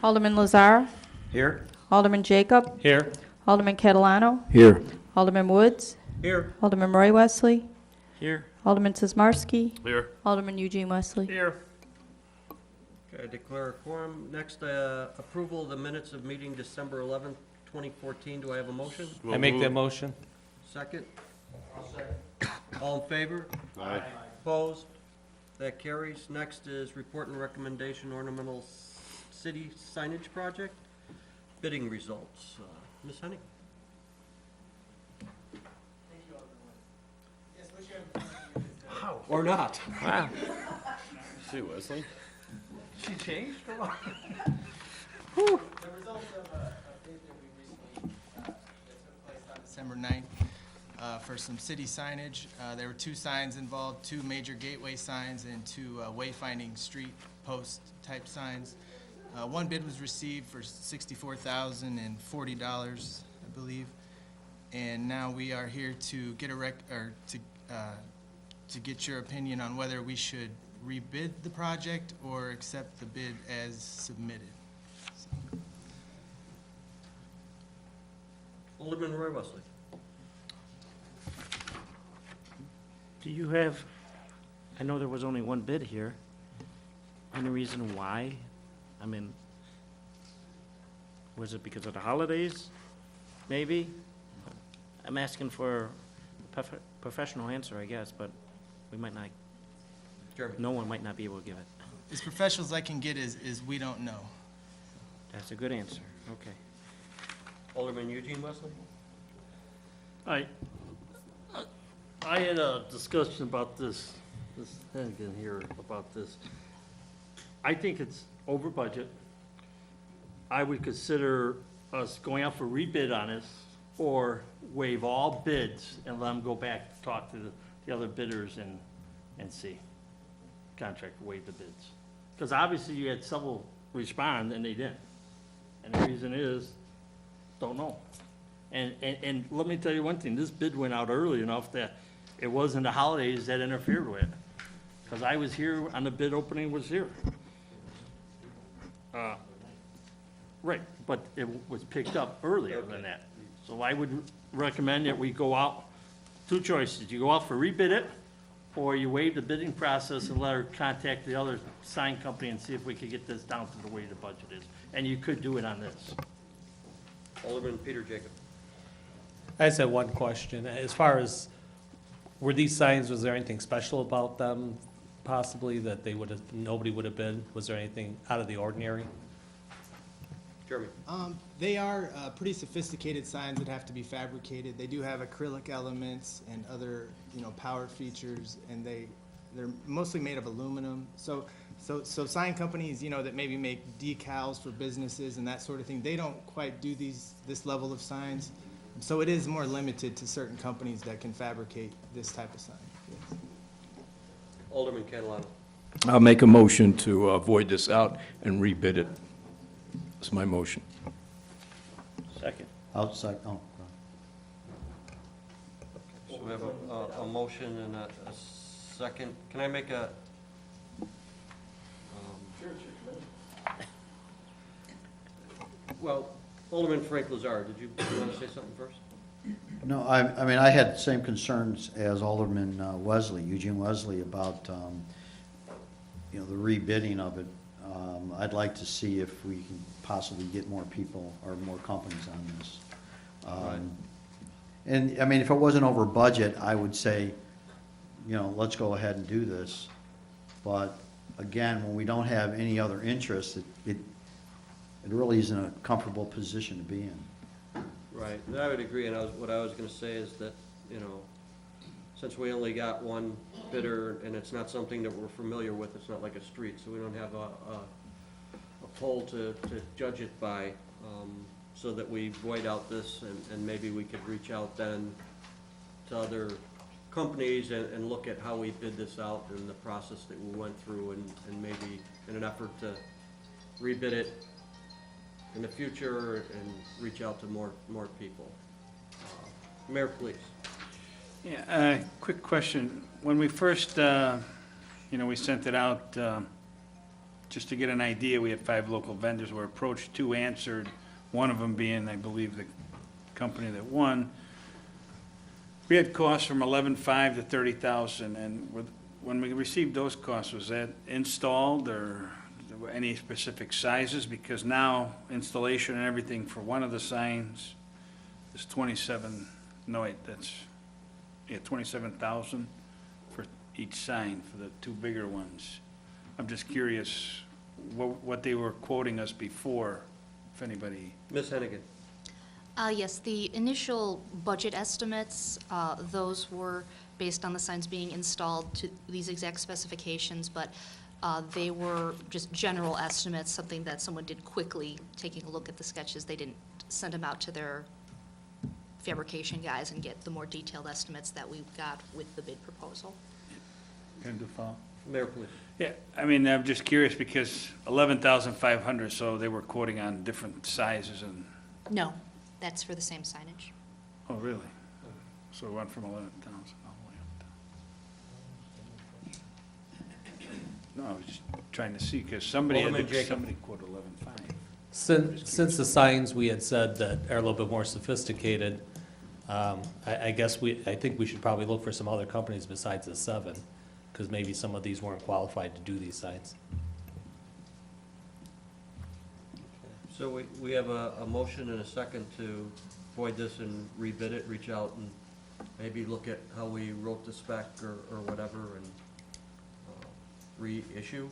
Alderman Lazar. Here. Alderman Jacob. Here. Alderman Catalano. Here. Alderman Woods. Here. Alderman Roy Wesley. Here. Alderman Sizmarsky. Here. Alderman Eugene Wesley. Here. Okay, I declare a quorum. Next, approval of the minutes of meeting December 11th, 2014. Do I have a motion? I make that motion. Second? All in favor? Aye. Opposed? That carries. Next is report and recommendation ornamental city signage project. Bidding results. Ms. Henning? Or not? Wow. See, Wesley? She changed? The results of a bid that we recently, that took place on December 9th, for some city signage. There were 2 signs involved, 2 major gateway signs and 2 wayfinding street post type signs. One bid was received for $64,040, I believe. And now we are here to get to get your opinion on whether we should rebid the project or accept the bid as submitted. So. Alderman Roy Wesley? Do you have, I know there was only one bid here. Any reason why? I mean, was it because of the holidays? Maybe? I'm asking for a professional answer, I guess, but we might not, Jeremy? no one might not be able to give it. As professional as I can get is we don't know. That's a good answer, okay. Alderman Eugene Wesley? I had a discussion about this Hennigan here, about this. I think it's over budget. I would consider us going out for rebid on this, or waive all bids and let them go back, talk to the other bidders and see. Contract, waive the bids. Because obviously you had several respond and they didn't. And the reason is, don't know. And let me tell you one thing, this bid went out early enough that it wasn't the holidays that interfered with it. Because I was here, on the bid opening was here. Right, but it was picked up earlier than that. So I would recommend that we go out, 2 choices, you go out for rebid it, or you waive the bidding process and let her contact the other sign company and see if we could get this down to the way the budget is. And you could do it on this. Alderman Peter Jacob? I just had one question. As far as, were these signs, was there anything special about them possibly that they would have, nobody would have bid? Was there anything out of the ordinary? Jeremy? They are pretty sophisticated signs that have to be fabricated. They do have acrylic elements and other, power features, and they're mostly made of aluminum. So sign companies, that maybe make decals for businesses and that sort of thing, they don't quite do this level of signs. So it is more limited to certain companies that can fabricate this type of sign. Yes. Alderman Catalano? I'll make a motion to void this out and rebid it. That's my motion. Second. Outside, oh, So we have a motion and a second. Can I make a? Well, Alderman Frank Lazar, did you want to say something first? no, I mean, I had the same concerns as Alderman Wesley, Eugene Wesley, about, the rebidding of it. I'd like to see if we can possibly get more people or more companies on this. Right. And, I mean, if it wasn't over budget, I would say, let's go ahead and do this. But, again, when we don't have any other interest, it really isn't a comfortable position to be in. Right, and I would agree, and what I was gonna say is that, since we only got one bidder, and it's not something that we're familiar with, it's not like a street, so we don't have a poll to judge it by, so that we void out this, and maybe we could reach out then to other companies and look at how we bid this out and the process that we went through, and maybe in an effort to rebid it in the future and reach out to more people. Mayor, please. Yeah, quick question. When we first, we sent it out, just to get an idea, we had 5 local vendors were approached, 2 answered, one of them being, I believe, the company that won. We had costs from 11,500 to 30,000, and when we received those costs, was that installed or there were any specific sizes? Because now installation and everything for one of the signs is 27,000 for each sign for the 2 bigger ones. I'm just curious what they were quoting us before, if anybody. Ms. Hennigan? Yes, the initial budget estimates, those were based on the signs being installed to these exact specifications, but they were just general estimates, something that someone did quickly, taking a look at the sketches. They didn't send them out to their fabrication guys and get the more detailed estimates that we got with the bid proposal. Can do follow? Mayor, please. Yeah, I mean, I'm just curious because 11,500, so they were quoting on different sizes and, No, that's for the same signage. oh, really? So it went from 11,000 all the way up to. No, I was just trying to see, because somebody, Alderman Jacob. somebody quoted 11,500. Since the signs we had said that are a little bit more sophisticated, I guess I think we should probably look for some other companies besides the 7, because maybe some of these weren't qualified to do these signs. So we have a motion and a second to void this and rebid it, reach out and maybe look at how we wrote the spec or whatever and reissue?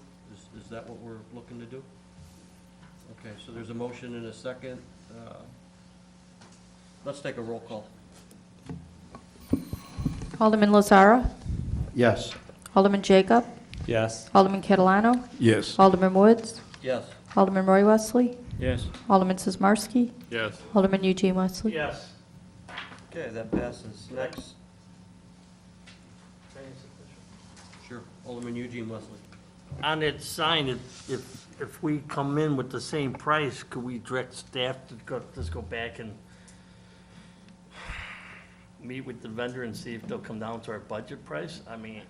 Is that what we're looking to do? Okay, so there's a motion and a second. Let's take a roll call. Alderman Lazara. Yes. Alderman Jacob. Yes? Alderman Catalano. Yes. Alderman Woods. Yes. Alderman Roy Wesley. Yes. Alderman Sizmarsky. Yes. Alderman Eugene Wesley. Yes. Okay, that passes. Next. Sure. Alderman Eugene Wesley. On that sign, if we come in with the same price, could we direct staff to just go back and meet with the vendor and see if they'll come down to our budget price? I mean,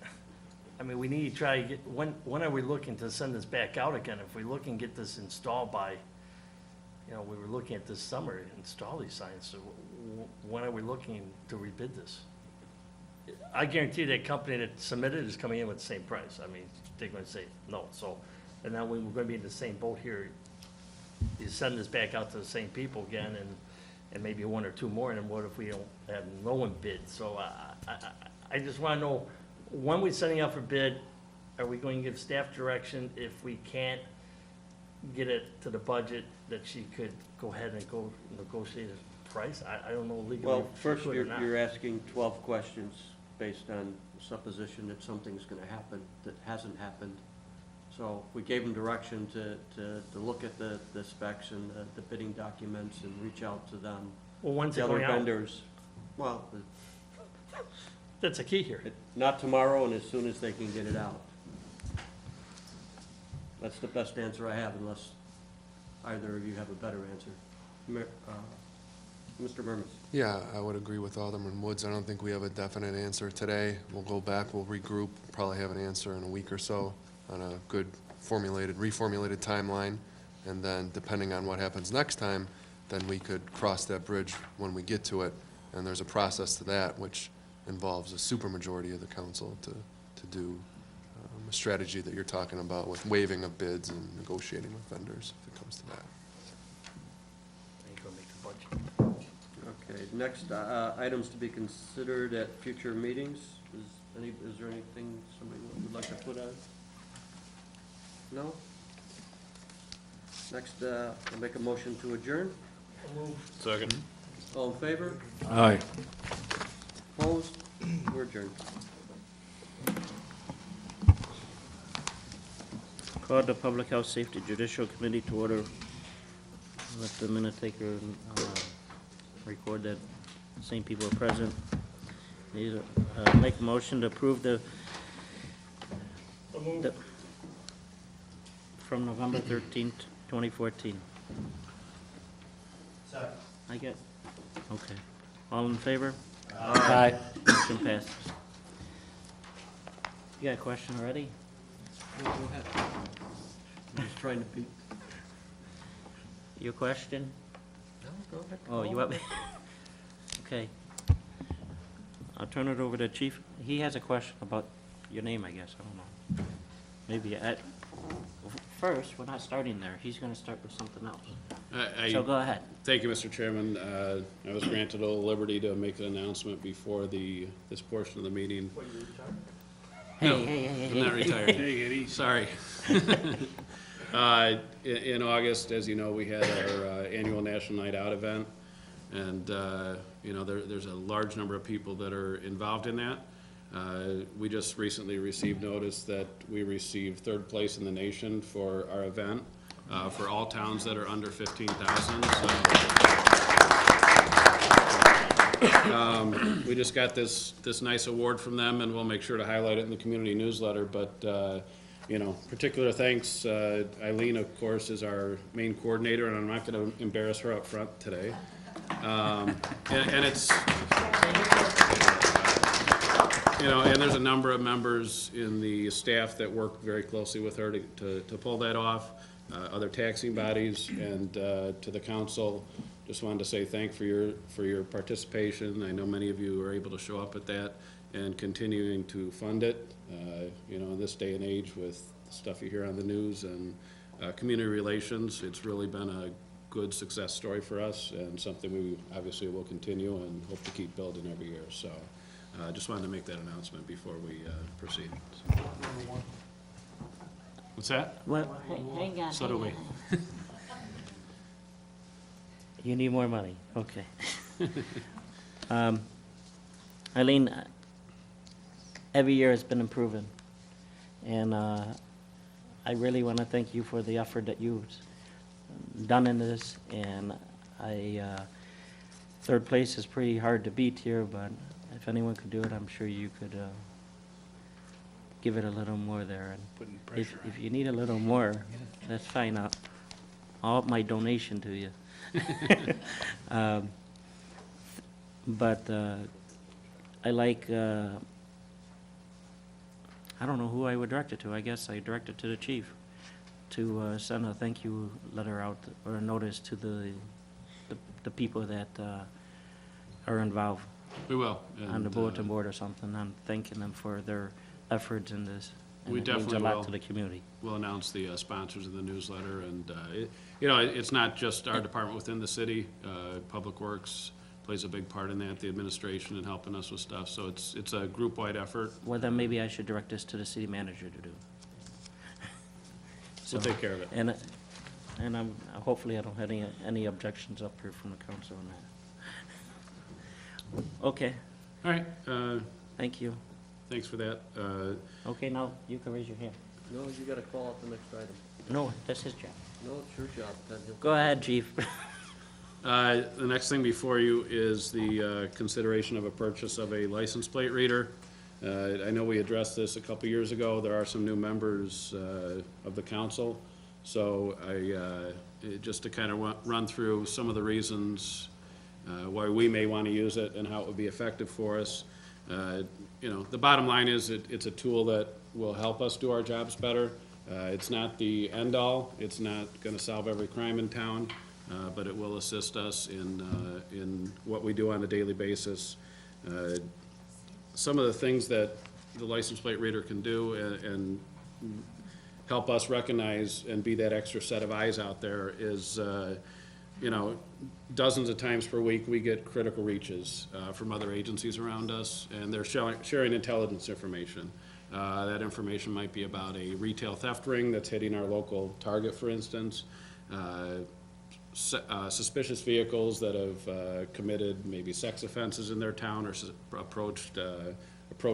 we need to try to get, when are we looking to send this back out again? If we look and get this installed by, we were looking at this summer, install these signs, so when are we looking to rebid this? I guarantee that company that submitted is coming in with the same price. I mean, they're gonna say no, so, and now we're gonna be in the same boat here. You send this back out to the same people again, and maybe 1 or 2 more, and then what if we don't have no one bid? So I just wanna know, when we're sending out for bid, are we going to give staff direction if we can't get it to the budget, that she could go ahead and go negotiate a price? I don't know legally. Well, if she first, could or not. you're asking 12 questions based on supposition that something's gonna happen that hasn't happened. So we gave them direction to look at the specs and the bidding documents and reach out to them. Well, when's The it other going out? vendors, well, That's a key here. not tomorrow and as soon as they can get it out. That's the best answer I have unless either of you have a better answer. Mr. Murmas. Yeah, I would agree with Alderman Woods. I don't think we have a definite answer today. We'll go back, we'll regroup, probably have an answer in a week or so on a good reformulated timeline. And then depending on what happens next time, then we could cross that bridge when we get to it. And there's a process to that, which involves a supermajority of the council to do a strategy that you're talking about with waiving of bids and negotiating with vendors if it comes to that. Ain't gonna make the budget. Okay, next, items to be considered at future meetings. Is there anything somebody would like to put on? No? Next, I'll make a motion to adjourn. Second. All in favor? Aye. Opposed? We're adjourned. Call the Public Health Safety Judicial Committee to order. Let the minute taker record that same people are present. Need to make a motion to approve the from November 13th, 2014. Second. I get, okay. All in favor? Aye. Motion passes. You got a question already? I'm just trying to be. Your question? No, go ahead. Oh, you want me? Okay. I'll turn it over to Chief. He has a question about your name, I guess. I don't know. Maybe first, we're not starting there. He's gonna start with something else. So go ahead. Thank you, Mr. Chairman. I was granted a little liberty to make an announcement before this portion of the meeting. No, I'm not retired. Take it easy. Sorry. In August, as you know, we had our annual National Night Out event, and, you know, there's a large number of people that are involved in that. We just recently received notice that we received third place in the nation for our event, for all towns that are under 15,000. We just got this nice award from them, and we'll make sure to highlight it in the community newsletter, but, you know, particular thanks, Eileen, of course, is our main coordinator, and I'm not gonna embarrass her up front today. And it's, you know, and there's a number of members in the staff that work very closely with her to pull that off, other taxing bodies, and to the council. Just wanted to say for your participation. I know many of you are able to show up at that and continuing to fund it. You know, in this day and age with stuff you hear on the news and community relations, it's really been a good success story for us and something we obviously will continue and hope to keep building every year. So just wanted to make that announcement before we proceed. What's that? Well, hang on. So do we. You need more money, okay. Eileen, every year has been improving, and I really want to thank you for the effort that you've done in this, and third place is pretty hard to beat here, but if anyone could do it, I'm sure you could give it a little more there. And Putting if, pressure on. if you need a little more, that's fine. I'll up my donation to you. But I like, I don't know who I would direct it to. I guess I direct it to the chief to send a thank you letter out or a notice to the people that are involved We will. on the and, bulletin board or something. I'm thanking them for their efforts in this. And We it means definitely a lot will. to the community. We'll announce the sponsors of the newsletter, and, you know, it's not just our department within the city. Public Works plays a big part in that, the administration and helping us with stuff, so it's a group-wide effort. Well, then maybe I should direct this to the city manager to do. We'll take care of it. And I'm, hopefully I don't have any objections up here from the council on that. Okay, All right, thank you. thanks for that. Okay, now you can raise your hand. No, you gotta call out the next item. No, that's his job. No, it's your job, then he'll. Go ahead, chief. The next thing before you is the consideration of a purchase of a license plate reader. I know we addressed this a couple years ago. There are some new members of the council. So just to kind of run through some of the reasons why we may want to use it and how it would be effective for us. You know, the bottom line is it's a tool that will help us do our jobs better. It's not the end-all. It's not going to solve every crime in town, but it will assist us in what we do on a daily basis. Some of the things that the license plate reader can do and help us recognize and be that extra set of eyes out there is, you know, dozens of times per week, we get critical reaches from other agencies around us, and they're sharing intelligence information. That information might be about a retail theft ring that's hitting our local Target, for instance, suspicious vehicles that have committed maybe sex offenses in their town or approached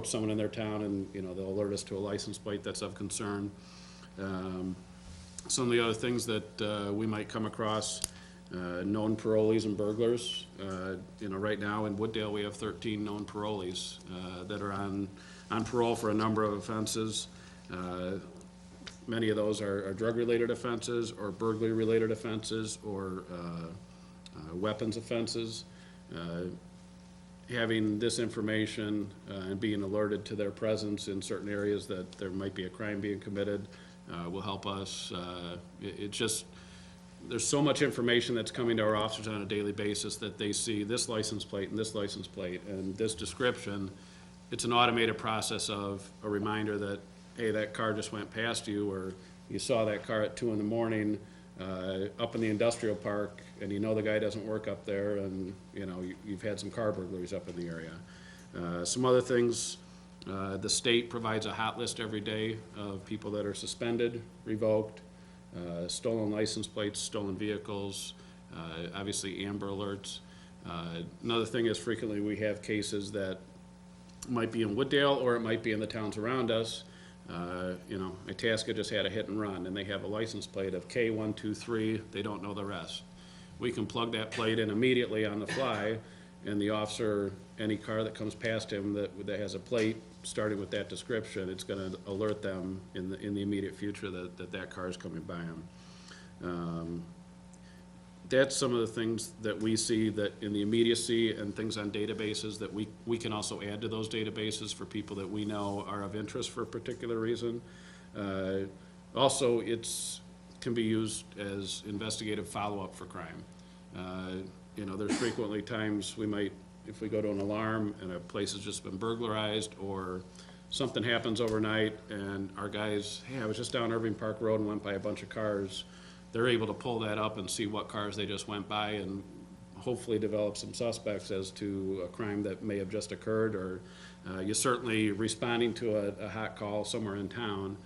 someone in their town, and, you know, they'll alert us to a license plate that's of concern. Some of the other things that we might come across, known parolees and burglars. You know, right now in Wooddale, we have 13 known parolees that are on parole for a number of offenses. Many of those are drug-related offenses or burglary-related offenses or weapons offenses. Having this information and being alerted to their presence in certain areas that there might be a crime being committed will help us. It's just, there's so much information that's coming to our officers on a daily basis that they see this license plate and this license plate and this description. It's an automated process of a reminder that, hey, that car just went past you, or you saw that car at 2 in the morning up in the industrial park, and you know the guy doesn't work up there, and you know you've had some car burglaries up in the area. Some other things, the state provides a hot list every day of people that are suspended, revoked, stolen license plates, stolen vehicles, obviously Amber Alerts. Another thing is frequently we have cases that might be in Wooddale or it might be in the towns around us. You know, Itasca just had a hit and run and they have a license plate of K123, they don't know the rest. We can plug that plate in immediately on the fly, and the officer, any car that comes past him that has a plate starting with that description, it's gonna alert them in the immediate future that car is coming by them. That's some of the things that we see that in the immediacy and things on databases that we can also add to those databases for people that we know are of interest for a particular reason. Also, can be used as investigative follow-up for crime. You know, there's frequently times we might, if we go to an alarm and a place has just been burglarized, or something happens overnight and our guys, hey, I was just down Irving Park Road and went by a bunch of cars, they're able to pull that up and see what cars they just went by and hopefully develop some suspects as to a crime that may have just occurred, or you're certainly responding to a hot call somewhere in town.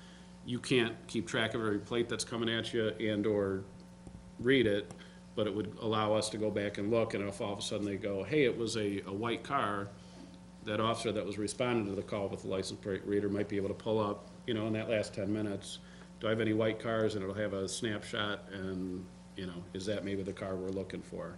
You can't keep track of every plate that's coming at you and or read it, but it would allow us to go back and look, and if all of a sudden they go, hey, it was a white car, that officer that was responding to the call with the license plate reader might be able to pull up, you know, in that last 10 minutes, do I have any white cars, and it'll have a snapshot, and, you know, is that maybe the car we're looking for?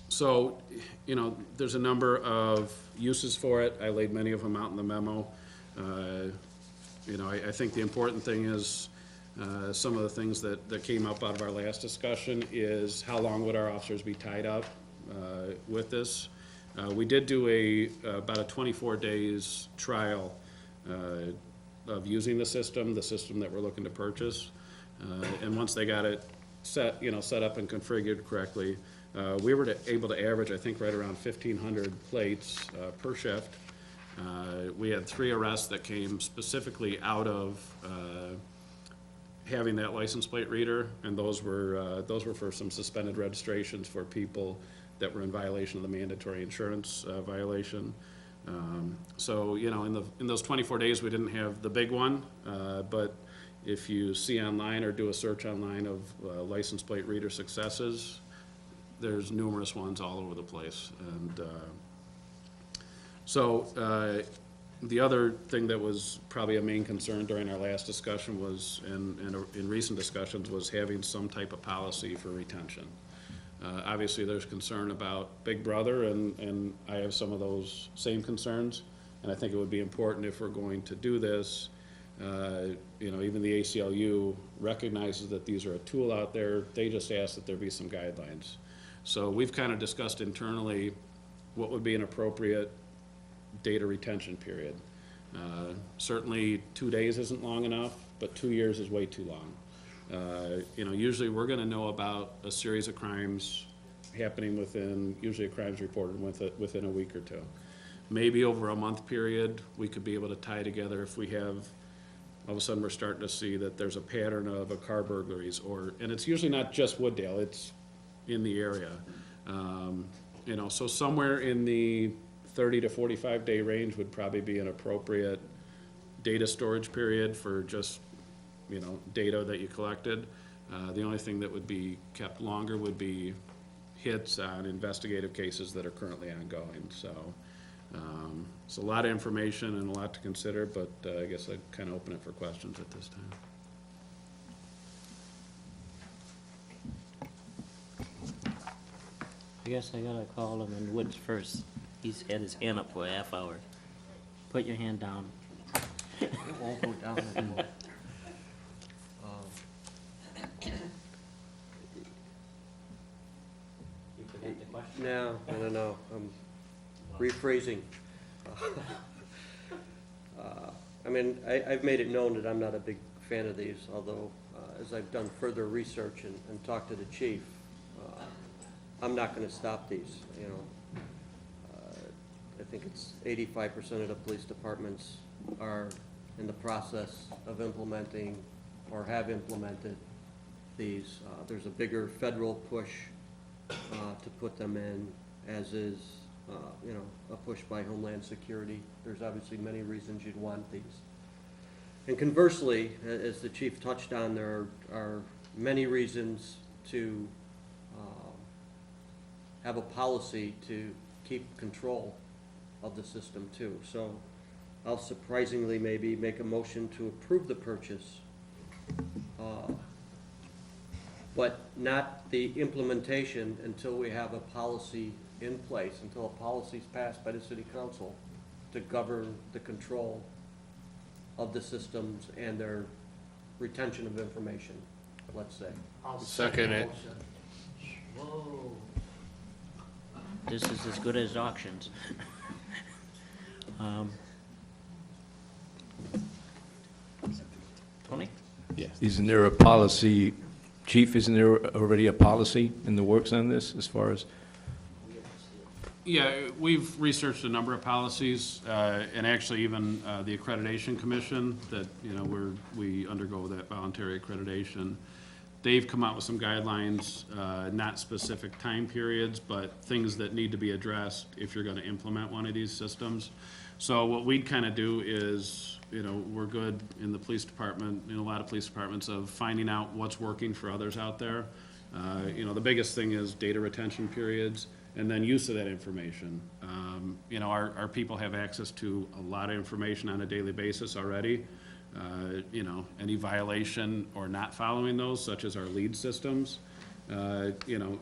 So, you know, there's a number of uses for it. I laid many of them out in the memo. You know, I think the important thing is, some of the things that came up out of our last discussion is how long would our officers be tied up with this? We did do about a 24 days trial of using the system that we're looking to purchase. And once they got it set up and configured correctly, we were able to average, I think, right around 1,500 plates per shift. We had 3 arrests that came specifically out of having that license plate reader, and those were for some suspended registrations for people that were in violation of the mandatory insurance violation. So, you know, in those 24 days, we didn't have the big one, but if you see online or do a search online of license plate reader successes, there's numerous ones all over the place. And so the other thing that was probably a main concern during our last discussion was, and in recent discussions, was having some type of policy for retention. Obviously, there's concern about Big Brother, and I have some of those same concerns. And I think it would be important, if we're going to do this, you know, even the ACLU recognizes that these are a tool out there. They just ask that there be some guidelines. So we've kind of discussed internally what would be an appropriate data retention period. Certainly 2 days isn't long enough, but 2 years is way too long. You know, usually we're gonna know about a series of crimes happening usually a crime's reported within a week or two. Maybe over a month period, we could be able to tie together if we have, all of a sudden we're starting to see that there's a pattern of a car burglaries, and it's usually not just Wooddale, it's in the area. You know, so somewhere in the 30 to 45 day range would probably be an appropriate data storage period for just, you know, data that you collected. The only thing that would be kept longer would be hits on investigative cases that are currently ongoing. So it's a lot of information and a lot to consider, but I guess I'd kind of open it for questions at this time. I guess I gotta call him in Woods first. He's had his hand up for a half hour. Put your hand down. It won't go down anymore. You forgot the question? No, I'm rephrasing. I mean, I've made it known that I'm not a big fan of these, although, as I've done further research and talked to the chief, I'm not gonna stop these, you know. I think it's 85% of the police departments are in the process of implementing or have implemented these. There's a bigger federal push to put them in, as is, you know, a push by Homeland Security. There's obviously many reasons you'd want these. And conversely, as the chief touched on, there are many reasons to have a policy to keep control of the system too. So I'll surprisingly maybe make a motion to approve the purchase, but not the implementation until we have a policy in place, until a policy is passed by the city council to govern the control of the systems and their retention of information, let's say. Second it. This is as good as auctions. Tony? Isn't there a policy, Chief, isn't there already a policy in the works on this as far as? Yeah, we've researched a number of policies, and actually even the Accreditation Commission that, you know, we undergo that voluntary accreditation. They've come out with some guidelines, not specific time periods, but things that need to be addressed if you're gonna implement one of these systems. So what we'd kind of do is, you know, we're good in the police department, in a lot of police departments, of finding out what's working for others out there. You know, the biggest thing is data retention periods, and then use of that information. You know, our people have access to a lot of information on a daily basis already. You know, any violation or not following those, such as our lead systems, you know,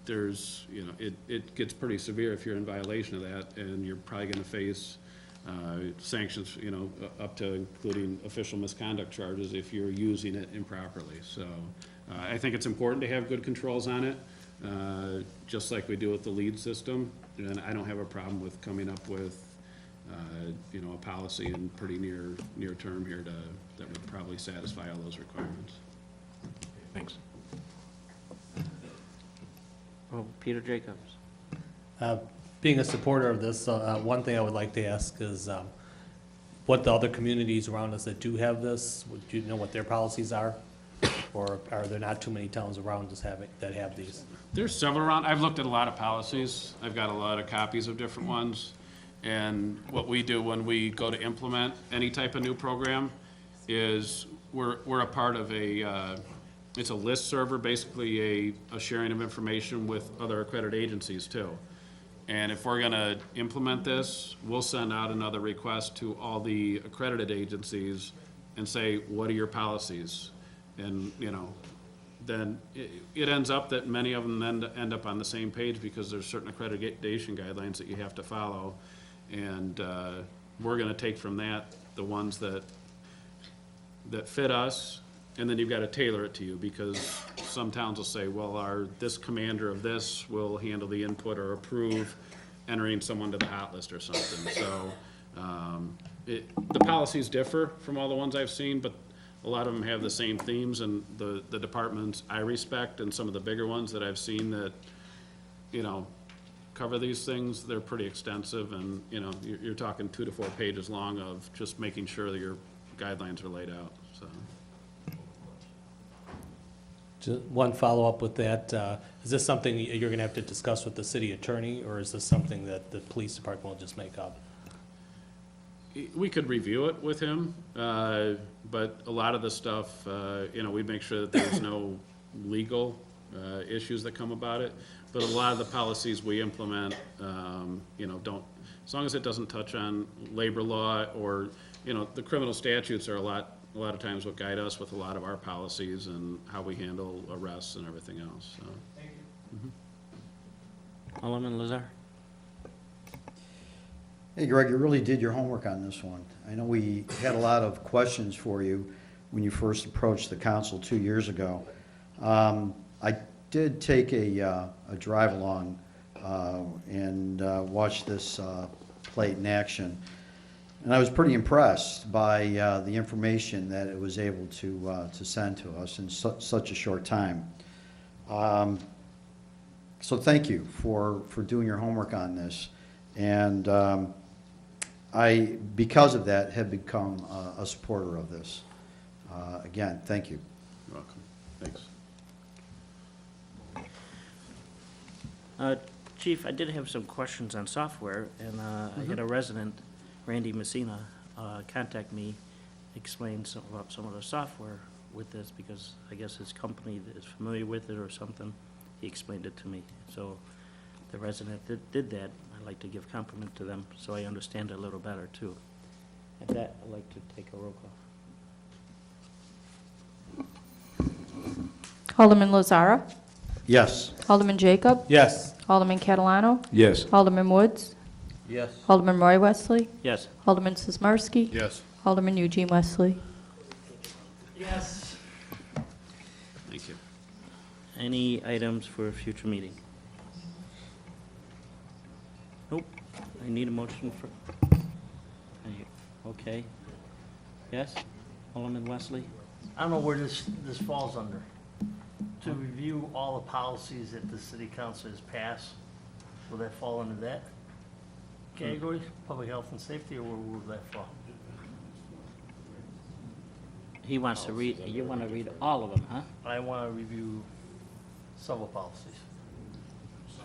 there's, you know, it gets pretty severe if you're in violation of that, and you're probably gonna face sanctions, you know, up to including official misconduct charges if you're using it improperly. So I think it's important to have good controls on it, just like we do with the lead system. And I don't have a problem with coming up with, you know, a policy in pretty near term here that would probably satisfy all those requirements. Thanks. Oh, Peter Jacobs. Being a supporter of this, one thing I would like to ask is what the other communities around us that do have this, do you know what their policies are? Or are there not too many towns around us that have these? There's several around. I've looked at a lot of policies. I've got a lot of copies of different ones. And what we do when we go to implement any type of new program is we're a part of it's a list server, basically a sharing of information with other accredited agencies too. And if we're gonna implement this, we'll send out another request to all the accredited agencies and say, what are your policies? And, you know, then it ends up that many of them then end up on the same page because there's certain accreditation guidelines that you have to follow. And we're gonna take from that the ones that fit us, and then you've gotta tailor it to you, because some towns will say, well, this commander of this will handle the input or approve entering someone to the hot list or something. So the policies differ from all the ones I've seen, but a lot of them have the same themes, and the departments I respect, and some of the bigger ones that I've seen that, you know, cover these things, they're pretty extensive, and, you know, you're talking 2 to 4 pages long of just making sure that your guidelines are laid out, so. Just one follow-up with that, is this something you're gonna have to discuss with the city attorney, or is this something that the police department will just make up? We could review it with him, but a lot of the stuff, you know, we make sure that there's no legal issues that come about it. But a lot of the policies we implement, you know, don't, as long as it doesn't touch on labor law or, you know, the criminal statutes are a lot of times what guide us with a lot of our policies and how we handle arrests and everything else, so. Thank you. Alderman Lazar. Hey, Greg, you really did your homework on this one. I know we had a lot of questions for you when you first approached the council 2 years ago. I did take a drive along and watch this plate in action. And I was pretty impressed by the information that it was able to send to us in such a short time. So thank you for doing your homework on this. And I, because of that, have become a supporter of this. Again, thank you. You're welcome. Thanks. Chief, I did have some questions on software, and I had a resident, Randy Messina, contact me, explain about some of the software with this, because I guess his company is familiar with it or something. He explained it to me. So the resident that did that, I'd like to give compliment to them, so I understand it a little better, too. At that, I'd like to take a roll call. Alderman Lazara. Yes. Alderman Jacob. Yes. Alderman Catalano. Yes. Alderman Woods. Yes. Alderman Roy Wesley. Yes. Alderman Sizmarsky. Yes. Alderman Eugene Wesley. Yes. Thank you. Any items for a future meeting? Nope. I need a motion for, okay. Yes? Alderman Wesley? I don't know where this falls under. To review all the policies that the city council has passed, will that fall under that category, public health and safety, or where will that fall? He wants to read, you want to read all of them, huh? I want to review several policies.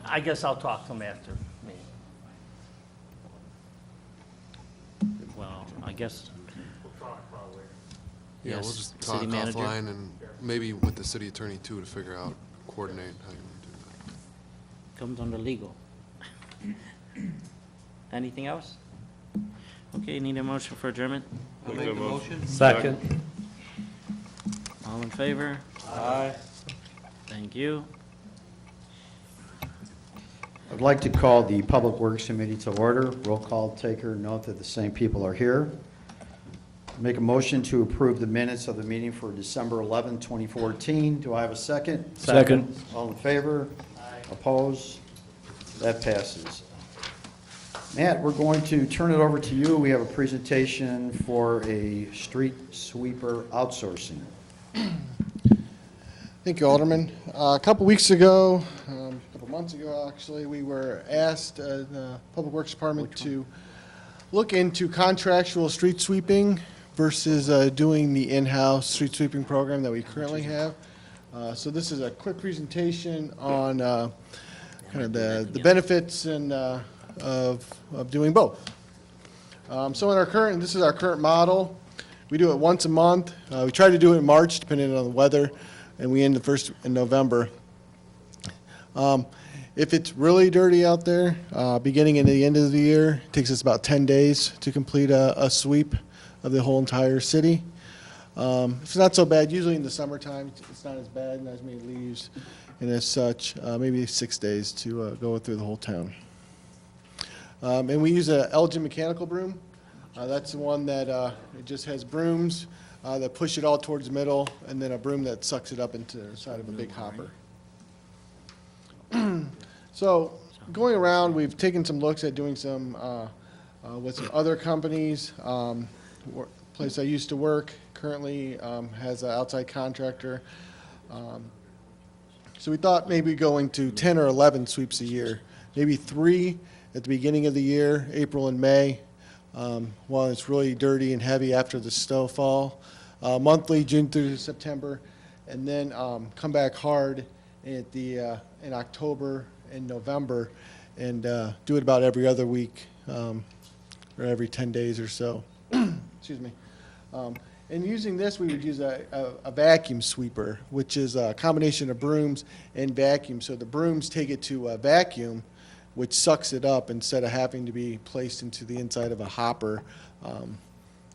I guess I'll talk to him after me. Well, I guess, We'll talk about later. Yeah, we'll Yes, just city talk manager. offline and maybe with the city attorney too to figure out, coordinate how you want to do that. comes under legal. Anything else? Okay, need a motion for adjournment? I'll make the motion. Second. All in favor? Aye. Thank you. I'd like to call the Public Works Committee to order. Roll call taker, note that the same people are here. Make a motion to approve the minutes of the meeting for December 11, 2014. Do I have a second? Second. All in favor? Opposed? That passes. Matt, we're going to turn it over to you. We have a presentation for a street sweeper outsourcing. Thank you, Alderman. A couple weeks ago, a couple months ago, actually, we were asked, the Public Works Department, to look into contractual street sweeping versus doing the in-house street sweeping program that we currently have. So this is a quick presentation on kind of the benefits and of doing both. So in our current, this is our current model. We do it once a month. We try to do it in March, depending on the weather, and we end the first in November. If it's really dirty out there, beginning and the end of the year, it takes us about 10 days to complete a sweep of the whole entire city. It's not so bad. Usually in the summertime, it's not as bad, not as many leaves, and as such, maybe 6 days to go through the whole town. And we use a Elgin mechanical broom. That's the one that it just has brooms that push it all towards the middle, and then a broom that sucks it up into the side of a big hopper. So going around, we've taken some looks at doing some with some other companies. Place I used to work currently has an outside contractor. So we thought maybe going to 10 or 11 sweeps a year, maybe 3 at the beginning of the year, April and May, while it's really dirty and heavy after the snowfall. Monthly, June through September, and then come back hard at the in October and November, and do it about every other week or every 10 days or so. Excuse me. And using this, we would use a vacuum sweeper, which is a combination of brooms and vacuum. So the brooms take it to a vacuum, which sucks it up instead of having to be placed into the inside of a hopper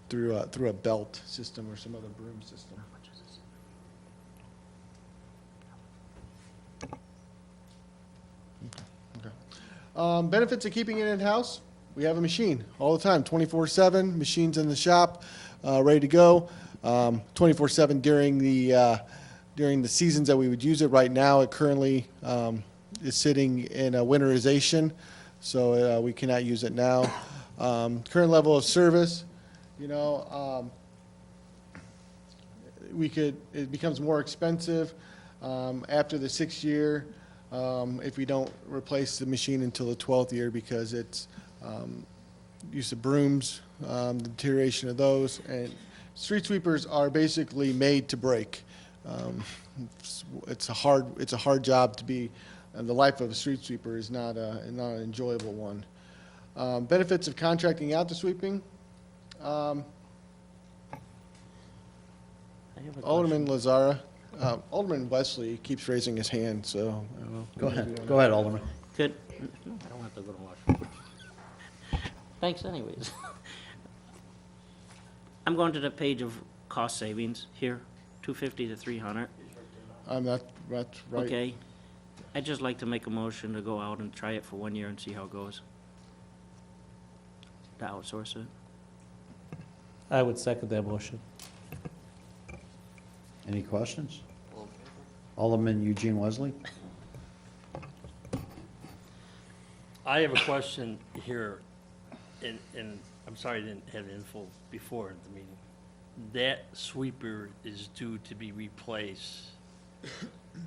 through a belt system or some other broom system. Okay. Benefits of keeping it in-house. We have a machine all the time, 24/7, machines in the shop, ready to go, 24/7 during the seasons that we would use it. Right now, it currently is sitting in a winterization, so we cannot use it now. Current level of service, you know, it becomes more expensive after the 6th year if we don't replace the machine until the 12th year because it's use of brooms, the deterioration of those, and street sweepers are basically made to break. It's a hard job to be, and the life of a street sweeper is not an enjoyable one. Benefits of contracting out the sweeping. I have a Alderman Lazara, Alderman Wesley keeps raising his hand, so. Go ahead, Alderman. Good. No, I don't have to go to washroom. Thanks anyways. I'm going to the page of cost savings here, 250 to 300. That's right. Okay. I'd just like to make a motion to go out and try it for 1 year and see how it goes. To outsource it. I would second that motion. Any questions? Alderman Eugene Wesley? I have a question here, and I'm sorry I didn't have info before the meeting. That sweeper is due to be replaced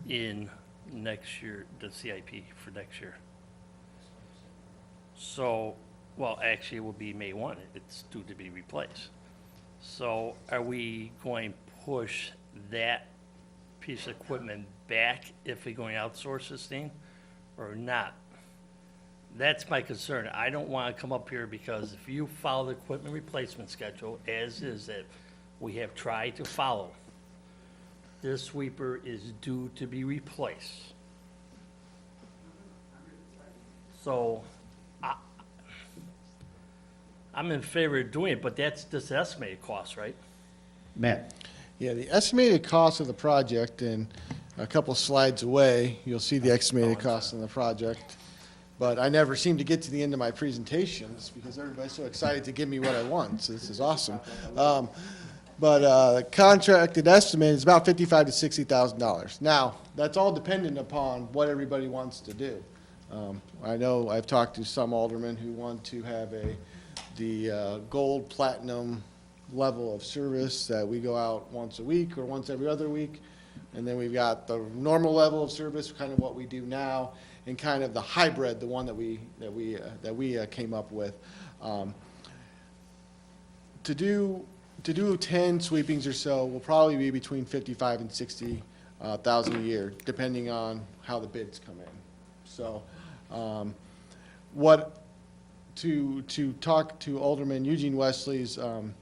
in next year, the CIP for next year. So, well, actually, it will be May 1, it's due to be replaced. So are we going to push that piece of equipment back if we're going to outsource this thing or not? That's my concern. I don't want to come up here because if you follow the equipment replacement schedule as is that we have tried to follow, this sweeper is due to be replaced. So I'm in favor of doing it, but that's this estimated cost, right? Matt? Yeah, the estimated cost of the project, and a couple slides away, you'll see the estimated cost of the project. But I never seem to get to the end of my presentations because everybody's so excited to give me what I want, so this is awesome. The contracted estimate is about $55,000 to $60,000. Now, that's all dependent upon what everybody wants to do. I know I've talked to some aldermen who want to have the gold, platinum level of service that we go out once a week or once every other week. And then we've got the normal level of service, kind of what we do now, and kind of the hybrid, the one that we came up with. To do 10 sweepings or so will probably be between 55 and 60,000 a year, depending on how the bids come in. So, to talk to Alderman Eugene Wesley's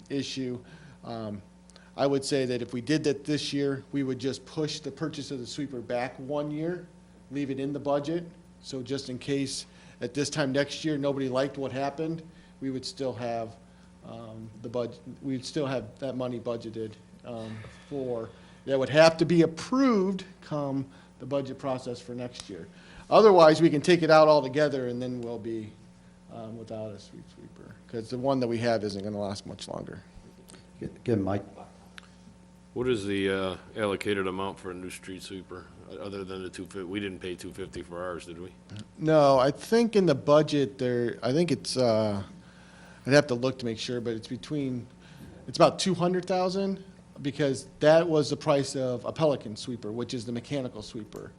issue, I would say that if we did that this year, we would just push the purchase of the sweeper back 1 year, leave it in the budget. So just in case at this time next year nobody liked what happened, we would still have the budget. We'd still have that money budgeted for. That would have to be approved come the budget process for next year. Otherwise, we can take it out altogether and then we'll be without a street sweeper because the one that we have isn't going to last much longer. Give Mike. What is the allocated amount for a new street sweeper, other than the 250? We didn't pay 250 for ours, did we? No, I think in the budget there, I think it's, I'd have to look to make sure, but it's about 200,000 because that was the price of a Pelican sweeper, which is the mechanical sweeper.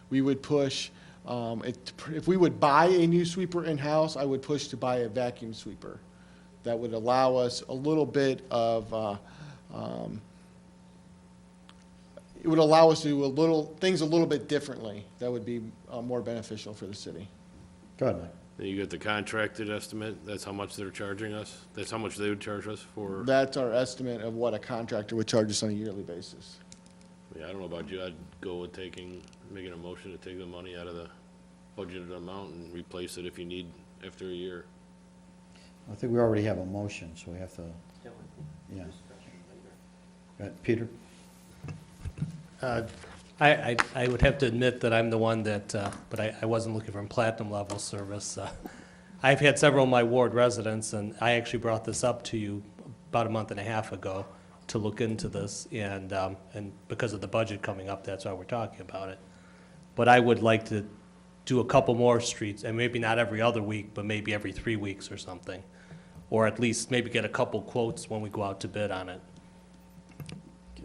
We would push, if we would buy a new sweeper in-house, I would push to buy a vacuum sweeper. That would allow us a little bit of, it would allow us to do things a little bit differently. That would be more beneficial for the city. Go ahead, Mike. And you get the contracted estimate, that's how much they're charging us? That's how much they would charge us for? That's our estimate of what a contractor would charge us on a yearly basis. Yeah, I don't know about you, I'd go with making a motion to take the money out of the budgeted amount and replace it if you need after a year. I think we already have a motion, so we have to, yeah. Go ahead, Peter? I would have to admit that I'm the one that, but I wasn't looking for platinum level service. I've had several of my ward residents, and I actually brought this up to you about a month and a half ago to look into this, and because of the budget coming up, that's why we're talking about it. But I would like to do a couple more streets, and maybe not every other week, but maybe every 3 weeks or something. or at least maybe get a couple quotes when we go out to bid on it.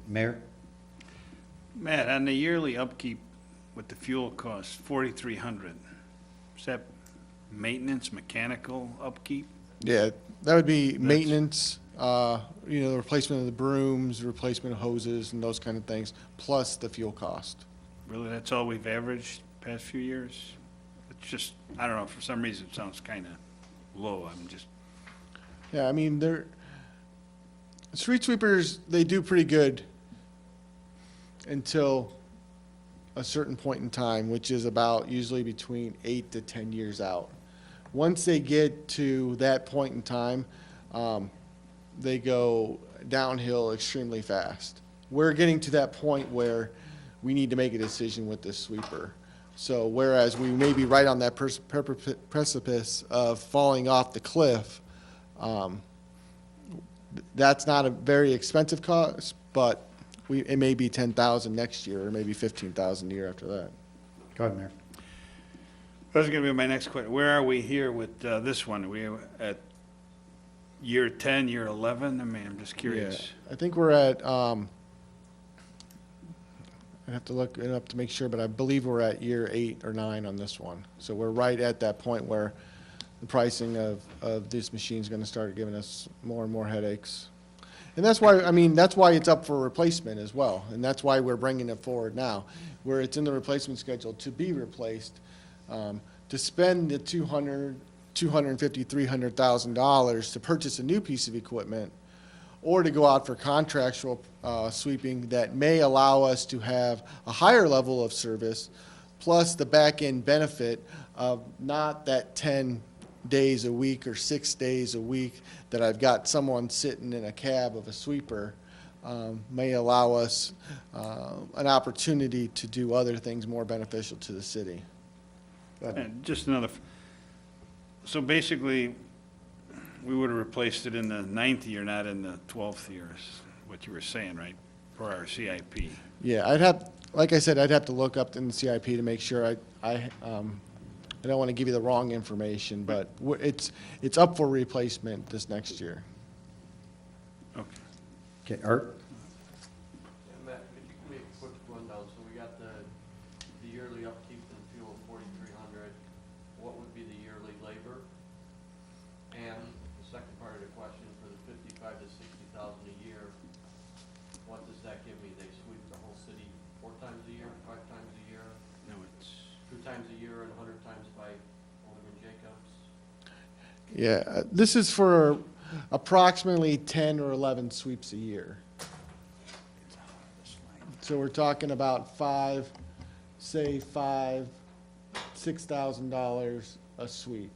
Mayor? Matt, on the yearly upkeep with the fuel costs, 4,300, is that maintenance, mechanical upkeep? Yeah, that would be maintenance, the replacement of the brooms, replacement of hoses and those kind of things, plus the fuel cost. Really, that's all we've averaged past few years? It's just, I don't know, for some reason it sounds kind of low. I'm just, Yeah, I mean, street sweepers, they do pretty good until a certain point in time, which is about usually between 8 to 10 years out. Once they get to that point in time, they go downhill extremely fast. We're getting to that point where we need to make a decision with this sweeper. So whereas we may be right on that precipice of falling off the cliff, that's not a very expensive cost, but it may be 10,000 next year, or maybe 15,000 the year after that. Go ahead, Mayor. that was going to be my next question. Where are we here with this one? Are we at year 10, year 11? I mean, I'm just curious. Yeah, I think we're at, I have to look it up to make sure, but I believe we're at year 8 or 9 on this one. So we're right at that point where the pricing of this machine is going to start giving us more and more headaches. And that's why, I mean, that's why it's up for replacement as well. And that's why we're bringing it forward now, where it's in the replacement schedule to be replaced. To spend the $250,000, $300,000 to purchase a new piece of equipment, or to go out for contractual sweeping that may allow us to have a higher level of service, plus the back-end benefit of not that 10 days a week or 6 days a week that I've got someone sitting in a cab of a sweeper, may allow us an opportunity to do other things more beneficial to the city. And just another, so basically, we would have replaced it in the 9th year, not in the 12th year, is what you were saying, right, for our CIP? Yeah, like I said, I'd have to look up in the CIP to make sure. I don't want to give you the wrong information, but it's up for replacement this next year. Okay. Okay, Art? Yeah, Matt, could you give me a quick rundown? So we got the yearly upkeep and fuel of 4,300. What would be the yearly labor? And the second part of the question, for the 55 to 60,000 a year, what does that give me? They sweep the whole city 4 times a year, 5 times a year, No, it's, 2 times a year, and 100 times by Alderman Jacobs? Yeah, this is for approximately 10 or 11 sweeps a year. So we're talking about $6,000 a sweep.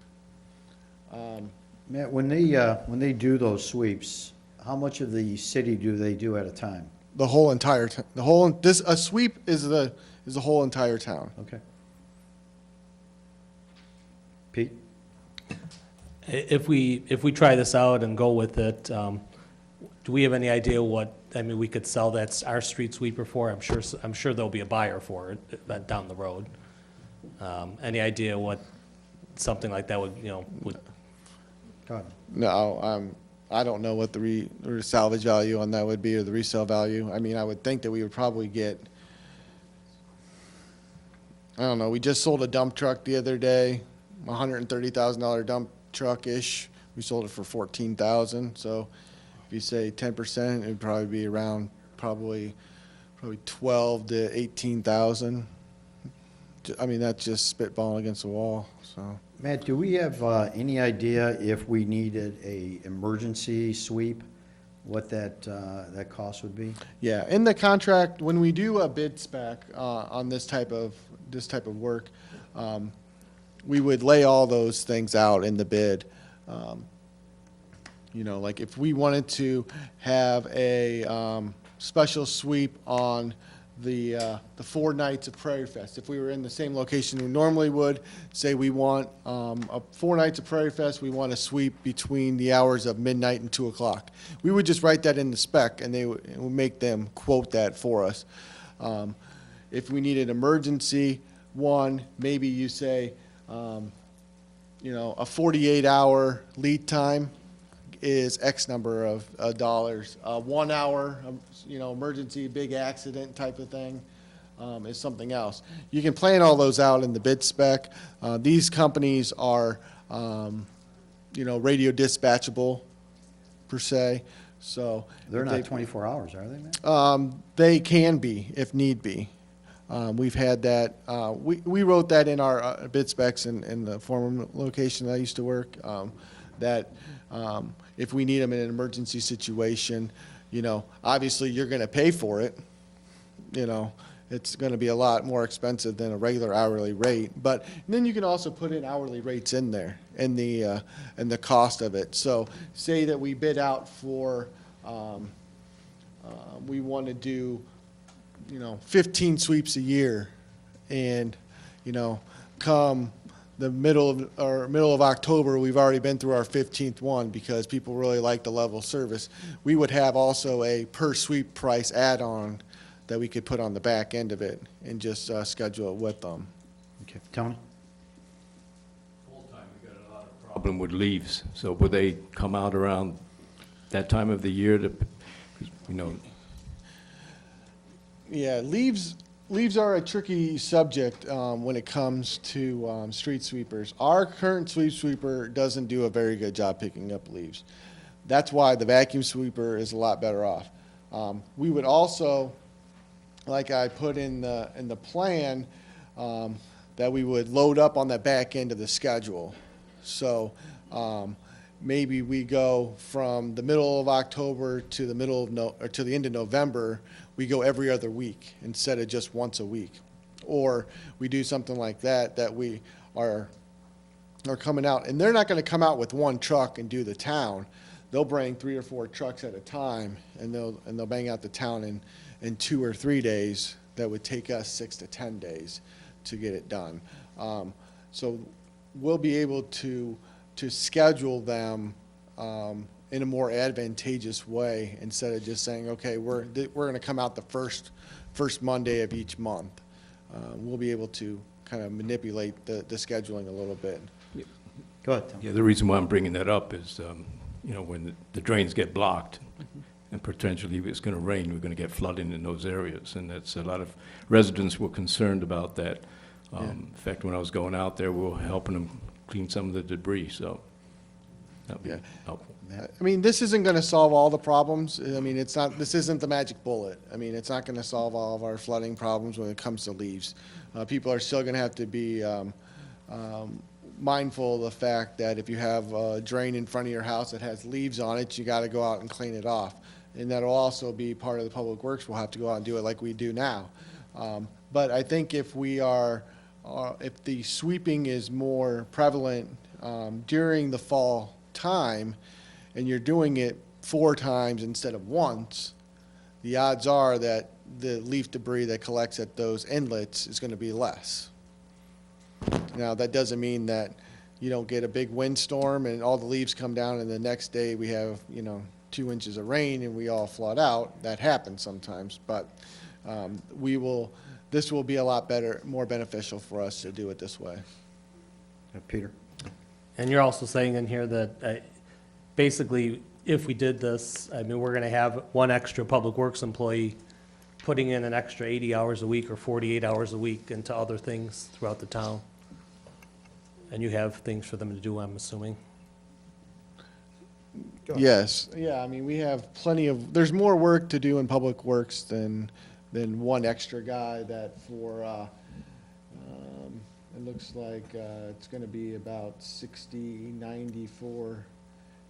Matt, when they do those sweeps, how much of the city do they do at a time? The whole entire, a sweep is the whole entire town. Okay. Pete? If we try this out and go with it, do we have any idea what, I mean, we could sell our street sweeper for? I'm sure there'll be a buyer for it down the road. Any idea what something like that would? Go ahead. No, I don't know what the salvage value on that would be, or the resale value. I mean, I would think that we would probably get, I don't know, we just sold a dump truck the other day, $130,000 dump truck-ish. We sold it for $14,000. So if you say 10%, it would probably be around probably 12 to 18,000. I mean, that's just spitballing against the wall. So Matt, do we have any idea if we needed a emergency sweep, what that cost would be? yeah, in the contract, when we do a bid spec on this type of work, we would lay all those things out in the bid. Like if we wanted to have a special sweep on the 4 nights of Prairie Fest, if we were in the same location we normally would, say we want 4 nights of Prairie Fest, we want to sweep between the hours of midnight and 2 o'clock. We would just write that in the spec, and it would make them quote that for us. If we needed emergency one, maybe you say, a 48-hour lead time. is X number of dollars. 1 hour, emergency, big accident type of thing is something else. You can plan all those out in the bid spec. These companies are, radio dispatchable per se, so. They're if not they- 24 hours, are they, man? They can be if need be. We've had that, we wrote that in our bid specs in the former location I used to work, that if we need them in an emergency situation, obviously you're going to pay for it. It's going to be a lot more expensive than a regular hourly rate. But then you can also put in hourly rates in there and the cost of it. So say that we bid out for, we want to do 15 sweeps a year, and, come the middle of October, we've already been through our 15th one because people really like the level of service. We would have also a per sweep price add-on that we could put on the back end of it and just schedule it with them. Okay, Tony? Full-time, we got a lot of problem with leaves. So would they come out around that time of the year to, Yeah, leaves are a tricky subject when it comes to street sweepers. Our current street sweeper doesn't do a very good job picking up leaves. That's why the vacuum sweeper is a lot better off. We would also, like I put in the plan, that we would load up on the back end of the schedule. So maybe we go from the middle of October to the to the end of November. We go every other week instead of just once a week, or we do something like that we are coming out, and they're not going to come out with one truck and do the town. They'll bring 3 or 4 trucks at a time, and they'll bang out the town in 2 or 3 days. That would take us 6 to 10 days to get it done. So we'll be able to schedule them in a more advantageous way instead of just saying, okay, we're going to come out the first Monday of each month. We'll be able to kind of manipulate the scheduling a little bit. Go ahead, Tony. Yeah, the reason why I'm bringing that up is, when the drains get blocked, and potentially if it's going to rain, we're going to get flooding in those areas, and that's a lot of residents were concerned about that. In fact, when I was going out there, we were helping them clean some of the debris, so that'd be helpful. I mean, this isn't going to solve all the problems. I mean, this isn't the magic bullet. I mean, it's not going to solve all of our flooding problems when it comes to leaves. People are still going to have to be mindful of the fact that if you have a drain in front of your house that has leaves on it, you got to go out and clean it off. And that'll also be part of the public works. We'll have to go out and do it like we do now. But I think if if the sweeping is more prevalent during the fall time, and you're doing it 4 times instead of once, the odds are that the leaf debris that collects at those inlets is going to be less. Now, that doesn't mean that you don't get a big windstorm and all the leaves come down and the next day we have, 2 inches of rain and we all flood out. That happens sometimes, but this will be a lot better, more beneficial for us to do it this way. Peter? And you're also saying in here that basically, if we did this, we're going to have one extra Public Works employee putting in an extra 80 hours a week or 48 hours a week into other things throughout the town. And you have things for them to do, I'm assuming. Yes, yeah, we have there's more work to do in Public Works than one extra guy that for, it looks like it's going to be about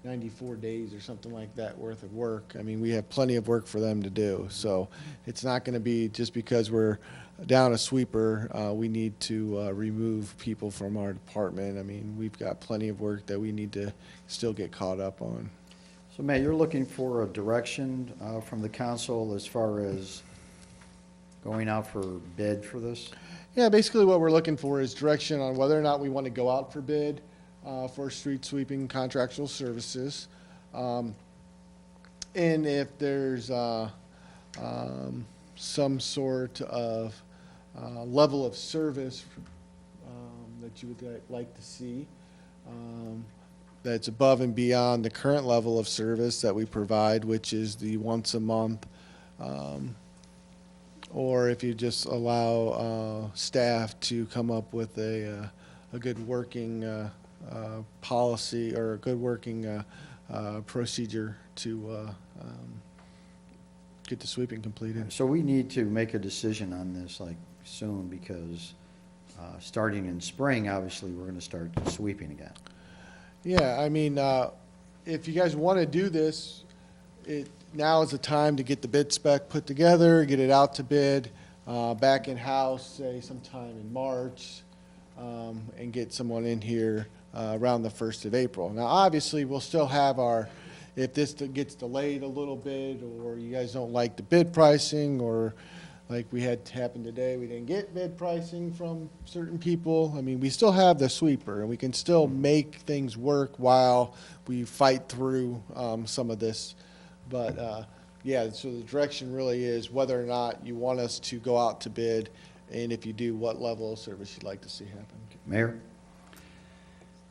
94 days or something like that worth of work. We have plenty of work for them to do. So it's not going to be just because we're down a sweeper, we need to remove people from our department. We've got plenty of work that we need to still get caught up on. So, Matt, you're looking for a direction from the council as far as going out for bid for this? Yeah, basically what we're looking for is direction on whether or not we want to go out for bid for street sweeping contractual services. And if there's some sort of level of service that you would like to see. that's above and beyond the current level of service that we provide, which is the once a month. Or if you just allow staff to come up with a good working policy or a good working procedure to get the sweeping completed. So we need to make a decision on this like soon, because starting in spring, obviously, we're gonna start sweeping again. Yeah, I mean, if you guys want to do this, now is the time to get the bid spec put together, get it out to bid, back in-house, say sometime in March, and get someone in here around the 1st of April. Now, obviously, we'll still have if this gets delayed a little bit, or you guys don't like the bid pricing, or like we had happen today, we didn't get bid pricing from certain people. I mean, we still have the sweeper, and we can still make things work while we fight through some of this. But, yeah, so the direction really is whether or not you want us to go out to bid, and if you do, what level of service you'd like to see happen. Mayor?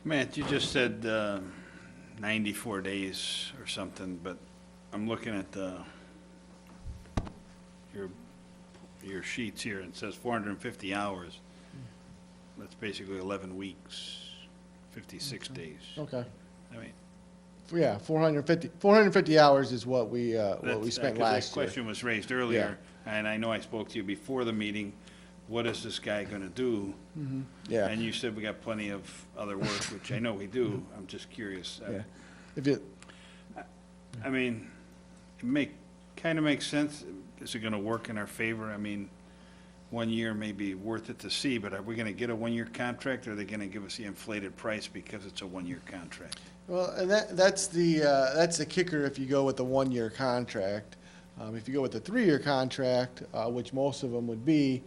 Matt, you just said 94 days or something, but I'm looking at your sheets here, and it says 450 hours. That's basically 11 weeks, 56 days. Okay. I mean, Yeah, 450 hours is what we that's- spent 'cause last that year. question was raised earlier, and I know I spoke to you before the meeting. What is this guy gonna do? Yeah. And you said we got plenty of other work, which I know we do. I'm just curious. Yeah. If you, I mean, kind of makes sense. Is it gonna work in our favor? I mean, 1 year may be worth it to see, but are we gonna get a 1-year contract, or are they gonna give us the inflated price because it's a 1-year contract? well, and that's the kicker if you go with the 1-year contract. If you go with the 3-year contract, which most of them would be,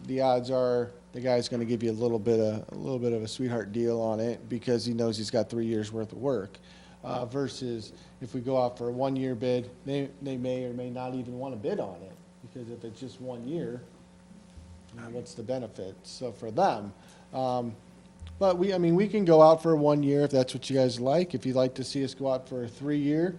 the odds are the guy's going to give you a little bit of a sweetheart deal on it because he knows he's got 3 years worth of work. Versus if we go out for a 1-year bid, they may or may not even want to bid on it, because if it's just 1 year, you know, what's the benefit? So for them, but we can go out for a 1 year if that's what you guys like. If you'd like to see us go out for a 3-year,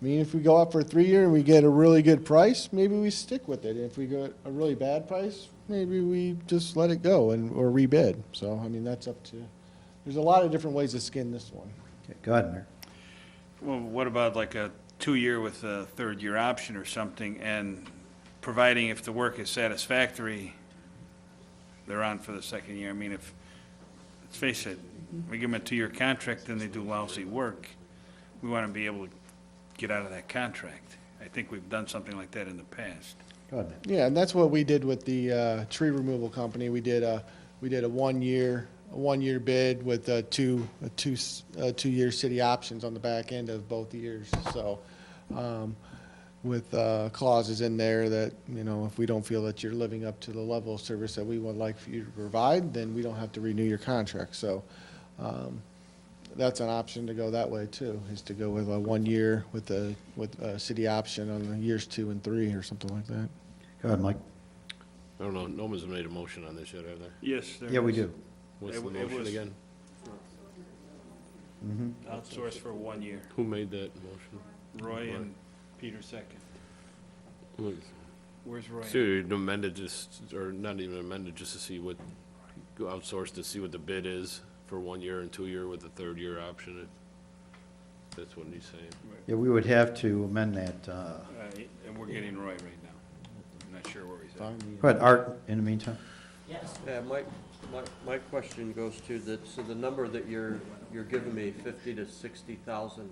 I mean, if we go out for a 3-year and we get a really good price, maybe we stick with it. If we get a really bad price, maybe we just let it go or rebid. So, I mean, that's up to, there's a lot of different ways to skin this one. Okay, go ahead, Mayor. Well, what about like a 2-year with a 3rd-year option or something, and providing if the work is satisfactory, they're on for the 2nd year? I mean, let's face it, we give them a 2-year contract and they do lousy work, we want to be able to get out of that contract. I think we've done something like that in the past. Go ahead, Mayor. Yeah, and that's what we did with the tree removal company. We did a 1-year bid with two-year city options on the back end of both years. So, with clauses in there that, you know, if we don't feel that you're living up to the level of service that we would like for you to provide, then we don't have to renew your contract. So, that's an option to go that way too, is to go with a 1 year with a city option on the years 2 and 3 or something like that. Go ahead, Mike. I don't know, no one's made a motion on this yet, have there? Yes, there Yeah, we is. do. What's It the w- it motion was- again? Outsource for 1 year. Who made that motion? Roy and Peter second. Look, Where's Roy? So you'd amended just, or not even amended, just to see what, go outsource to see what the bid is for 1 year and 2 year with the 3rd-year option, if that's what he's saying. Yeah, we would have to amend that. And we're getting Roy right now. I'm not sure where he's at. Go ahead, Art, in the meantime. Yeah, my question goes to so the number that you're giving me, 50 to 60,000,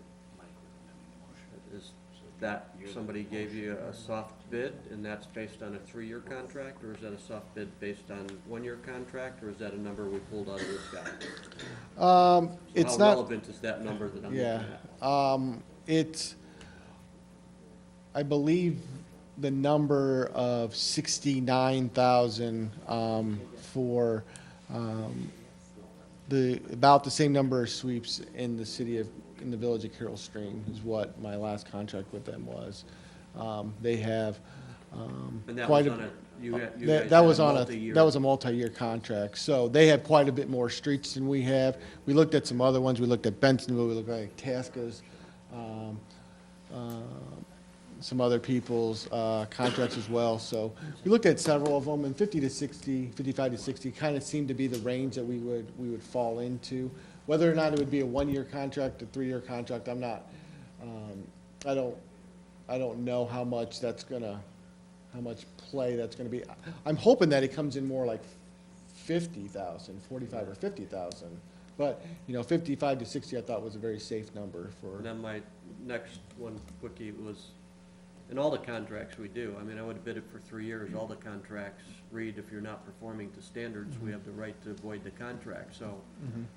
is that somebody gave you a soft bid, and that's based on a 3-year contract, or is that a soft bid based on 1-year contract, or is that a number we pulled out of the sky? It's How not. relevant is that number that I'm looking Yeah, at? it's, I believe the number of 69,000 for about the same number of sweeps in the village of Carroll Stream is what my last contract with them was. They have And that quite was a. you guys That was had on multi-year. that was a multi-year contract, so they have quite a bit more streets than we have. We looked at some other ones, we looked at Bensonville, we looked at Tascas, some other people's contracts as well, so we looked at several of them, and 50 to 60, 55 to 60 kind of seemed to be the range that we would fall into. Whether or not it would be a one-year contract, a three-year contract, I'm not, I don't know how much play that's gonna be. I'm hoping that it comes in more like 50,000, 45 or 50,000. But, 55 to 60 I thought was a very safe number for. And then my next one, quickie, was, in all the contracts we do, I mean, I would have bid it for 3 years, all the contracts read, if you're not performing to standards, we have the right to void the contract, so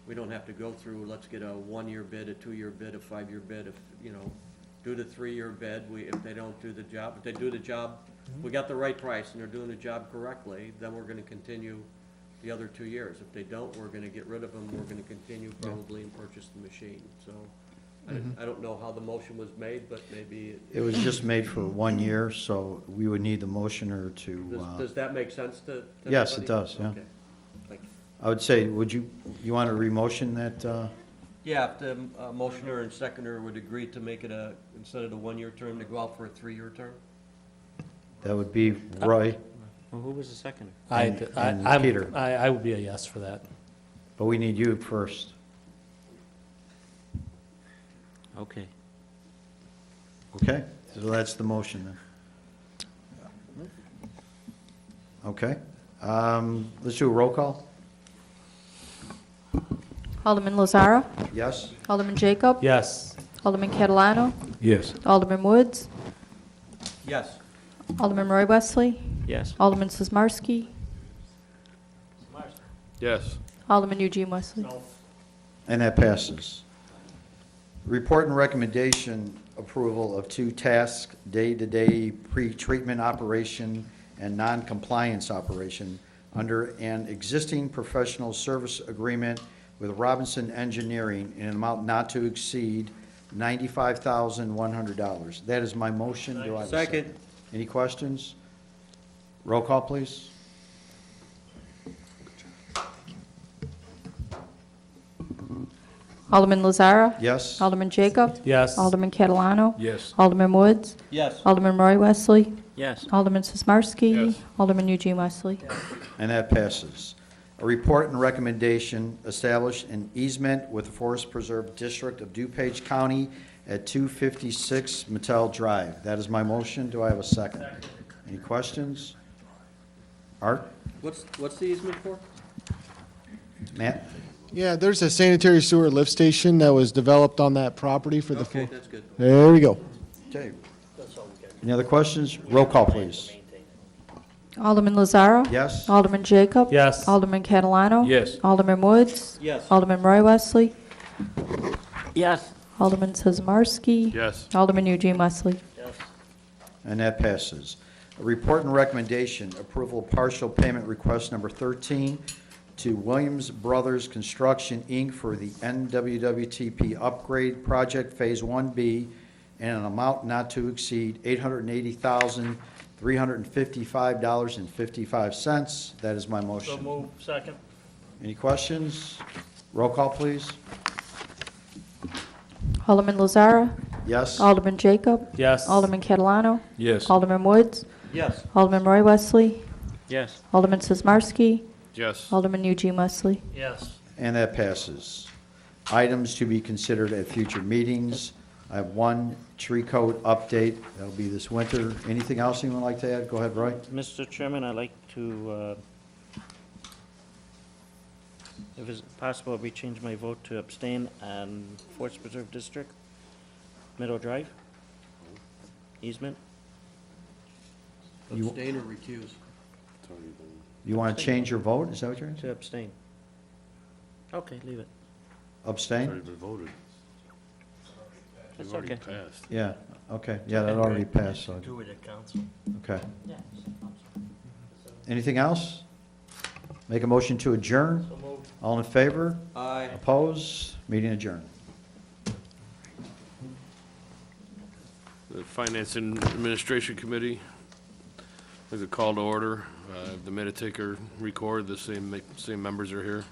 we don't have to go through, let's get a 1-year bid, a 2-year bid, a 5-year bid, if, do the 3-year bid, if they don't do the job, if they do the job, we got the right price and they're doing the job correctly, then we're gonna continue the other 2 years. If they don't, we're gonna get rid of them, we're gonna continue probably and purchase the machine, so. I don't know how the motion was made, but maybe. It was just made for 1 year, so we would need the motioner to, Does that make sense to Yes, everybody? it does, yeah. Okay. Thank you. I would say, you want to remotion that, Yeah, if the motioner and seconder would agree to make it instead of the 1-year term, to go out for a 3-year term? that would be Roy, Well, who was the second? and Peter. I would be a yes for that. But we need you first. Okay. Okay, so that's the motion then. Okay, let's do a roll call. Alderman Lazara. Yes? Alderman Jacob. Yes. Alderman Catalano. Yes. Alderman Woods. Yes. Alderman Roy Wesley. Yes. Alderman Sizmarsky. Yes. Alderman Eugene Wesley. And that passes. Report and recommendation approval of 2 tasks, day-to-day pre-treatment operation and non-compliance operation under an existing professional service agreement with Robinson Engineering in an amount not to exceed $95,100. That is my motion. Do I have a Second. Any questions? Roll call, please. Alderman Lazara. Yes? Alderman Jacob. Yes. Alderman Catalano. Yes. Alderman Woods. Yes. Alderman Roy Wesley. Yes. Alderman Sizmarsky. Yes. Alderman Eugene Wesley. And that passes. A report and recommendation establish an easement with the Forest Preserve District of DuPage County at 256 Mattel Drive. That is my motion. Do I have a second? Any questions? Art? What's the easement for? Matt? Yeah, there's a sanitary sewer lift station that was developed on that property for the. Okay, that's good. There we go. Okay. Any other questions? Roll call, please. Alderman Lazara. Yes? Alderman Jacob. Yes. Alderman Catalano. Yes. Alderman Woods. Yes. Alderman Roy Wesley. Yes. Alderman Sizmarsky. Yes. Alderman Eugene Wesley. And that passes. A report and recommendation, approval of partial payment request number 13 to Williams Brothers Construction, Inc. for the NWWTP upgrade project Phase 1B in an amount not to exceed $880,355.55. That is my motion. So move. Second. Any questions? Roll call, please. Alderman Lazara. Yes? Alderman Jacob. Yes. Alderman Catalano. Yes. Alderman Woods. Yes. Alderman Roy Wesley. Yes. Alderman Sizmarsky. Yes. Alderman Eugene Wesley. Yes. And that passes. Items to be considered at future meetings. I have one tree coat update. That'll be this winter. Anything else anyone would like to add? Go ahead, Roy. Mr. Chairman, I'd like to, if it's possible, rechange my vote to abstain on Forest Preserve District, Meadow Drive, easement. You- Abstain or recuse? You want to change your vote? Is that what you're To saying? abstain. Okay, leave it. Abstain? been voted. It's We've already okay. passed. Yeah, okay. Yeah, that already passed, so, Do it at council. okay. Anything else? Make a motion to adjourn? So moved. All in favor? Aye. Opposed? Meeting adjourned. The Finance and Administration Committee There's a call to order. The minute taker record, the same members are here.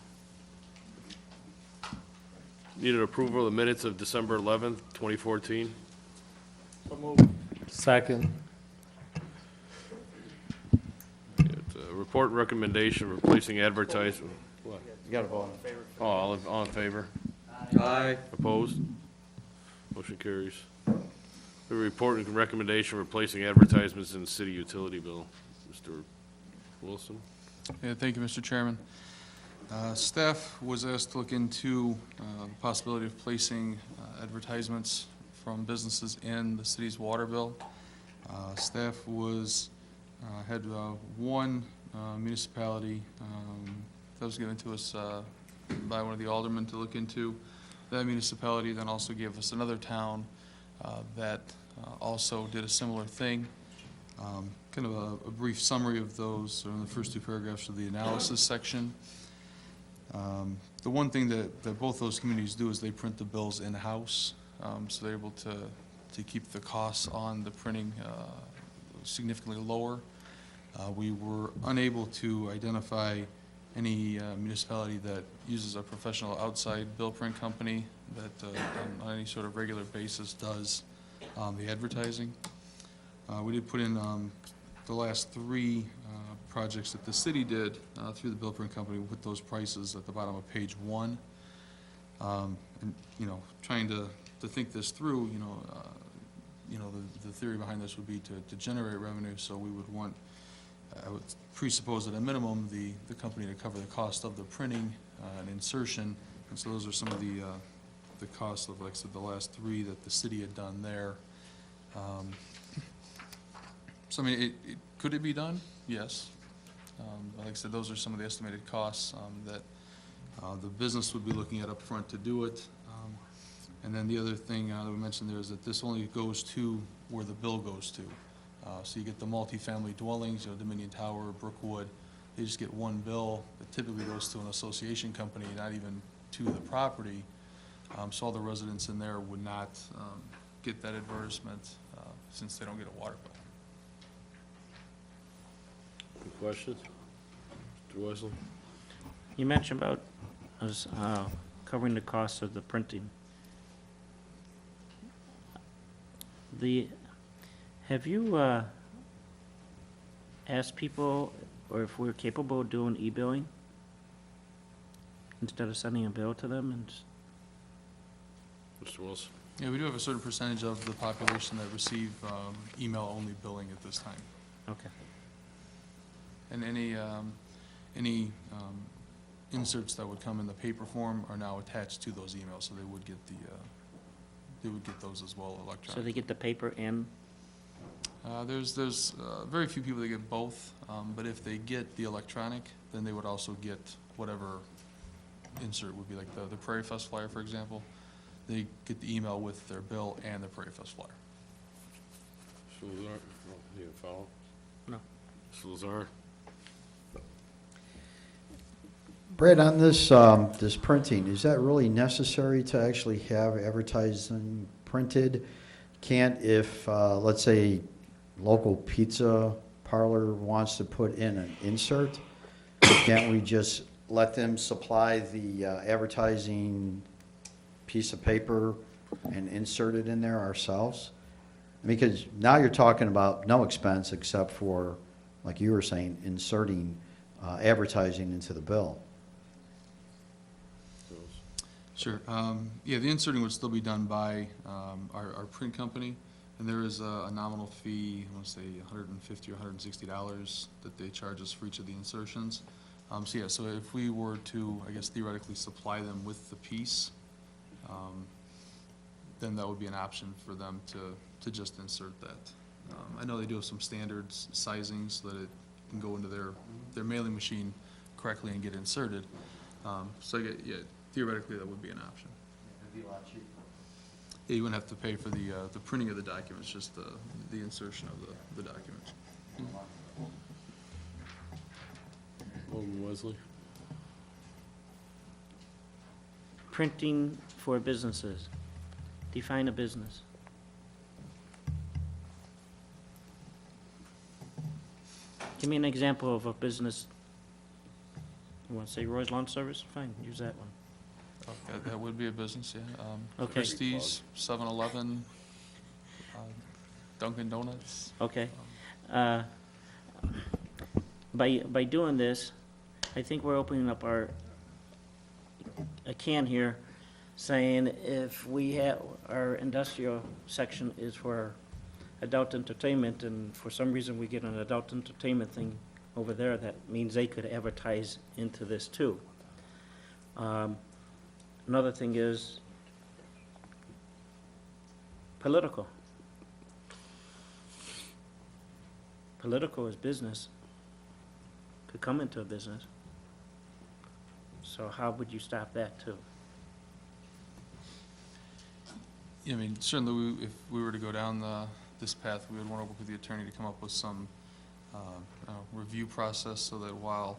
Needed approval of the minutes of December 11th, 2014. Second. It's a report and recommendation replacing advertising. What? You gotta vote. Oh, all in favor? Aye. Opposed? Motion carries. The report and recommendation replacing advertisements in the city utility bill. Mr. Wilson? Yeah, thank you, Mr. Chairman. Staff was asked to look into the possibility of placing advertisements from businesses in the city's water bill. Staff had one municipality that was given to us by one of the aldermen to look into. That municipality then also gave us another town that also did a similar thing. Kind of a brief summary of those are in the first two paragraphs of the analysis section. The one thing that both those communities do is they print the bills in-house, so they're able to keep the costs on the printing significantly lower. We were unable to identify any municipality that uses a professional outside bill print company that on any sort of regular basis does the advertising. We did put in the last three projects that the city did through the bill print company. We put those prices at the bottom of page 1. And, trying to think this through, the theory behind this would be to generate revenue, so we would want, I would presuppose at a minimum, the company to cover the cost of the printing and insertion. And so those are some of the costs of, like I said, the last three that the city had done there. So, I mean, could it be done? Yes. But like I said, those are some of the estimated costs that the business would be looking at up front to do it. And then the other thing that we mentioned there is that this only goes to where the bill goes to. So you get the multifamily dwellings, Dominion Tower, Brookwood, they just get one bill that typically goes to an association company, not even to the property. So all the residents in there would not get that advertisement since they don't get a water bill. Any questions? Mr. Wesley? You mentioned about us covering the cost of the printing. Have you asked people, or if we're capable of doing e-billing instead of sending a bill to them? And Mr. Wilson? Yeah, we do have a certain percentage of the population that receive email-only billing at this time. okay. And any inserts that would come in the paper form are now attached to those emails, so they would get those as well So electronically. they get the paper and There's very few people that get both, but if they get the electronic, then they would also get whatever insert would be, like the Prairie Fest flyer, for example. They get the email with their bill and the Prairie Fest flyer. Mr. Lazar? You have a follow? No. Mr. Lazar? Brad, on this, this printing, is that really necessary to actually have advertising printed? Can't, if, let's say, local pizza parlor wants to put in an insert, can't we just let them supply the advertising piece of paper and insert it in there ourselves? Because now you're talking about no expense except for, like you were saying, inserting advertising into the bill. Sure. Yeah, the inserting would still be done by our print company, and there is a nominal fee, I want to say $150 or $160 that they charge us for each of the insertions. So yeah, so if we were to, I guess theoretically, supply them with the piece, then that would be an option for them to just insert that. I know they do have some standard sizing so that it can go into their mailing machine correctly and get inserted. So yeah, theoretically, that would be an option. It'd be a lot cheaper. Yeah, you wouldn't have to pay for the printing of the documents, just the insertion of the documents. Alderman Wesley? printing for businesses. Define a business. Give me an example of a business. You want to say Roy's Lawn Service? Fine, use that one. That would be a business, yeah. Okay. Christie's, 7-Eleven, Dunkin' Donuts. Okay. By doing this, I think we're opening up a can here, saying if we have, our industrial section is for adult entertainment, and for some reason we get an adult entertainment thing over there, that means they could advertise into this too. Another thing is political. Political is business, could come into a business. So how would you stop that too? Yeah, I mean, certainly, if we were to go down this path, we would want to work with the attorney to come up with some review process, so that while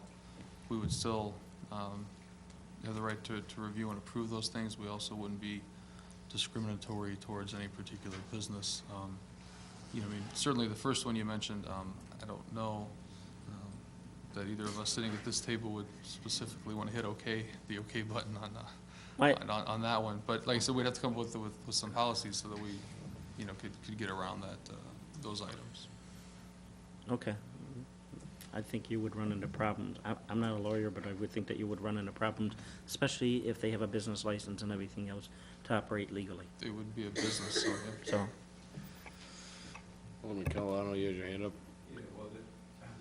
we would still have the right to review and approve those things, we also wouldn't be discriminatory towards any particular business. You know, I mean, certainly the first one you mentioned, I don't know that either of us sitting at this table would specifically want to hit the OK button on that one. But like I said, we'd have to come up with some policies so that we, you know, could get around those items. Okay. I think you would run into problems. I'm not a lawyer, but I would think that you would run into problems, especially if they have a business license and everything else to operate legally. It would be a business, so, yeah. So, Alderman Catalano, you had your hand up.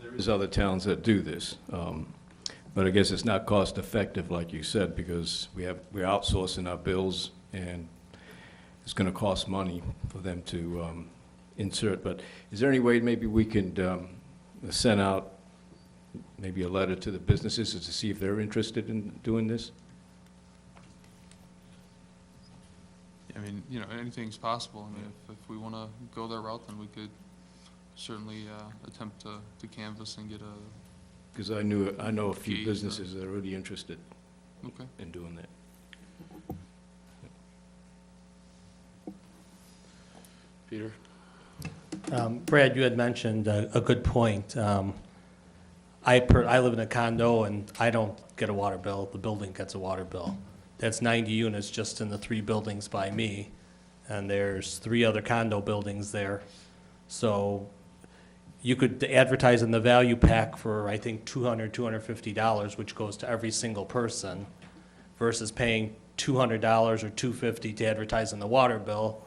There's other towns that do this, but I guess it's not cost effective, like you said, because we're outsourcing our bills, and it's going to cost money for them to insert. But is there any way maybe we can send out maybe a letter to the businesses to see if they're interested in doing this? I mean, you know, anything's possible. I mean, if we want to go that route, then we could certainly attempt to canvass and get a... Because I know a few Fees, businesses that are really interested Okay. in doing that. Peter? Brad, you had mentioned a good point. I live in a condo, and I don't get a water bill. The building gets a water bill. That's 90 units just in the 3 buildings by me, and there's 3 other condo buildings there. So you could advertise in the value pack for, I think, $200, $250, which goes to every single person, versus paying $200 or $250 to advertise in the water bill,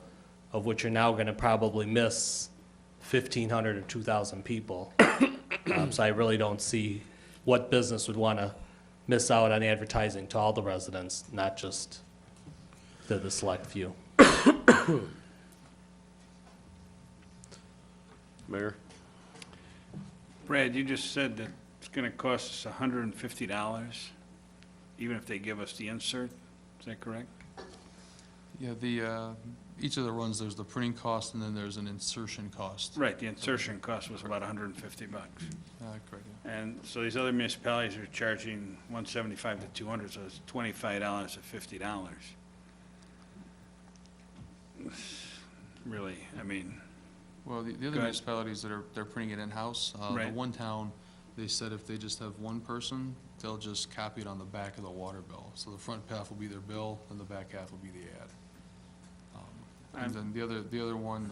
of which you're now going to probably miss 1,500 or 2,000 people. So I really don't see what business would want to miss out on advertising to all the residents, not just to the select few. Mayor? Brad, you just said that it's going to cost us $150, even if they give us the insert. Is that correct? Yeah, each of the runs, there's the printing cost, and then there's an insertion cost. Right, the insertion cost was about $150. Correct, yeah. And so these other municipalities are charging $175 to $200, so it's $25 to $50. Really, I mean, Well, the Go other ahead. municipalities that they're printing it in-house, the Right. one town, they said if they just have one person, they'll just copy it on the back of the water bill. So the front half will be their bill, and the back half will be the ad. And then the other one,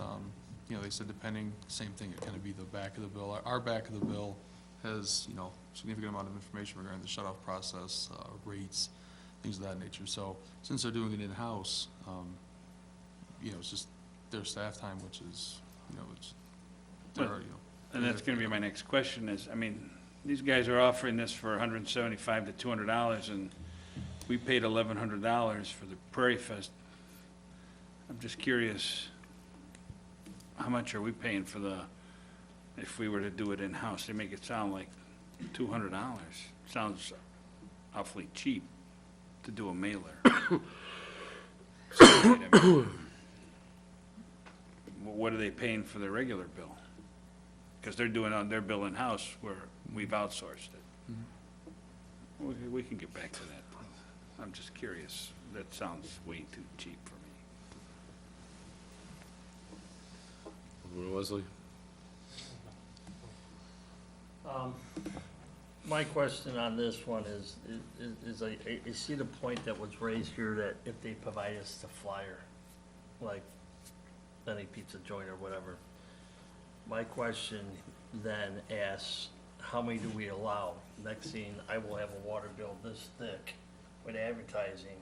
you know, they said depending, same thing, it kind of be the back of the bill. Our back of the bill has, you know, significant amount of information regarding the shut-off process, rates, things of that nature. So since they're doing it in-house, you know, it's just their staff time, which is, you know, it's, they're, you know. and that's going to be my next question is, I mean, these guys are offering this for $175 to $200, and we paid $1,100 for the Prairie Fest. I'm just curious, how much are we paying for if we were to do it in-house? They make it sound like $200. Sounds awfully cheap to do a mailer. So, I mean, what are they paying for their regular bill? Because they're doing on their bill in-house where we've outsourced it. We can get back to that. I'm just curious. That sounds way too cheap for me. Alderman Wesley? My question on this one is I see the point that was raised here that if they provide us the flyer, like any pizza joint or whatever. My question then asks, how many do we allow? Next thing, I will have a water bill this thick with advertising.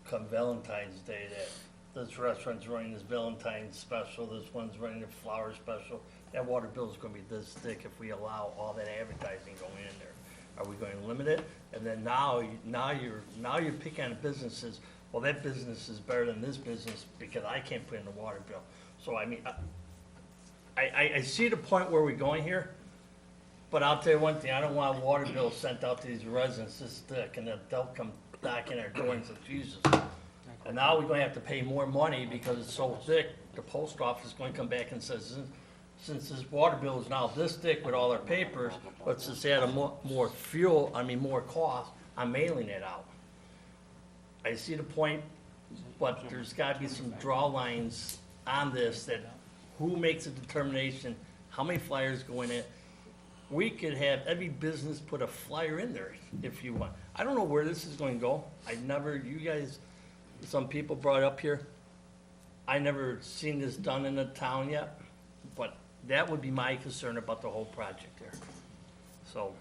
Come Valentine's Day, that this restaurant's running this Valentine's special, this one's running a flower special. That water bill is gonna be this thick if we allow all that advertising going in there. Are we going to limit it? And then now you're picking on businesses, well, that business is better than this business because I can't put in the water bill. So I mean, I see the point where we're going here, but I'll tell you one thing, I don't want water bills sent out to these residents this thick, and then they'll come back in our door and say, Jesus. And now we're gonna have to pay more money because it's so thick, the post office is going to come back and says, since this water bill is now this thick with all our papers, let's just add more cost, I'm mailing it out. I see the point, but there's gotta be some draw lines on this, that who makes a determination, how many flyers go in it? We could have every business put a flyer in there if you want. I don't know where this is going to go. You guys, some people brought up here, I never seen this done in the town yet, but that would be my concern about the whole project there. So.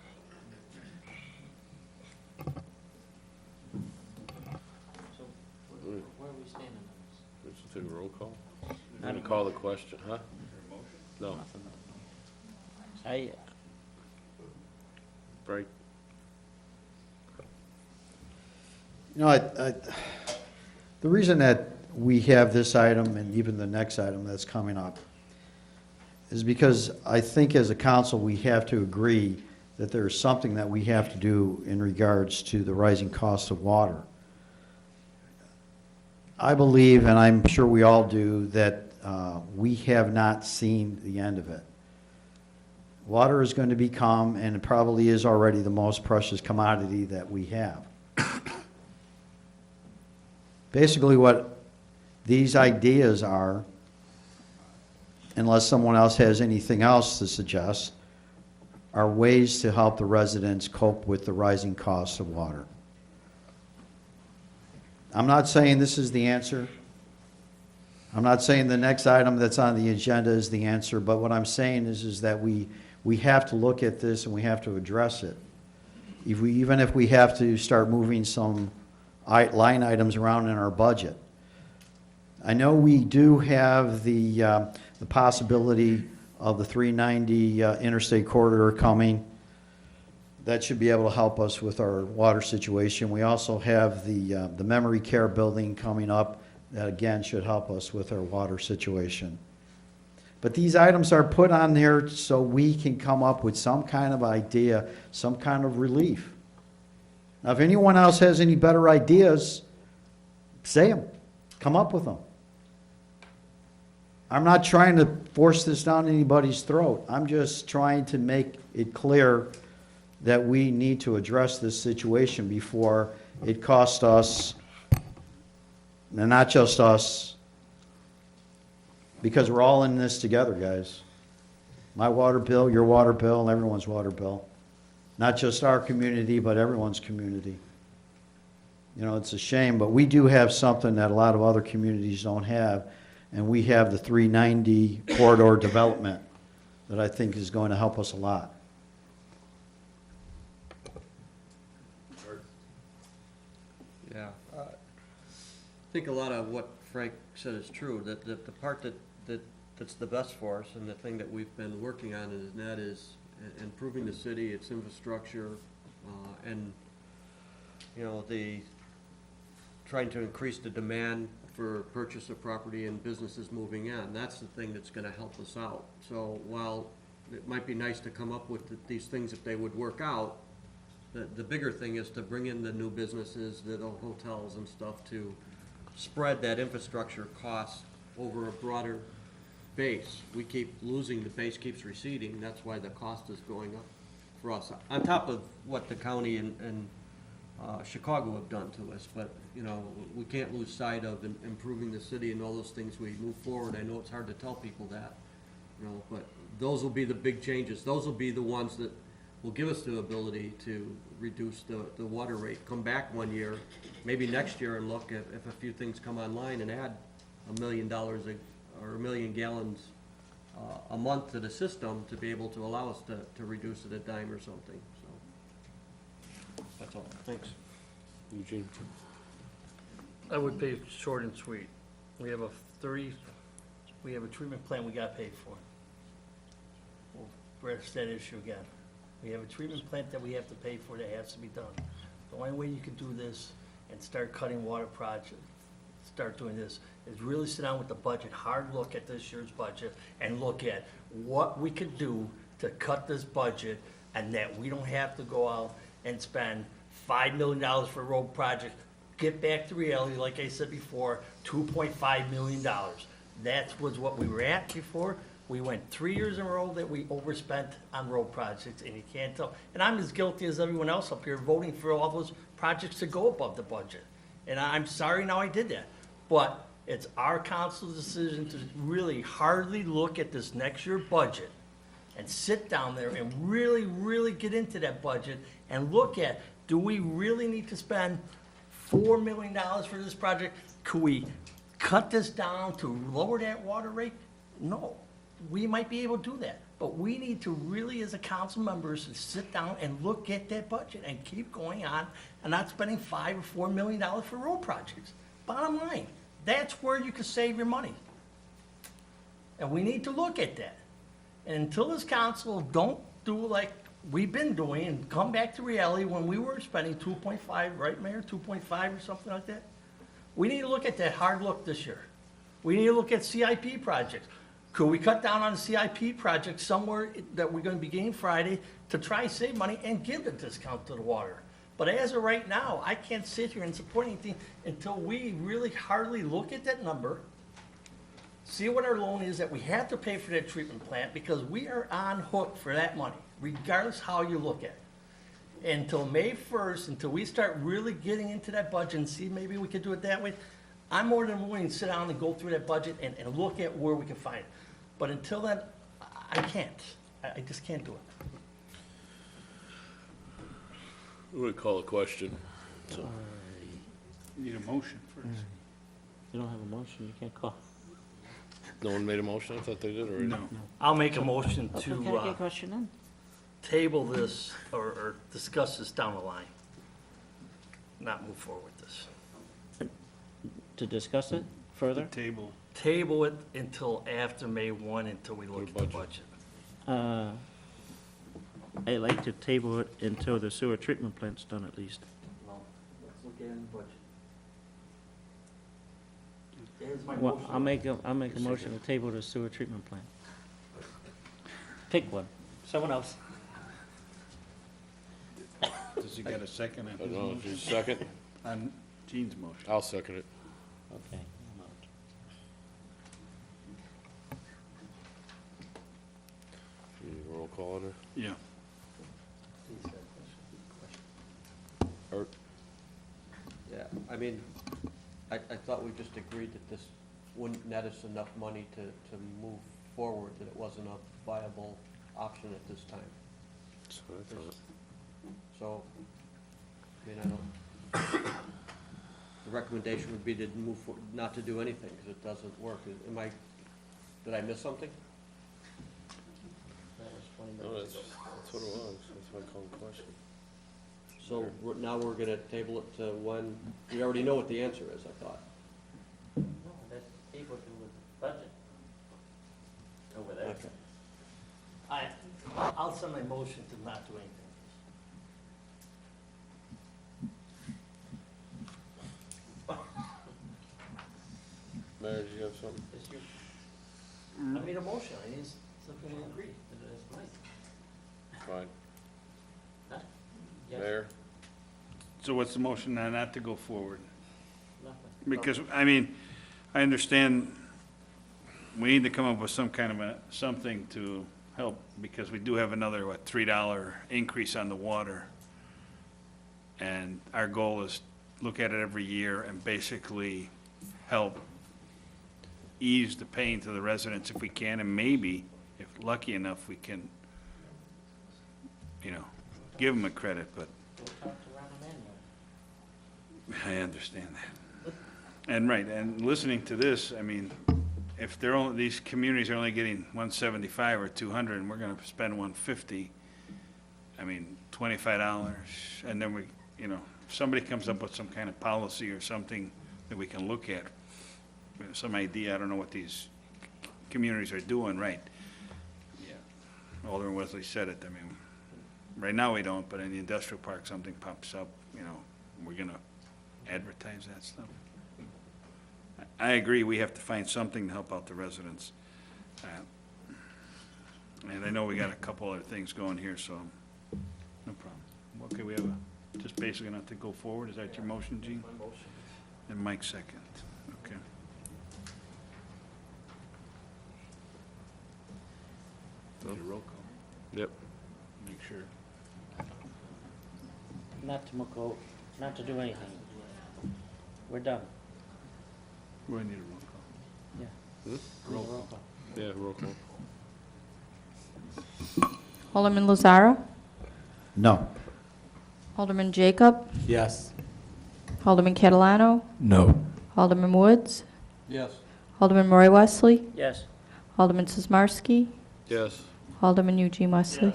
Where are we standing on this? Let's take a roll call. I'm gonna call the question, huh? No. Right. You know, the reason that we have this item and even the next item that's coming up is because I think as a council, we have to agree that there's something that we have to do in regards to the rising cost of water. I believe, and I'm sure we all do, that we have not seen the end of it. Water is going to become, and it probably is already, the most precious commodity that we have. Basically what these ideas are, unless someone else has anything else to suggest, are ways to help the residents cope with the rising costs of water. I'm not saying this is the answer. I'm not saying the next item that's on the agenda is the answer, but what I'm saying is that we have to look at this and we have to address it. Even if we have to start moving some line items around in our budget. I know we do have the possibility of the 390 interstate corridor coming. That should be able to help us with our water situation. We also have the memory care building coming up. That again should help us with our water situation. But these items are put on there so we can come up with some kind of idea, some kind of relief. Now, if anyone else has any better ideas, say them. Come up with them. I'm not trying to force this down anybody's throat. I'm just trying to make it clear that we need to address this situation before it costs us, and not just us, because we're all in this together, guys. My water bill, your water bill, and everyone's water bill. Not just our community, but everyone's community. You know, it's a shame, but we do have something that a lot of other communities don't have, and we have the 390 corridor development that I think is going to help us a lot. Yeah. I think a lot of what Frank said is true, that the part that's the best for us and the thing that we've been working on is, and that is improving the city, its infrastructure, and, you know, trying to increase the demand for purchase of property and businesses moving in. That's the thing that's gonna help us out. So while it might be nice to come up with these things if they would work out, the bigger thing is to bring in the new businesses, the hotels and stuff, to spread that infrastructure cost over a broader base. We keep losing, the base keeps receding, that's why the cost is going up for us, on top of what the county and Chicago have done to us. But, you know, we can't lose sight of improving the city and all those things we move forward. I know it's hard to tell people that, you know, but those will be the big changes. Those will be the ones that will give us the ability to reduce the water rate. Come back 1 year, maybe next year, and look if a few things come online and add $1 million or 1 million gallons a month to the system to be able to allow us to reduce it a dime or something, so. That's all. Thanks. Eugene? I would pay short and sweet. We have a treatment plant we got paid for. We'll address that issue again. We have a treatment plant that we have to pay for that has to be done. The only way you can do this and start cutting water projects, start doing this, is really sit down with the budget, hard look at this year's budget, and look at what we could do to cut this budget, and that we don't have to go out and spend $5 million for road projects. Get back to reality, like I said before, $2.5 million. That was what we were at before. We went 3 years in a row that we overspent on road projects, and you can't tell. And I'm as guilty as everyone else up here voting for all those projects to go above the budget. And I'm sorry now I did that. But it's our council's decision to really hardly look at this next year budget and sit down there and really, really get into that budget and look at, do we really need to spend $4 million for this project? Could we cut this down to lower that water rate? No. We might be able to do that, but we need to really, as a council members, sit down and look at that budget and keep going on and not spending $5 or $4 million for road projects. Bottom line, that's where you can save your money. And we need to look at that. And until this council don't do like we've been doing and come back to reality when we were spending 2.5, right, Mayor, 2.5 or something like that, we need to look at that hard look this year. We need to look at CIP projects. Could we cut down on a CIP project somewhere that we're gonna be getting Friday to try to save money and give a discount to the water? But as of right now, I can't sit here and support anything until we really hardly look at that number, see what our loan is that we have to pay for that treatment plant, because we are on hook for that money, regardless how you look at it. Until May 1st, until we start really getting into that budget and see maybe we could do it that way, I'm more than willing to sit down and go through that budget and look at where we can find it. But until then, I can't. I just can't do it. I'm gonna call a question. So, Need a motion first. You don't have a motion, you can't call. no one made a motion? I thought they did already. No. I'll make a motion Can I get a to question in? table this or discuss this down the line, not move forward with this. To discuss it further? Table. Table it until after May 1, until we look at the budget. I'd like to table it until the sewer treatment plant's done at least. Well, let's look at it in the budget. There's my Well, motion. I'll make a motion to table the sewer treatment plant. Pick one. Someone else. Does he get a second on I his don't know, if you motion? second, On Gene's motion. I'll second it. Okay, I'm out. You need a roll call on it? Yeah. Art? Yeah, I mean, I thought we just agreed that this wouldn't net us enough money to move forward, that it wasn't a viable option at this time. That's what I thought. So, I mean, I don't, the recommendation would be to move, not to do anything, because it doesn't work. Did I miss something? No, that's what it was. That's why I called the question. So now we're gonna table it to when, we already know what the answer is, I thought. No, that's table to the budget. Over there. Okay. I'll send my motion to not do anything. Mayor, did you have something? I made a motion, I need something to agree, that's nice. Fine. Yes. Mayor? So what's the motion now not to go forward? Nothing. Because, I mean, I understand we need to come up with some kind of something to help, because we do have another, $3 increase on the water. And our goal is look at it every year and basically help ease the pain to the residents if we can, and maybe if lucky enough, we can, you know, give them a credit, but I understand that. And right, and listening to this, I mean, if they're only, these communities are only getting 175 or 200, and we're gonna spend 150, I mean, $25, and then we, you know, if somebody comes up with some kind of policy or something that we can look at, some idea, I don't know what these communities are doing, right? Yeah. Alderman Wesley said it, I mean, right now we don't, but in the industrial park, something pops up, you know, we're gonna advertise that stuff. I agree, we have to find something to help out the residents. And I know we got a couple other things going here, so, no problem. Okay, we have just basically not to go forward, is that your motion, Gene? My motion. And Mike second, okay. Need a roll call, Yep. make sure. Not to do anything. We're done. We need a roll call. Yeah. Roll call. Yeah, roll call. Alderman Lazaro, No. Alderman Jacob, Yes. Alderman Catalano, No. Alderman Woods, Yes. Alderman Roy Wesley, Yes. Alderman Sizmarsky, Yes. Alderman Eugene Wesley.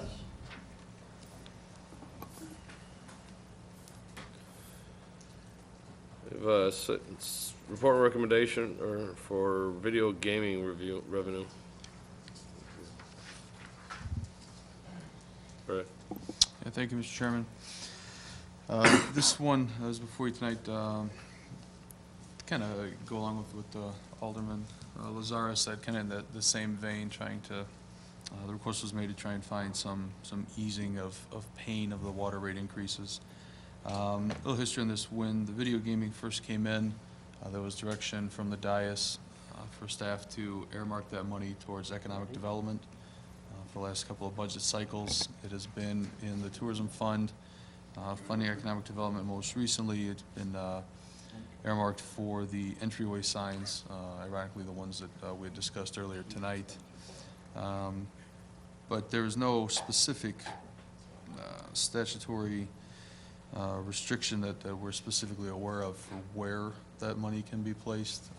We have a report and recommendation for video gaming revenue. Right. Yeah, thank you, Mr. Chairman. This one is before you tonight, kind of go along with what Alderman Lazara said, kind of in the same vein, trying to, the request was made to try and find some easing of pain of the water rate increases. A little history on this: when the video gaming first came in, there was direction from the dais for staff to earmark that money towards economic development. For the last couple of budget cycles, it has been in the tourism fund, funding economic development. Most recently, it's been earmarked for the entryway signs, ironically the ones that we had discussed earlier tonight. But there is no specific statutory restriction that we're specifically aware of for where that money can be placed.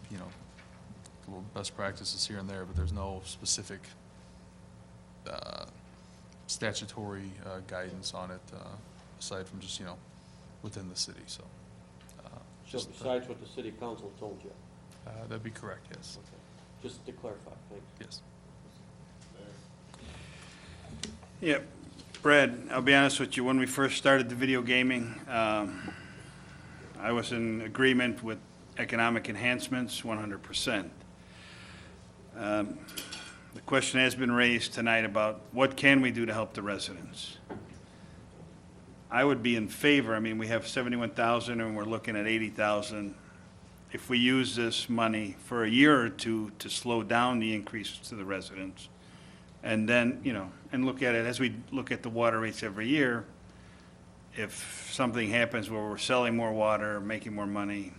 You know, a little best practices here and there, but there's no specific statutory guidance on it, aside from just, you know, within the city, so. So besides what the city council told you? That'd be correct, yes. Okay. Just to clarify, thanks. Yes. Yeah, Brad, I'll be honest with you, when we first started the video gaming, I was in agreement with economic enhancements 100%. The question has been raised tonight about what can we do to help the residents? I would be in favor, I mean, we have 71,000 and we're looking at 80,000. If we use this money for a year or two to slow down the increases to the residents, and then, you know, and look at it as we look at the water rates every year, if something happens where we're selling more water, making more money,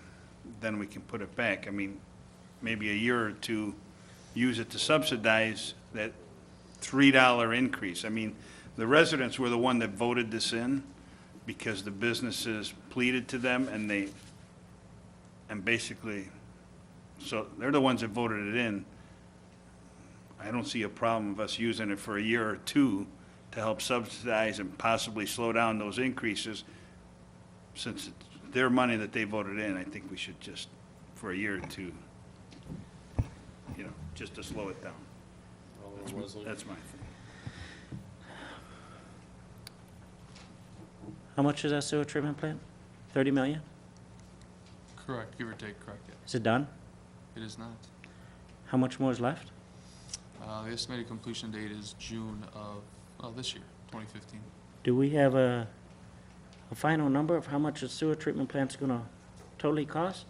then we can put it back. I mean, maybe a year or two, use it to subsidize that $3 increase. I mean, the residents were the one that voted this in because the businesses pleaded to them and basically, so they're the ones that voted it in. I don't see a problem of us using it for a year or two to help subsidize and possibly slow down those increases. Since it's their money that they voted in, I think we should just, for a year or two, you know, just to slow it down. That's my thing. How much is that sewer treatment plant? 30 million? Correct, give or take, correct, yeah. Is it done? It is not. How much more is left? The estimated completion date is June of this year, 2015. Do we have a final number of how much the sewer treatment plant's gonna totally cost?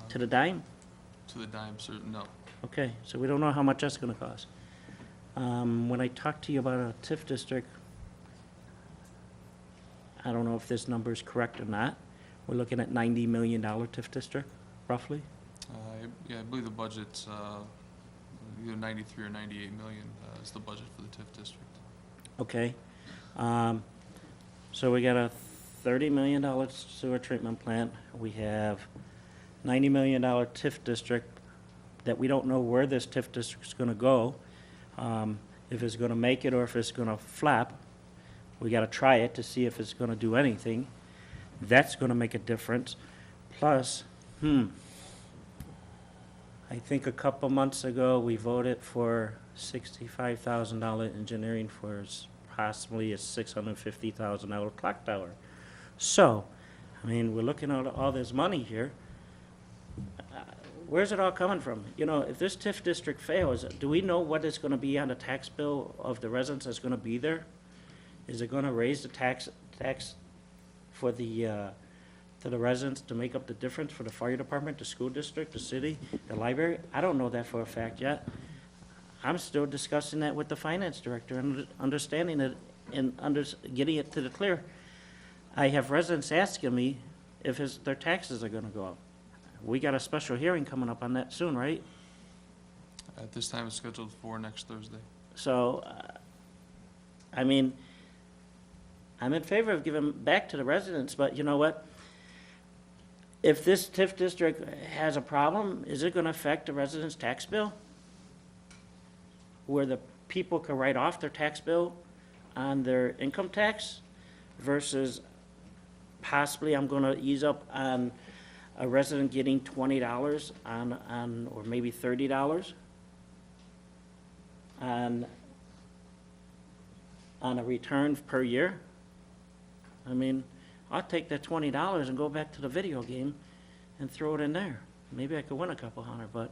To the dime? To the dime, certain, no. Okay, so we don't know how much that's gonna cost. When I talked to you about a TIF district, I don't know if this number is correct or not. We're looking at $90 million TIF district, roughly? Yeah, I believe the budget, either 93 or 98 million is the budget for the TIF district. Okay. So we got a $30 million sewer treatment plant. We have $90 million TIF district that we don't know where this TIF district's gonna go. If it's gonna make it or if it's gonna flap. We gotta try it to see if it's gonna do anything. That's gonna make a difference. Plus, I think a couple months ago, we voted for $65,000 engineering for possibly a $650,000 clock tower. So, I mean, we're looking at all this money here. Where's it all coming from? You know, if this TIF district fails, do we know what it's gonna be on the tax bill of the residents that's gonna be there? Is it gonna raise the tax for the, to the residents to make up the difference for the fire department, the school district, the city, the library? I don't know that for a fact yet. I'm still discussing that with the finance director and understanding it and getting it to the clear. I have residents asking me if their taxes are gonna go up. We got a special hearing coming up on that soon, right? At this time, it's scheduled for next Thursday. So, I mean, I'm in favor of giving back to the residents, but you know what? If this TIF district has a problem, is it gonna affect the residents' tax bill? Where the people can write off their tax bill on their income tax versus possibly I'm gonna ease up on a resident getting $20 on, or maybe $30 on a return per year. I mean, I'll take that $20 and go back to the video game and throw it in there. Maybe I could win a couple hundred, but,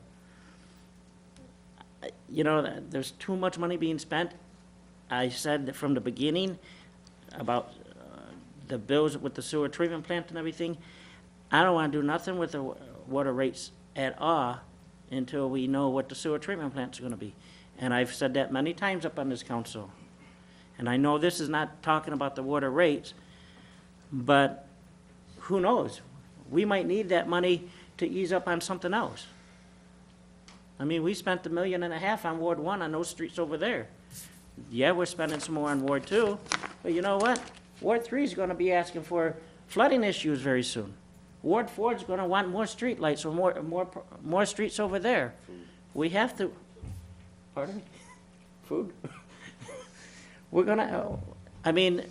you know, there's too much money being spent. I said that from the beginning about the bills with the sewer treatment plant and everything. I don't want to do nothing with the water rates at all until we know what the sewer treatment plant's going to be. And I've said that many times up on this council. And I know this is not talking about the water rates, but who knows? We might need that money to ease up on something else. I mean, we spent $1.5 million on Ward 1 on those streets over there. Yeah, we're spending some more on Ward 2, but you know what? Ward 3 is going to be asking for flooding issues very soon. Ward 4 is going to want more street lights or more streets over there. We have to, pardon me? Food? We're going to, I mean,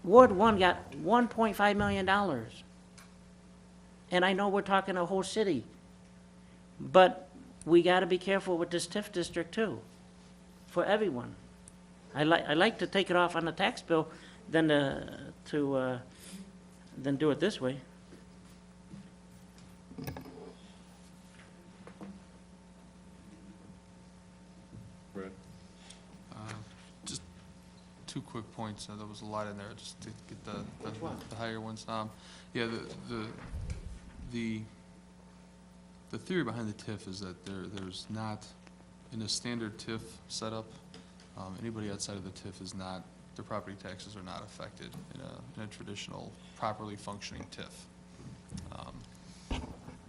Ward 1 got $1.5 million. And I know we're talking a whole city, but we got to be careful with this TIF district too, for everyone. I like to take it off on the tax bill than do it this way. Just two quick points. There was a lot in there, just to get the higher ones. Yeah, the theory behind the TIF is that there's not, in a standard TIF setup, anybody outside of the TIF is not, their property taxes are not affected in a traditional, properly functioning TIF.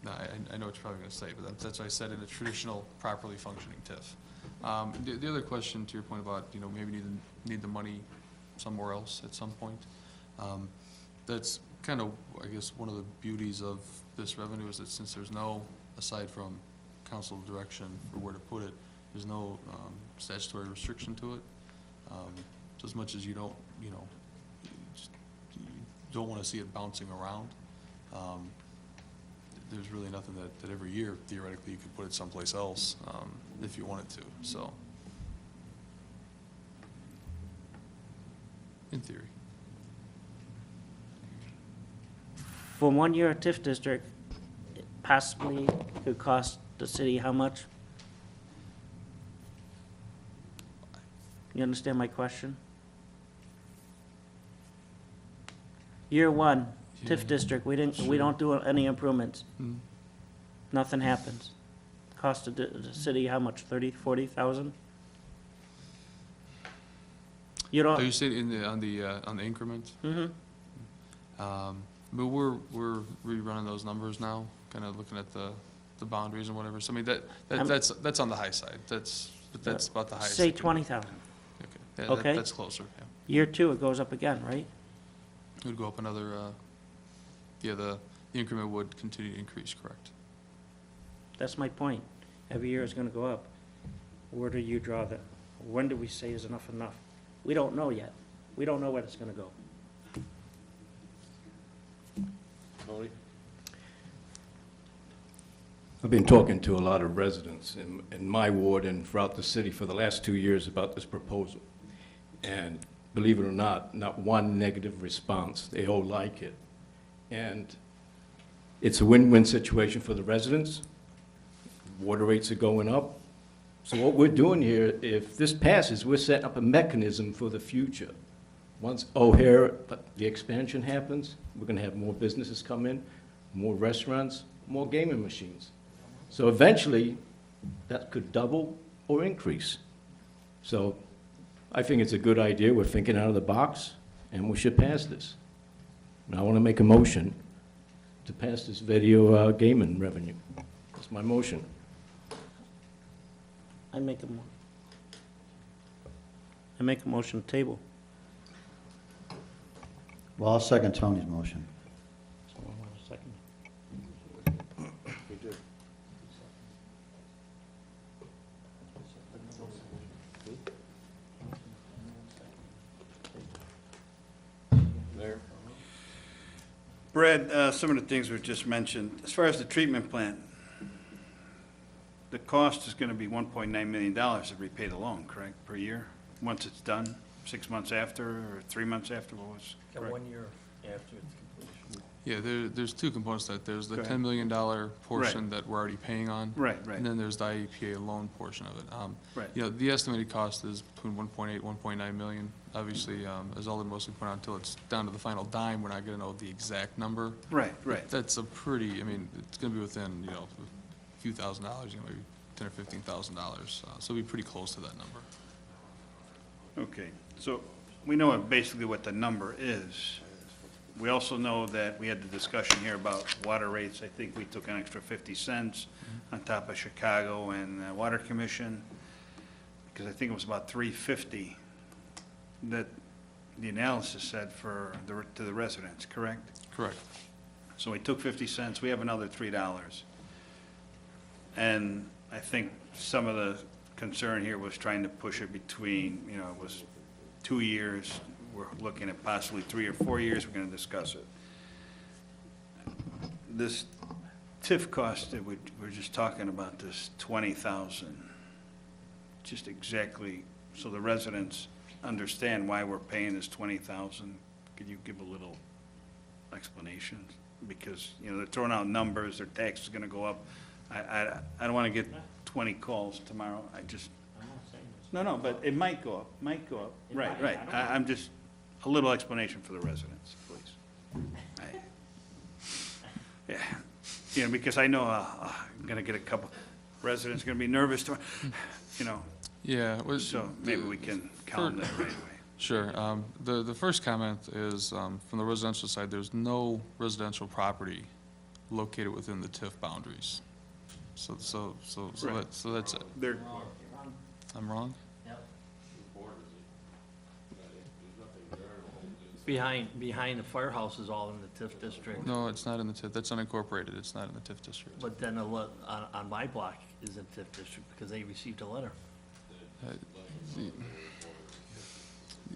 Now, I know what you're probably going to say, but that's what I said, in a traditional, properly functioning TIF. The other question, to your point about, you know, maybe need the money somewhere else at some point, that's kind of, I guess, one of the beauties of this revenue is that since there's no, aside from council direction for where to put it, there's no statutory restriction to it. So as much as you don't, you know, you don't want to see it bouncing around, there's really nothing that every year, theoretically, you could put it someplace else if you wanted to, so. In theory. For 1 year, a TIF district possibly could cost the city how much? You understand my question? Year 1, TIF district, we don't do any improvements. Mm. Nothing happens. Cost the city how much, 30, 40,000? You Oh, don't, you said on the increment? mm-hmm, But we're rerunning those numbers now, kind of looking at the the boundaries and whatever. So I mean, I'm- that's on the high side. That's about the highest. Say it can be. 20,000. Okay. Yeah, Okay. That's closer, yeah. Year two, it goes up again, right? It would go up another, the increment would continue to increase, correct? That's my point. Every year it's gonna go up. Where do you draw the, when do we say is enough enough? We don't know yet. We don't know where it's gonna go. I've been talking to a lot of residents in my ward and throughout the city for the last 2 years about this proposal. And believe it or not one negative response. They all like it. And it's a win-win situation for the residents. Water rates are going up. So what we're doing here, if this passes, we're setting up a mechanism for the future. Once O'Hare, the expansion happens, we're gonna have more businesses come in, more restaurants, more gaming machines. So eventually, that could double or increase. So I think it's a good idea. We're thinking out of the box, and we should pass this. And I want to make a motion to pass this video gaming revenue. That's my motion. I make a motion to table. Well, I'll second Tony's motion. Someone want a second? Brad, some of the things we've just mentioned, as far as the treatment plant, the cost is gonna be $1.9 million to repay the loan, correct, per year? Once it's done, 6 months after, or 3 months after, what was correct? 1 year after its completion. Yeah, there's two components to that. There's the Go ahead. $10 million portion that we're already paying on. Right, right. And then there's the IEPA loan portion of it. Right. You know, the estimated cost is between 1.8, 1.9 million. Obviously, as Alden mostly pointed out, until it's down to the final dime, we're not gonna know the exact number. Right, But right. that's a pretty, I mean, it's gonna be within, a few $1,000s, maybe $10,000 or $15,000. So it'll be pretty close to that number. Okay, so we know basically what the number is. We also know that we had the discussion here about water rates. I think we took an extra 50 cents on top of Chicago and Water Commission, because I think it was about 350 that the analysis said to the residents, correct? Correct. So we took 50 cents, we have another $3. And I think some of the concern here was trying to push it between, it was 2 years, we're looking at possibly 3 or 4 years, we're gonna discuss it. This TIF cost that we're just talking about, this 20,000, just exactly, so the residents understand why we're paying this 20,000, could you give a little explanation? Because, they're throwing out numbers, their tax is gonna go up. I don't wanna get 20 calls tomorrow, No, but it might go up, Right. I'm just, a little explanation for the residents, please. Yeah, because I know I'm gonna get a couple, residents are gonna be nervous tomorrow, Yeah. so maybe we can calm that right away. Sure. The first comment is, from the residential side, there's no residential property located within the TIF boundaries. So Right. that's it. They're, I'm wrong? Behind the firehouse is all in the TIF district. No, it's not in the TIF. That's unincorporated. It's not in the TIF district. But then on my block is in TIF district because they received a letter.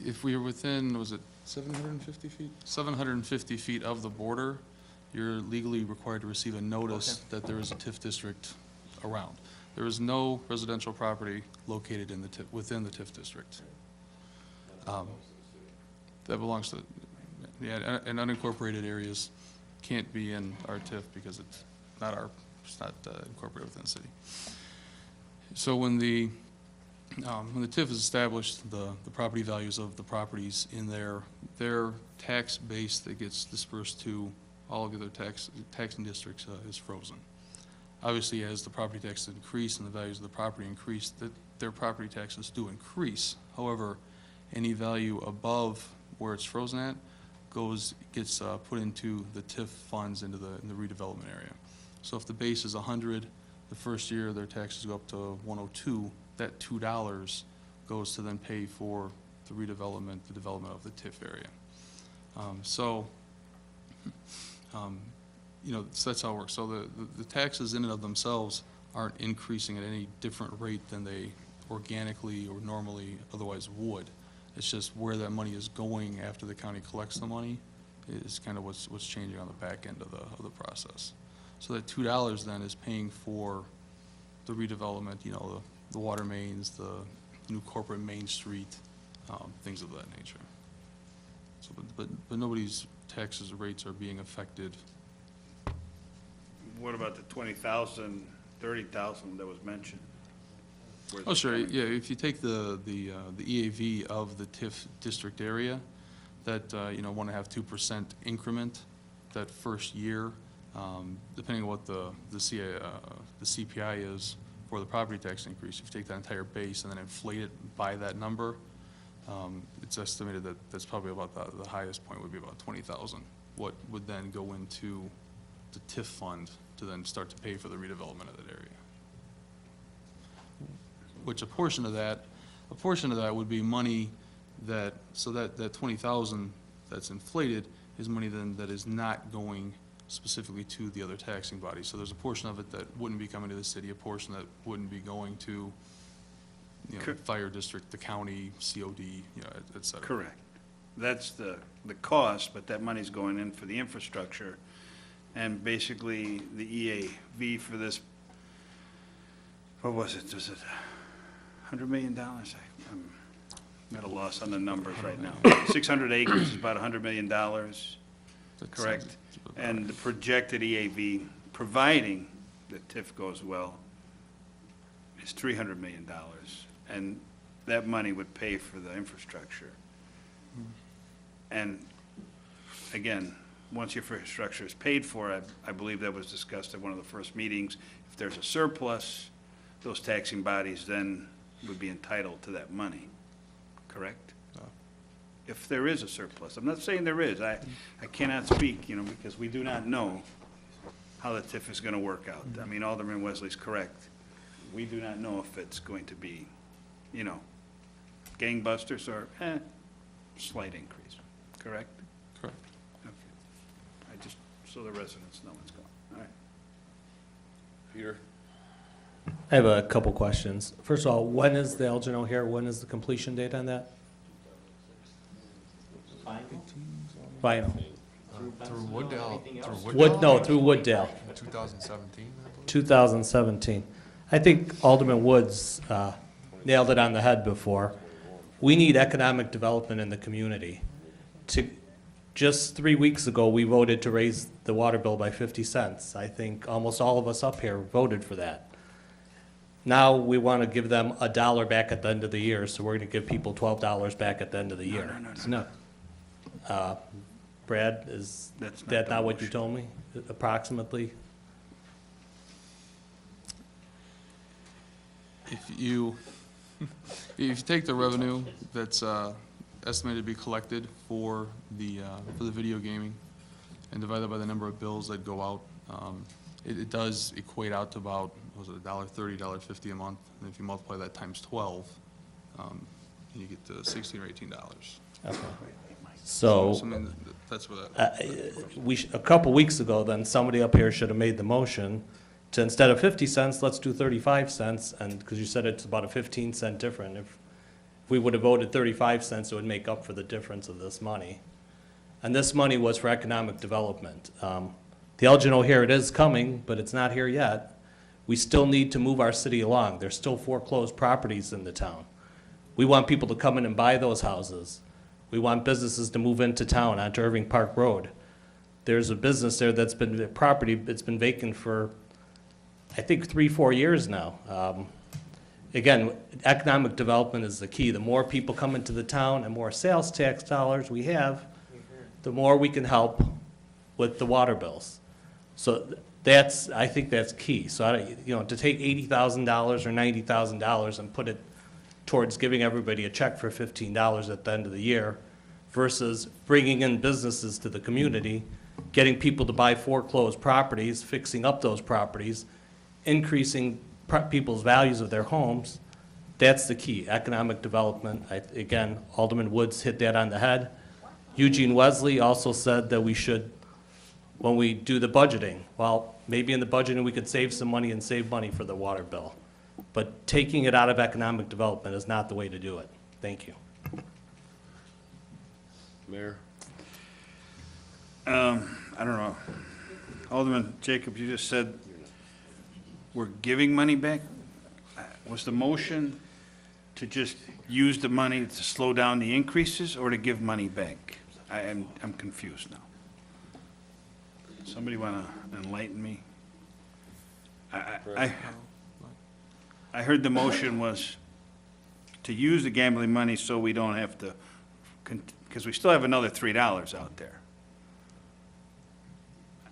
If we are within, was it 750 feet? 750 feet of the border, you're legally required to receive a notice that there is a TIF district around. There is no residential property located in the TIF, within the TIF district. That belongs to, and unincorporated areas can't be in our TIF because it's not incorporated within the city. So when the TIF is established, the property values of the properties in their tax base that gets dispersed to all of the other taxing districts is frozen. Obviously, as the property taxes increase and the values of the property increase, their property taxes do increase. However, any value above where it's frozen at gets put into the TIF funds in the redevelopment area. So if the base is 100, the first year their taxes go up to 102, that $2 goes to then pay for the redevelopment, the development of the TIF area. So that's how it works. So the taxes in and of themselves aren't increasing at any different rate than they organically or normally otherwise would. It's just where that money is going after the county collects the money is kind of what's changing on the back end of the process. So that $2 then is paying for the redevelopment, the water mains, the new corporate Main Street, things of that nature. So, but nobody's taxes or rates are being affected. What about the 20,000, 30,000 that was mentioned? Where's Oh, it sure, coming yeah, if you take the EAV of the TIF district area, that, 1.5–2% increment that first year, depending on what the CPI is for the property tax increase, if you take that entire base and then inflate it by that number, it's estimated that that's probably about the highest point would be about 20,000. What would then go into the TIF fund to then start to pay for the redevelopment of that area? Which a portion of that would be money that 20,000 that's inflated is money then that is not going specifically to the other taxing bodies. So there's a portion of it that wouldn't be coming to the city, a portion that wouldn't be going to, the fire district, the county, COD, et cetera. Correct. That's the cost, but that money's going in for the infrastructure. And basically, the EAV for this, what was it? Was it $100 million? I'm at a loss on the numbers right now. 600 acres is about $100 million, correct? And the projected EAV, providing the TIF goes well, is $300 million. And that money would pay for the infrastructure. And again, once your infrastructure is paid for, I believe that was discussed at one of the first meetings, if there's a surplus, those taxing bodies then would be entitled to that money, correct? If there is a surplus. I'm not saying there is. I cannot speak, because we do not know how the TIF is going to work out. I mean, Alderman Wesley's correct. We do not know if it's going to be, gangbusters or slight increase, correct? Correct. Okay. Just so the residents know what's going on. All right. Peter? I have a couple questions. First of all, when is the Elgin O'Hare, when is the completion date on that? Final. Through Wooddale. Through Wooddale. 2017, I believe. 2017. I think Alderman Woods nailed it on the head before. We need economic development in the community. Just 3 weeks ago, we voted to raise the water bill by 50 cents. I think almost all of us up here voted for that. Now we want to give them $1 back at the end of the year, so we're going to give people $12 back at the end of the year. No. Brad, is That's not that the not what you motion. told me, approximately? If you take the revenue that's estimated to be collected for the video gaming and divide that by the number of bills that go out, it does equate out to about, was it $1.30, $1.50 a month? And if you multiply that times 12, you get to $16 or $18. Okay. So So, I mean, that's where that. a couple weeks ago, then, somebody up here should have made the motion to, instead of 50 cents, let's do 35 cents, and, because you said it's about a 15-cent difference. If we would have voted 35 cents, it would make up for the difference of this money. And this money was for economic development. The Elgin O'Hare, it is coming, but it's not here yet. We still need to move our city along. There's still foreclosed properties in the town. We want people to come in and buy those houses. We want businesses to move into town onto Irving Park Road. There's a business there that's been, property that's been vacant for, I think, 3-4 years now. Again, economic development is the key. The more people come into the town and more sales tax dollars we have, the more we can help with the water bills. So I think that's key. So, to take $80,000 or $90,000 and put it towards giving everybody a check for $15 at the end of the year versus bringing in businesses to the community getting people to buy foreclosed properties, fixing up those properties, increasing people's values of their homes. That's the key, economic development. Again, Alderman Woods hit that on the head. Eugene Wesley also said that we should, when we do the budgeting, well, maybe in the budgeting we could save some money and save money for the water bill. But taking it out of economic development is not the way to do it. Thank you. Mayor? I don't know. Alderman Jacobs, you just said we're giving money back? Was the motion to just use the money to slow down the increases or to give money back? I'm confused now. Somebody want to enlighten me? I heard the motion was to use the gambling money so we don't have to, because we still have another $3 out there.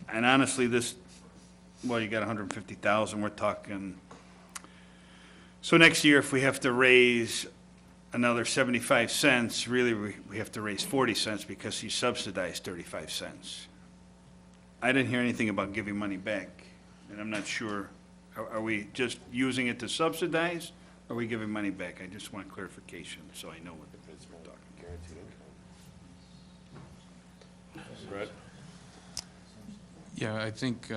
And honestly, this, well, you got 150,000, we're talking, so next year, if we have to raise another 75 cents, really, we have to raise 40 cents because he subsidized 35 cents. I didn't hear anything about giving money back, and I'm not sure, are we just using it to subsidize, or are we giving money back? I just want clarification, so I know what we're talking. Brett? Yeah, I think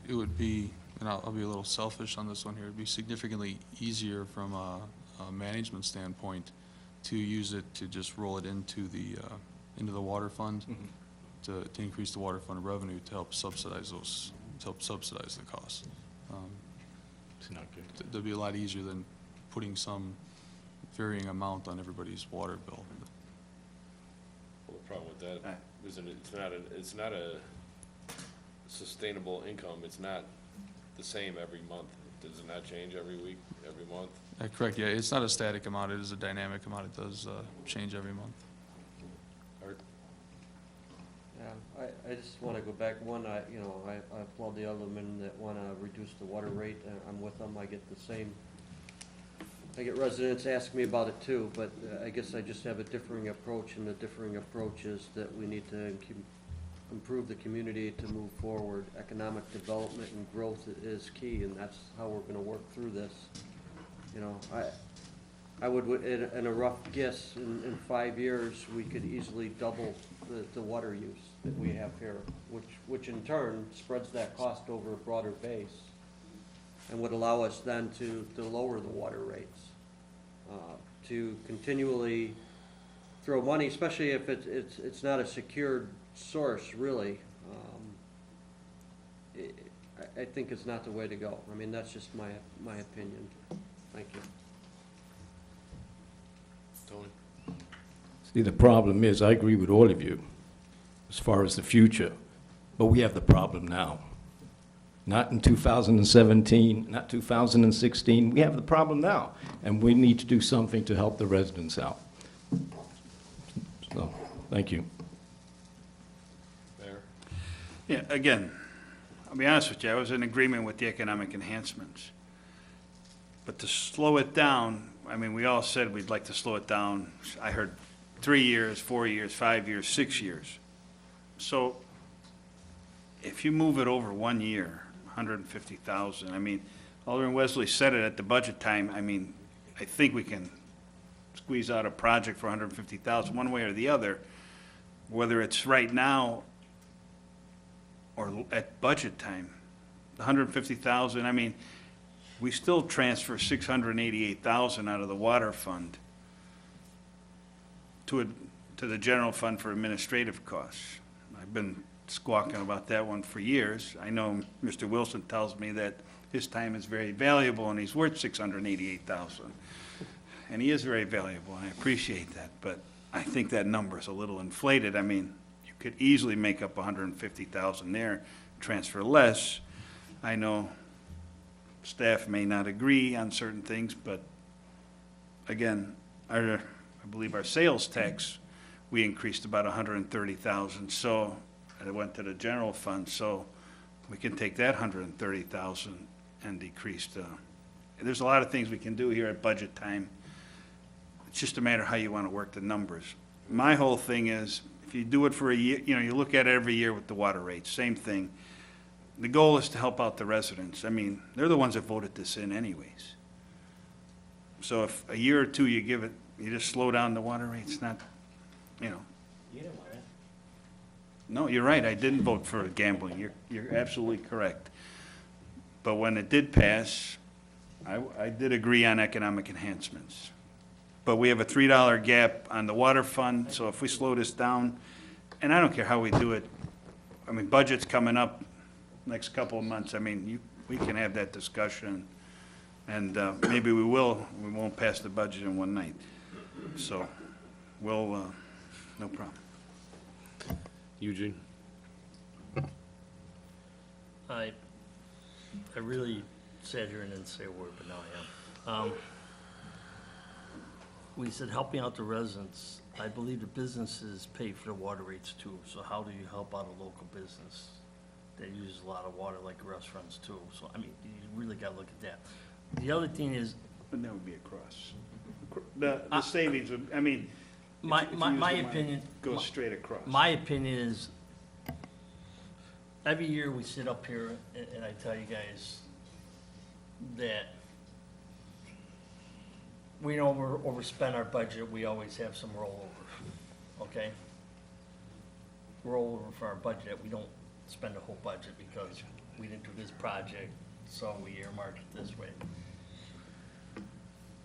it would be, and I'll be a little selfish on this one here, it'd be significantly easier from a management standpoint to use it to just roll it into the water fund, to increase the water fund revenue to help subsidize the costs. It's not good. That'd be a lot easier than putting some varying amount on everybody's water bill. Well, the problem with that isn't it's not a sustainable income. It's not the same every month. Does it not change every week, every month? Correct, yeah, it's not a static amount, it is a dynamic amount, it does change every month. Art? Yeah, I just want to go back, I applaud the aldermen that want to reduce the water rate, I'm with them, I get the same, I get residents ask me about it too, but I guess I just have a differing approach, and the differing approach is that we need to improve the community to move forward. Economic development and growth is key, and that's how we're going to work through this. You know, I would, in a rough guess, in 5 years, we could easily double the water use that we have here, which in turn spreads that cost over a broader base and would allow us then to lower the water rates, to continually throw money, especially if it's not a secured source, really. I think it's not the way to go. I mean, that's just my opinion. Thank you. Tony? See, the problem is, I agree with all of you as far as the future, but we have the problem now. Not in 2017, not 2016, we have the problem now, and we need to do something to help the residents out. So, thank you. Mayor? Yeah, again, I'll be honest with you, I was in agreement with the economic enhancements. But to slow it down, I mean, we all said we'd like to slow it down. I heard 3 years, 4 years, 5 years, 6 years. So if you move it over 1 year, 150,000, I mean, Alderman Wesley said it at the budget time, I mean, I think we can squeeze out a project for 150,000 one way or the other, whether it's right now or at budget time. 150,000, I mean, we still transfer 688,000 out of the water fund to the general fund for administrative costs. I've been squawking about that one for years. I know Mr. Wilson tells me that his time is very valuable and he's worth 688,000. And he is very valuable, and I appreciate that, but I think that number is a little inflated. I mean, you could easily make up 150,000 there, transfer less. I know staff may not agree on certain things, but again, I believe our sales tax, we increased about 130,000, so it went to the general fund, so we can take that 130,000 and decrease there's a lot of things we can do here at budget time. It's just a matter of how you want to work the numbers. My whole thing is, if you do it for a year, you know, you look at it every year with the water rates, same thing. The goal is to help out the residents. I mean, they're the ones that voted this in anyways. So if a year or two you give it, you just slow down the water rates, not, you know. You didn't want it. No, you're right, I didn't vote for gambling, you're absolutely correct. But when it did pass, I did agree on economic enhancements. But we have a $3 gap on the water fund, so if we slow this down, and I don't care how we do it, I mean, budget's coming up next couple of months, I mean, we can have that discussion, and maybe we won't pass the budget in one night. So, we'll, no problem. Eugene? I really sat here and didn't say a word, but now I am. We said helping out the residents. I believe the businesses pay for the water rates too, so how do you help out a local business that uses a lot of water like restaurants too? So, I mean, you really gotta look at that. The other thing is, But that would be across. The savings would, I mean, my if you use the money, opinion. goes straight across. My opinion is, every year we sit up here and I tell you guys that we don't overspend our budget, we always have some rollover, okay? Rollover for our budget, we don't spend the whole budget because we didn't do this project, so we earmarked it this way.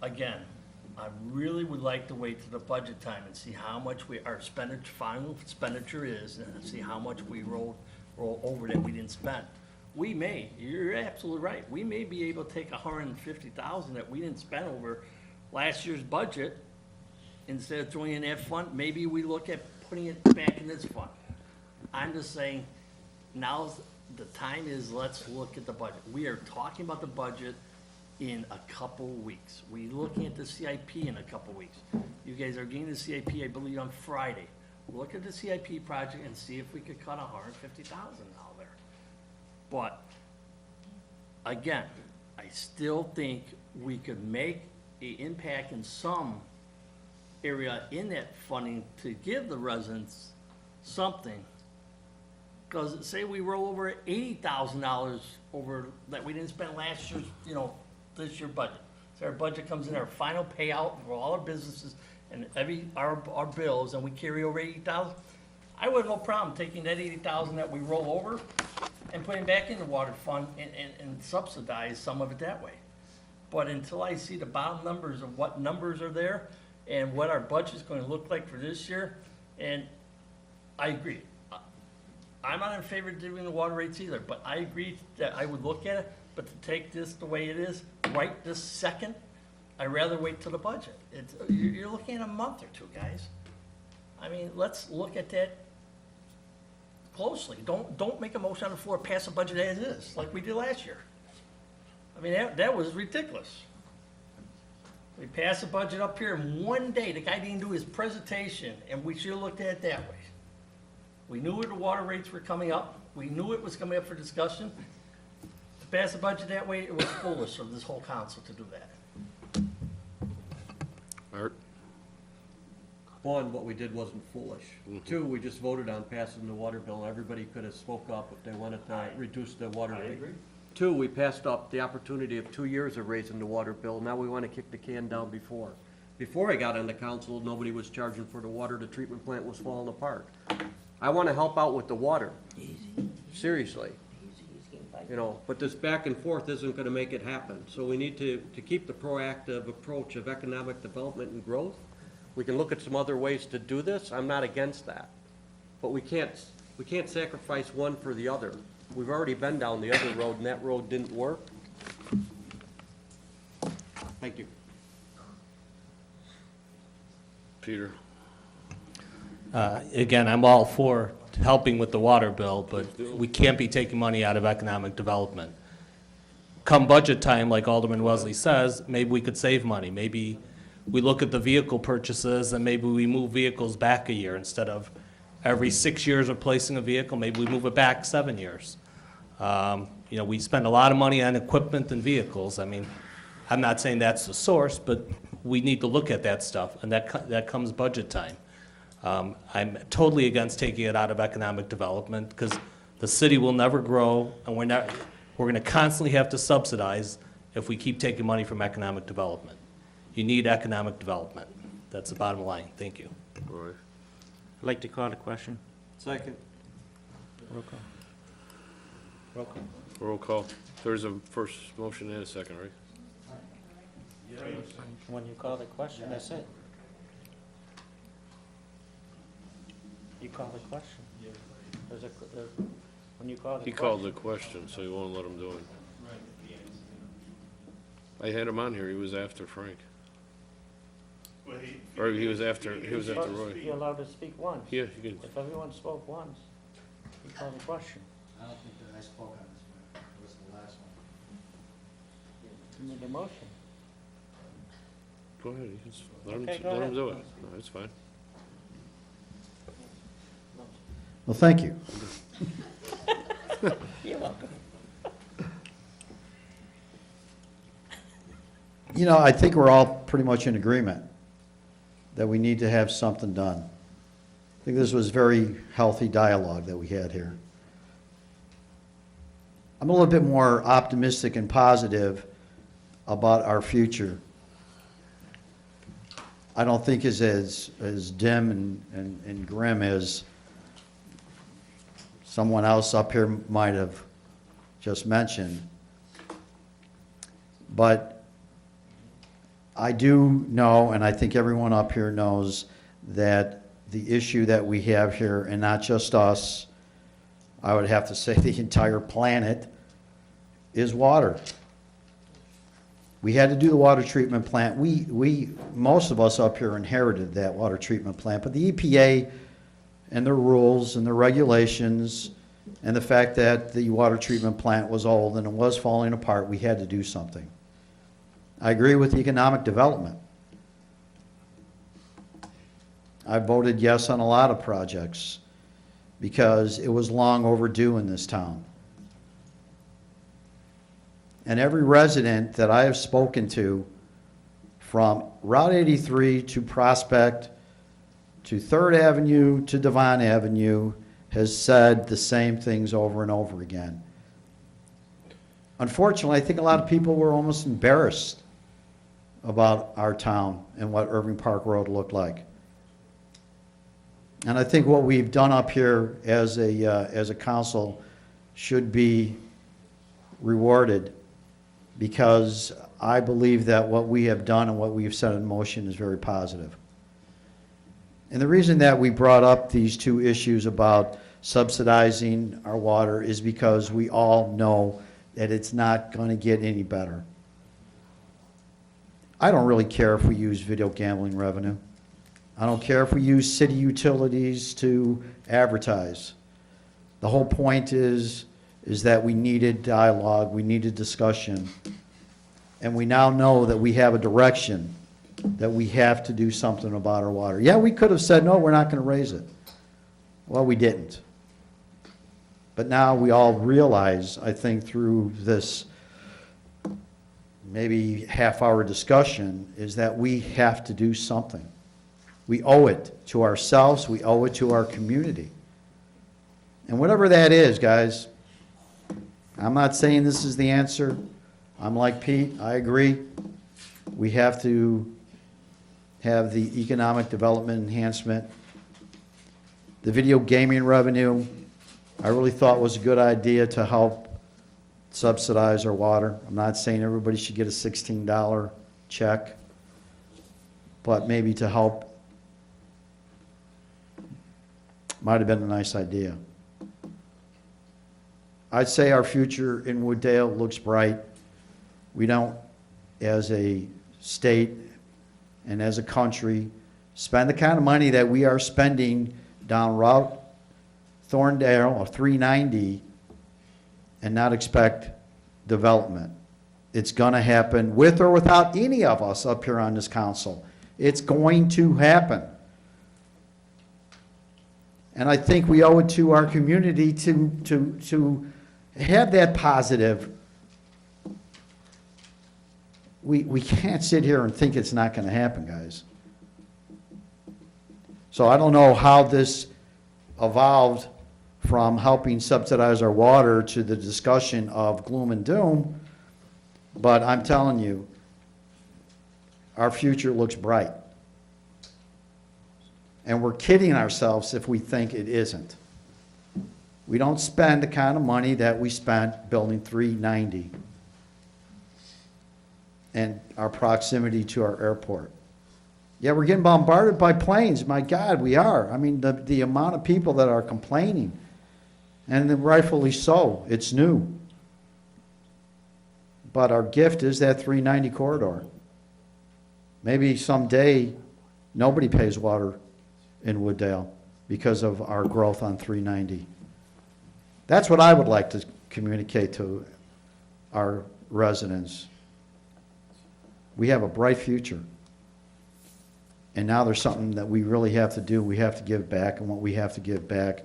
Again, I really would like to wait to the budget time and see how much our final expenditure is, and see how much we roll over that we didn't spend. We may, you're absolutely right, we may be able to take $150,000 that we didn't spend over last year's budget, instead of throwing in that fund, maybe we look at putting it back in this fund. I'm just saying, now's the time is, let's look at the budget. We are talking about the budget in a couple weeks. We're looking at the CIP in a couple weeks. You guys are getting the CIP, I believe, on Friday. Look at the CIP project and see if we could cut $150,000 out there. But, again, I still think we could make an impact in some area in that funding to give the residents something. Because say we roll over $80,000 over that we didn't spend last year's, this year's budget. So our budget comes in, our final payout for all our businesses and our bills, and we carry over $80,000. I would have no problem taking that $80,000 that we roll over and putting back in the water fund and subsidize some of it that way. But until I see the bottom numbers of what numbers are there and what our budget's going to look like for this year, and I agree. I'm not in favor of doing the water rates either, but I agree that I would look at it, but to take this the way it is, right this second, I'd rather wait till the budget. You're looking at a month or two, guys. I mean, let's look at that closely. Don't make a motion on the floor, pass the budget as is, like we did last year. I mean, that was ridiculous. We passed the budget up here in one day. The guy didn't do his presentation, and we should have looked at it that way. We knew the water rates were coming up. We knew it was coming up for discussion. To pass the budget that way, it was foolish of this whole council to do that. Art? One, what we did wasn't foolish. Two, we just voted on passing the water bill. Everybody could have spoke up if they wanted to reduce the water rate. agree. Two, we passed up the opportunity of 2 years of raising the water bill. Now we want to kick the can down before. Before I got on the council, nobody was charging for the water. The treatment plant was falling apart. I want to help out with the water. Seriously. But this back and forth isn't going to make it happen. So we need to keep the proactive approach of economic development and growth. We can look at some other ways to do this. I'm not against that. But we can't sacrifice one for the other. We've already been down the other road, and that road didn't work. Thank you. Peter? Again, I'm all for helping with the water bill, but we can't be taking money out of economic development. Come budget time, like Alderman Wesley says, maybe we could save money. Maybe we look at the vehicle purchases and maybe we move vehicles back a year instead of every 6 years replacing a vehicle, maybe we move it back 7 years. We spend a lot of money on equipment and vehicles. I mean, I'm not saying that's the source, but we need to look at that stuff, and that comes budget time. I'm totally against taking it out of economic development, because the city will never grow, and we're gonna constantly have to subsidize if we keep taking money from economic development. You need economic development. That's the bottom line. Thank you. All right. I'd like to call the question. Second. Roll call. Roll call. Roll call. There's a first motion and a second, right? When you call the question, that's it. You call the question. When you call the question. He called the question, so you won't let him do it. I had him on here, he was after Frank. Or he was after Roy. You're allowed to speak once. Yeah, you can, If everyone spoke once, you call the question. I don't think that I spoke on this one. It was the last one. You need a motion. go ahead, you can, Okay, go let him ahead. do it. No, that's fine. Well, thank you. You're welcome. You know, I think we're all pretty much in agreement that we need to have something done. I think this was very healthy dialogue that we had here. I'm a little bit more optimistic and positive about our future. I don't think it's as dim and grim as someone else up here might have just mentioned. But I do know, and I think everyone up here knows, that the issue that we have here, and not just us, I would have to say the entire planet, is water. We had to do the water treatment plant. Most of us up here inherited that water treatment plant, but the EPA and their rules and their regulations and the fact that the water treatment plant was old and it was falling apart, we had to do something. I agree with economic development. I voted yes on a lot of projects because it was long overdue in this town. And every resident that I have spoken to, from Route 83 to Prospect to 3rd Avenue to Devon Avenue, has said the same things over and over again. Unfortunately, I think a lot of people were almost embarrassed about our town and what Irving Park Road looked like. And I think what we've done up here as a council should be rewarded, because I believe that what we have done and what we've set in motion is very positive. And the reason that we brought up these two issues about subsidizing our water is because we all know that it's not going to get any better. I don't really care if we use video gambling revenue. I don't care if we use city utilities to advertise. The whole point is that we needed dialogue, we needed discussion, and we now know that we have a direction, that we have to do something about our water. Yeah, we could have said, no, we're not going to raise it. Well, we didn't. But now we all realize, I think through this maybe half-hour discussion, is that we have to do something. We owe it to ourselves, we owe it to our community. And whatever that is, guys, I'm not saying this is the answer. I'm like Pete, I agree. We have to have the economic development enhancement. The video gaming revenue, I really thought was a good idea to help subsidize our water. I'm not saying everybody should get a $16 check, but maybe to help might have been a nice idea. I'd say our future in Wooddale looks bright. We don't, as a state and as a country, spend the kind of money that we are spending down Route Thorndale or 390 and not expect development. It's going to happen with or without any of us up here on this council. It's going to happen. And I think we owe it to our community to have that positive. We can't sit here and think it's not going to happen, guys. So I don't know how this evolved from helping subsidize our water to the discussion of gloom and doom, but I'm telling you, our future looks bright. And we're kidding ourselves if we think it isn't. We don't spend the kind of money that we spent building 390 and our proximity to our airport. Yeah, we're getting bombarded by planes. My God, we are. I mean, the amount of people that are complaining, and then rightfully so. It's new. But our gift is that 390 corridor. Maybe someday nobody pays water in Wooddale because of our growth on 390. That's what I would like to communicate to our residents. We have a bright future. And now there's something that we really have to do. We have to give back, and what we have to give back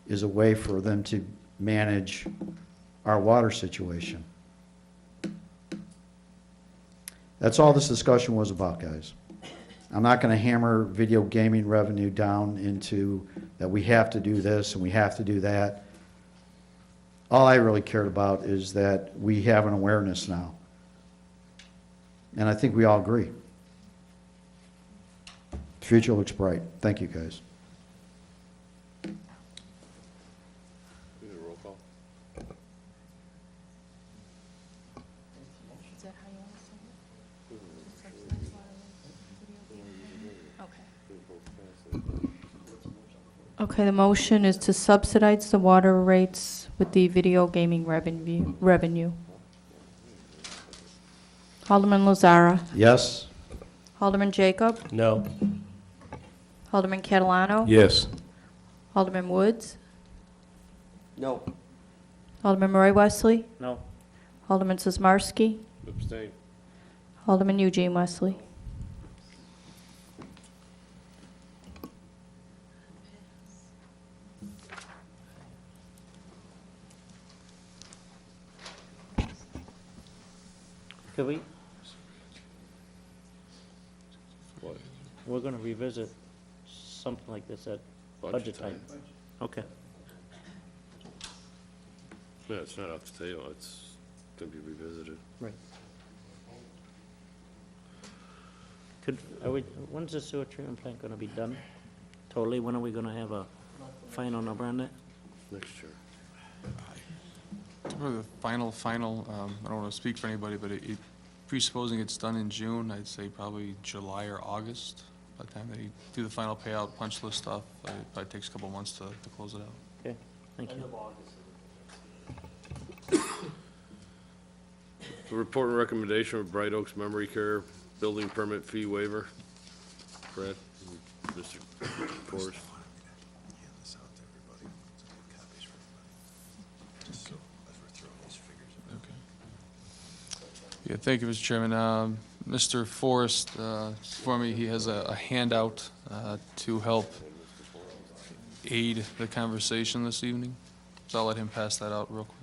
is a way for them to manage our water situation. That's all this discussion was about, guys. I'm not going to hammer video gaming revenue down into that we have to do this and we have to do that. All I really cared about is that we have an awareness now. And I think we all agree. The future looks bright. Thank you, guys. Roll call. Okay, the motion is to subsidize the water rates with the video gaming revenue. Alderman Lazara. Yes? Alderman Jacob. No. Alderman Catalano. Yes. Alderman Woods. No. Alderman Murray Wesley. No. Alderman Sizmarsky. Abstain. Alderman Eugene Wesley. Could we, What? we're gonna revisit something like this at budget time. Okay. Yeah, it's not off the table, it's gonna be revisited. Right. When's the sewer treatment plant gonna be done? Totally, when are we gonna have a final number on that? Next year. For the final, I don't want to speak for anybody, but presupposing it's done in June, I'd say probably July or August. By the time they do the final payout, punch list stuff, it probably takes a couple months to close it out. Okay, thank you. The report and recommendation of Bright Oaks Memory Care building permit fee waiver. Brad, Mr. Forrest. Yeah, thank you, Mr. Chairman. Mr. Forrest, for me, he has a handout to help aid the conversation this evening. So I'll let him pass that out real quick.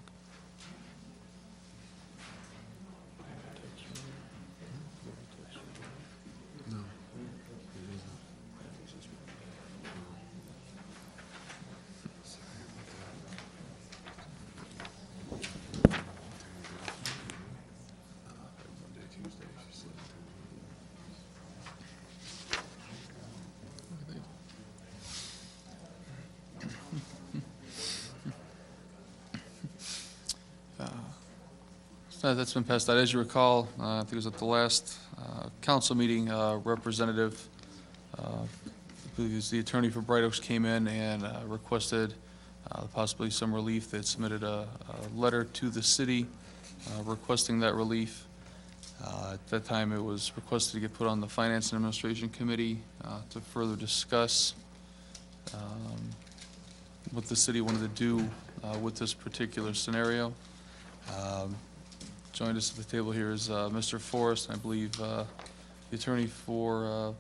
That's been passed out. As you recall, I think it was at the last council meeting, Representative, I believe it was the attorney for Bright Oaks, came in and requested possibly some relief. They had submitted a letter to the city requesting that relief. At that time, it was requested to get put on the Finance and Administration Committee to further discuss what the city wanted to do with this particular scenario. Joined us at the table here is Mr. Forrest. I believe the attorney for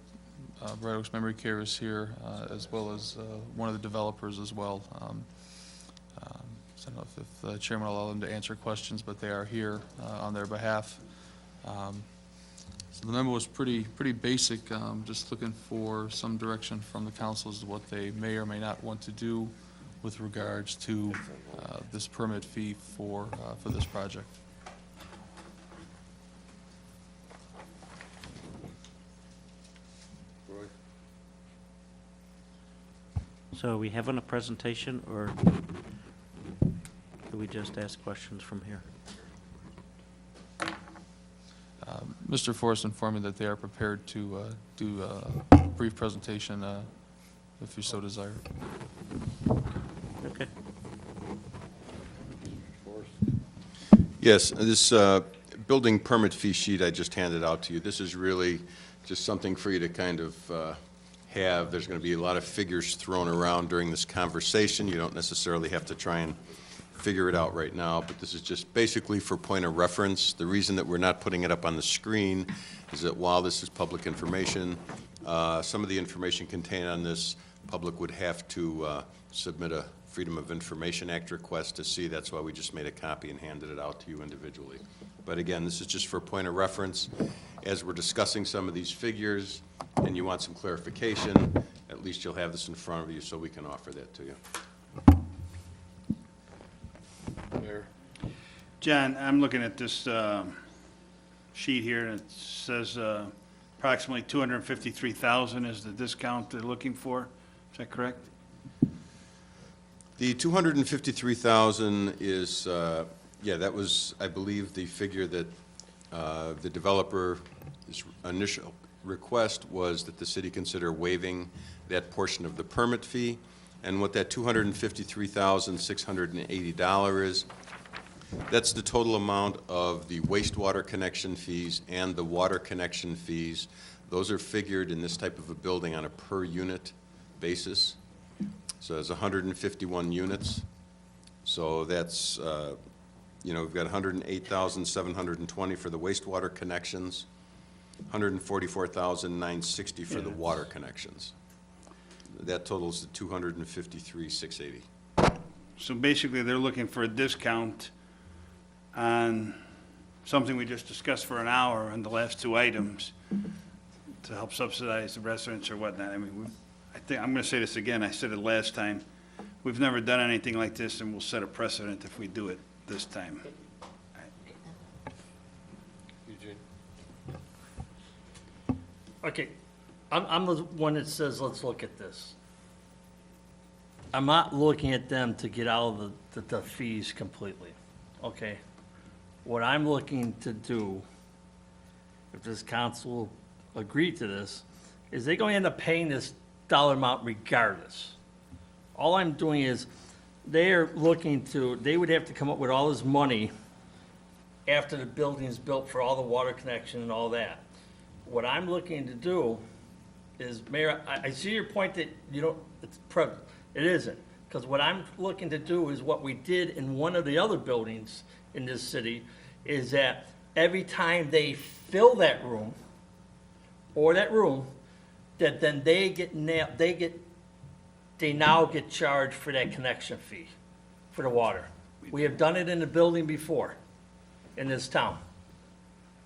Bright Oaks Memory Care is here, as well as one of the developers as well. So I don't know if the chairman will allow them to answer questions, but they are here on their behalf. So the memo was pretty basic, just looking for some direction from the council as to what they may or may not want to do with regards to this permit fee for this project. So are we having a presentation, or do we just ask questions from here? Mr. Forrest informed me that they are prepared to do a brief presentation if you so desire. Okay. Yes, this building permit fee sheet I just handed out to you, this is really just something for you to kind of have. There's going to be a lot of figures thrown around during this conversation. You don't necessarily have to try and figure it out right now, but this is just basically for point of reference. The reason that we're not putting it up on the screen is that while this is public information, some of the information contained on this, public would have to submit a Freedom of Information Act request to see. That's why we just made a copy and handed it out to you individually. But again, this is just for point of reference. As we're discussing some of these figures and you want some clarification, at least you'll have this in front of you so we can offer that to you. John, I'm looking at this sheet here, and it says approximately $253,000 is the discount they're looking for. Is that correct? The $253,000 is, yeah, that was, I believe, the figure that the developer's initial request was that the city consider waiving that portion of the permit fee. And what that $253,680 is, that's the total amount of the wastewater connection fees and the water connection fees. Those are figured in this type of a building on a per unit basis. So there's 151 units. So that's, you know, we've got 108,720 for the wastewater connections, 144,960 for the water connections. That totals the 253,680. So basically, they're looking for a discount on something we just discussed for an hour on the last two items to help subsidize the residents or whatnot. I mean, I think, I'm going to say this again, I said it last time, we've never done anything like this, and we'll set a precedent if we do it this time. Okay, I'm the one that says, let's look at this. I'm not looking at them to get out of the fees completely, okay? What I'm looking to do, if this council agree to this, is they're going to end up paying this dollar amount regardless. All I'm doing is, they're looking to, they would have to come up with all this money after the building is built for all the water connection and all that. What I'm looking to do is, Mayor, I see your point that you don't, it isn't. Because what I'm looking to do is what we did in one of the other buildings in this city, is that every time they fill that room, or that room, that then they now get charged for that connection fee for the water. We have done it in the building before, in this town.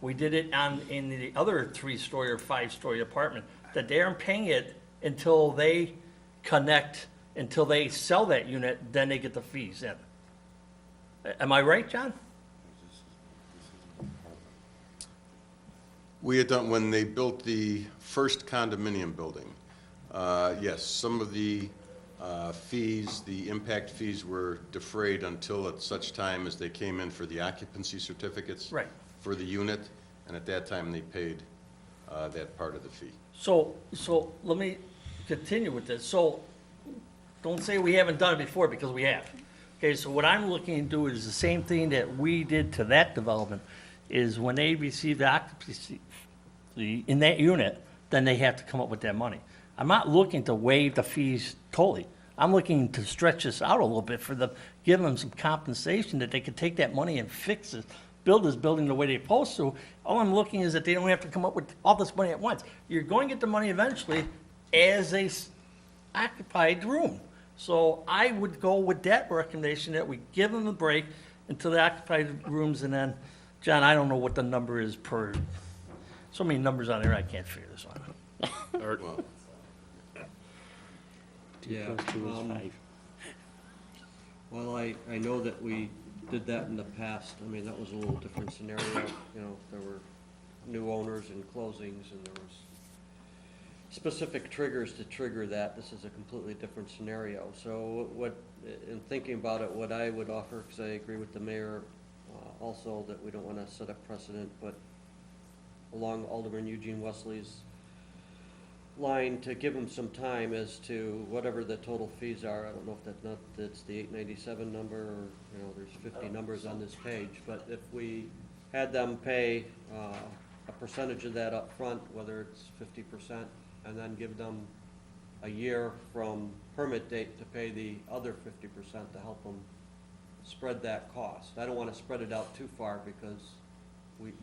We did it in the other 3-story or 5-story apartment, that they aren't paying it until they connect, until they sell that unit, then they get the fees in. Am I right, John? We had done, when they built the first condominium building, yes, some of the fees, the impact fees were defrayed until at such time as they came in for the occupancy certificates. Right. For the unit, and at that time they paid that part of the fee. So let me continue with this. So don't say we haven't done it before, because we have. Okay, so what I'm looking to do is the same thing that we did to that development, is when they receive the occupancy in that unit, then they have to come up with that money. I'm not looking to waive the fees totally. I'm looking to stretch this out a little bit for give them some compensation that they could take that money and fix it, build this building the way they're supposed to. All I'm looking is that they don't have to come up with all this money at once. You're going to get the money eventually as a occupied room. So I would go with that recommendation, that we give them a break until the occupied rooms, and then, John, I don't know what the number is per, So many numbers on there, I can't figure this one. Art? Well, Yeah, 2 + 2 is 5. well, I know that we did that in the past. I mean, that was a little different scenario. You know, there were new owners and closings, and there was specific triggers to trigger that. This is a completely different scenario. So what, in thinking about it, what I would offer, because I agree with the mayor also that we don't want to set a precedent, but along Alderman Eugene Wesley's line, to give them some time as to whatever the total fees are. I don't know if that's the 897 number, or, you know, there's 50 numbers on this page, but if we had them pay a percentage of that up front, whether it's 50%, and then give them a year from permit date to pay the other 50% to help them spread that cost. I don't want to spread it out too far, because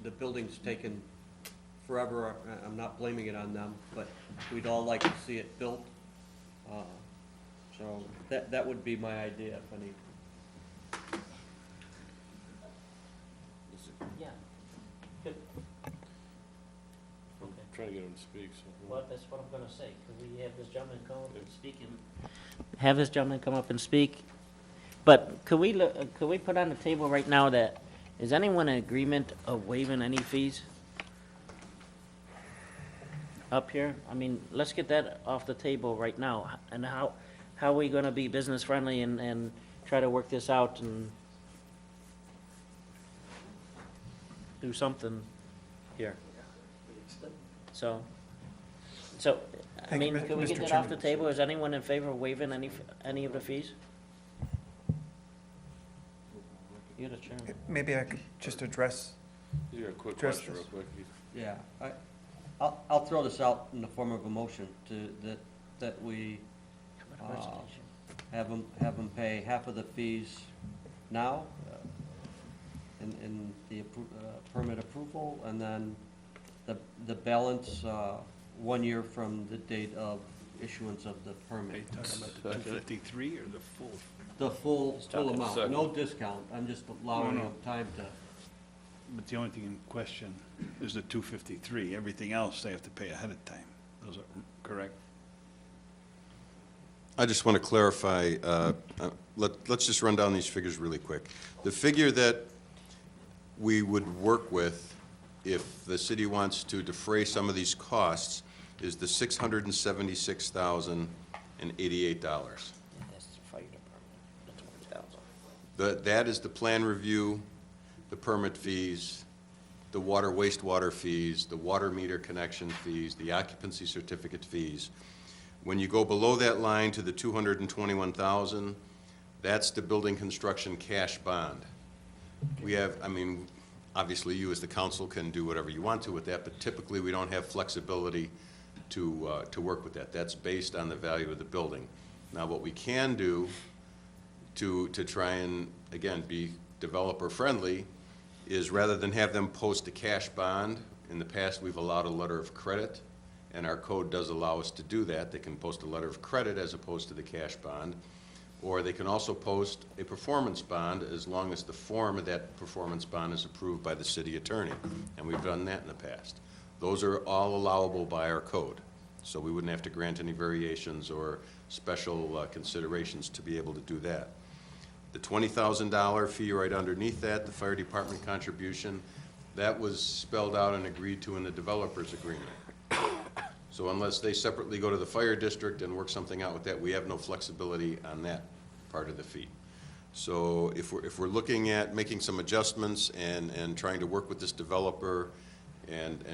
the building's taken forever. I'm not blaming it on them, but we'd all like to see it built. So that would be my idea, if any. Yeah. Good. I'm trying to get him to speak, so. Well, that's what I'm gonna say. Could we have this gentleman come up and speak Have this gentleman come up and speak? But could we put on the table right now that, is anyone in agreement of waiving any fees? Up here? I mean, let's get that off the table right now. And how are we gonna be business friendly and try to work this out and do something here? So, I mean, can we get that off the table? Is anyone in favor of waiving any of the fees? You're the chairman. Maybe I could just address, You got a quick Address question real this. quick. Yeah, I'll throw this out in the form of a motion that we have them pay half of the fees now in the permit approval, and then the balance 1 year from the date of issuance of the Are you permit. talking about the 253 or the full? The full talking amount, second. no discount. I'm just allowing No, no. them time to. But the only thing in question is the 253. Everything else they have to pay ahead of time. Those are correct? I just want to clarify, let's just run down these figures really quick. The figure that we would work with if the city wants to defray some of these costs is the $676,088. That's the fire department. That's $1,000. That is the plan review, the permit fees, the water wastewater fees, the water meter connection fees, the occupancy certificate fees. When you go below that line to the 221,000, that's the building construction cash bond. We have, I mean, obviously you as the council can do whatever you want to with that, but typically we don't have flexibility to work with that. That's based on the value of the building. Now, what we can do to try and, again, be developer-friendly is, rather than have them post a cash bond, in the past we've allowed a letter of credit, and our code does allow us to do that. They can post a letter of credit as opposed to the cash bond, or they can also post a performance bond as long as the form of that performance bond is approved by the city attorney, and we've done that in the past. Those are all allowable by our code, so we wouldn't have to grant any variations or special considerations to be able to do that. The $20,000 fee right underneath that, the fire department contribution, that was spelled out and agreed to in the developer's agreement. So unless they separately go to the fire district and work something out with that, we have no flexibility on that part of the fee. So if we're looking at making some adjustments and trying to work with this developer and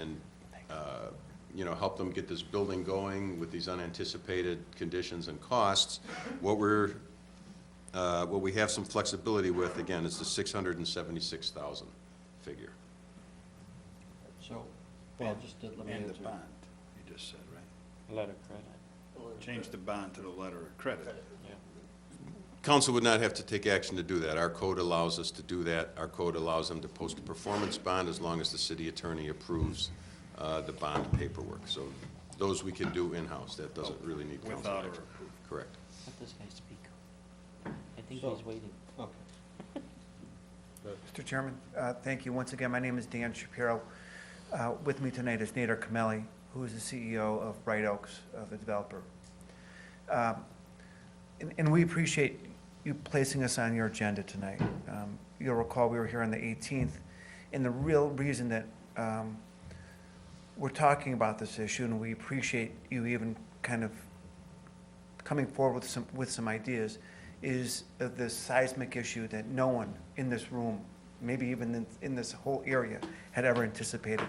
you know, help them get this building going with these unanticipated conditions and costs, what we have some flexibility with, again, is the 676,000 figure. So, well, just let me And answer. the bond, you just said, right? A letter of credit. Change the bond to the letter of credit. Council would not have to take action to do that. Our code allows us to do that. Our code allows them to post a performance bond as long as the city attorney approves the bond paperwork. So those we can do in-house. That doesn't really need council Without our action. approval. Correct. Let this guy speak. I think So- he's waiting. Okay. Mr. Chairman, thank you. Once again, my name is Dan Shapiro. With me tonight is Nader Kameli, who is the CEO of Bright Oaks, the developer. And we appreciate you placing us on your agenda tonight. You'll recall we were here on the 18th, and the real reason that we're talking about this issue, and we appreciate you even kind of coming forward with some ideas, is this seismic issue that no one in this room, maybe even in this whole area, had ever anticipated.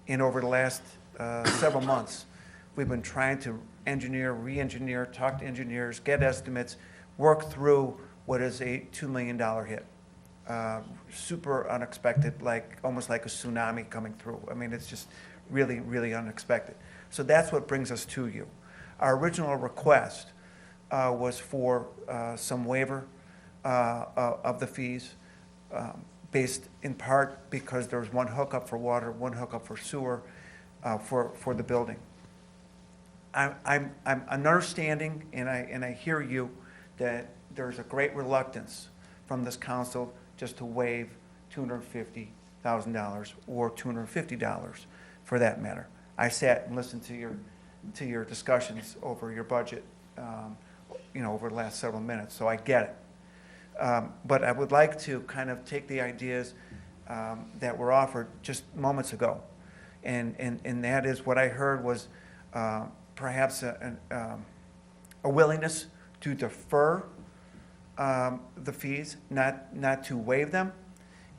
And over the last several months, we've been trying to engineer, re-engineer, talk to engineers, get estimates, work through what is a $2 million hit. Super unexpected, almost like a tsunami coming through. I mean, it's just really, really unexpected. So that's what brings us to you. Our original request was for some waiver of the fees, based in part because there was one hookup for water, one hookup for sewer for the building. I'm understanding, and I hear you, that there's a great reluctance from this council just to waive $250,000 or $250 for that matter. I sat and listened to your discussions over your budget, over the last several minutes, so I get it. But I would like to kind of take the ideas that were offered just moments ago, and that is what I heard was perhaps a willingness to defer the fees, not to waive them,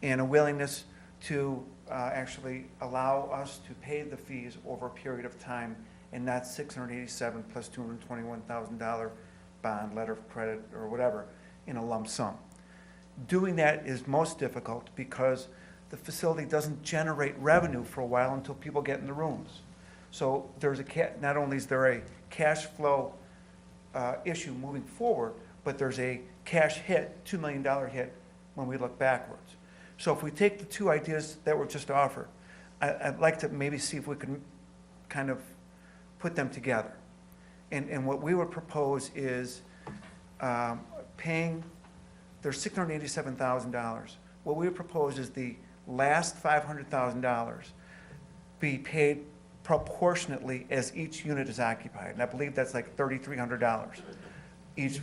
and a willingness to actually allow us to pay the fees over a period of time and not $687 plus $221,000 bond, letter of credit, or whatever, in a lump sum. Doing that is most difficult because the facility doesn't generate revenue for a while until people get in the rooms. So there's not only is there a cash flow issue moving forward, but there's a cash hit, $2 million hit, when we look backwards. So if we take the two ideas that were just offered, I'd like to maybe see if we can kind of put them together. And what we would propose is paying, there's $687,000. What we would propose is the last $500,000 be paid proportionately as each unit is occupied. And I believe that's like $3,300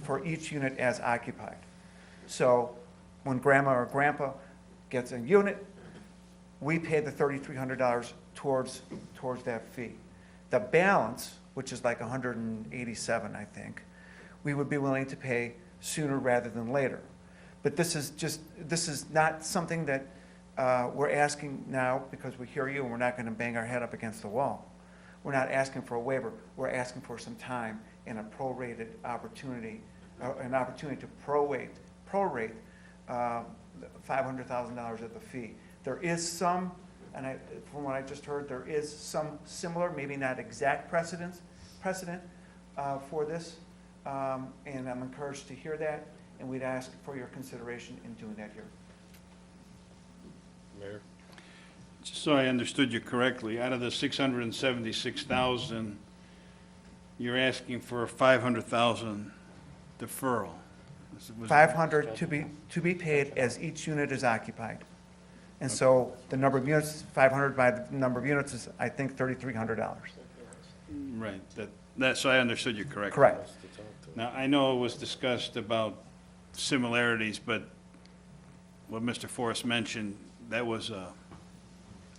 for each unit as occupied. So when grandma or grandpa gets a unit, we pay the $3,300 towards that fee. The balance, which is like $187, I think, we would be willing to pay sooner rather than later. But this is not something that we're asking now because we hear you and we're not going to bang our head up against the wall. We're not asking for a waiver. We're asking for some time and a prorated opportunity, an opportunity to prorate $500,000 of the fee. There is some, and from what I just heard, there is some similar, maybe not exact precedent for this, and I'm encouraged to hear that, and we'd ask for your consideration in doing that here. Mayor? Just so I understood you correctly, out of the 676,000, you're asking for a 500,000 deferral. Was- 500 to be paid as each unit is occupied. And so the number of units, 500 by the number of units is, I think, $3,300. Right, so I understood you correctly. Correct. Now, I know it was discussed about similarities, but what Mr. Forrest mentioned, that was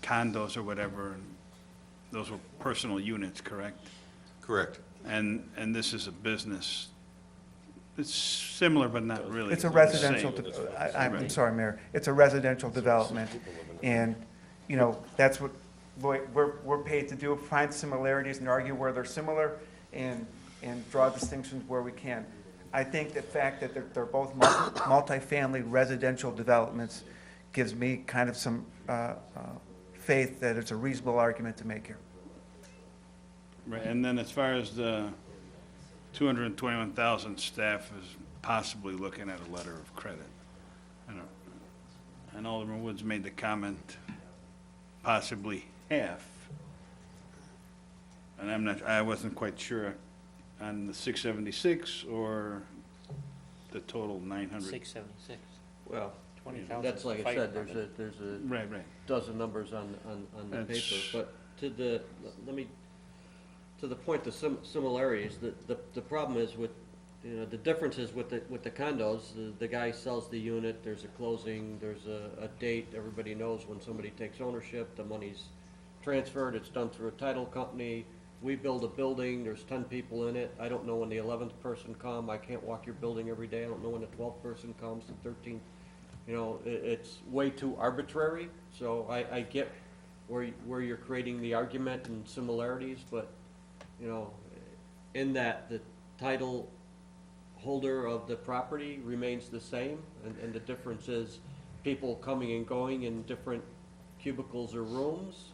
condos or whatever, and those were personal units, correct? Correct. And this is a business. It's similar, but not really. It's a the residential, same. I'm Right. sorry, Mayor, it's a residential development, and, that's what we're paid to do, find similarities and argue where they're similar, and draw distinctions where we can. I think the fact that they're both multifamily residential developments gives me kind of some faith that it's a reasonable argument to make here. Right, and then as far as the 221,000, staff is possibly looking at a letter of credit. And Alderman Woods made the comment, possibly half. And I wasn't quite sure on the 676 or the total 900. 676. Well, That's like I said, there's a Right, right. dozen numbers on the paper. That's- But to the, let me, to the point, the similarities, the problem is with, you know, the differences with the condos, the guy sells the unit, there's a closing, there's a date, everybody knows when somebody takes ownership, the money's transferred, it's done through a title company. We build a building, there's 10 people in it, I don't know when the 11th person come, I can't walk your building every day, I don't know when the 12th person comes, the 13th. You know, it's way too arbitrary, so I get where you're creating the argument and similarities, but, you know, in that, the title holder of the property remains the same, and the difference is people coming and going in different cubicles or rooms.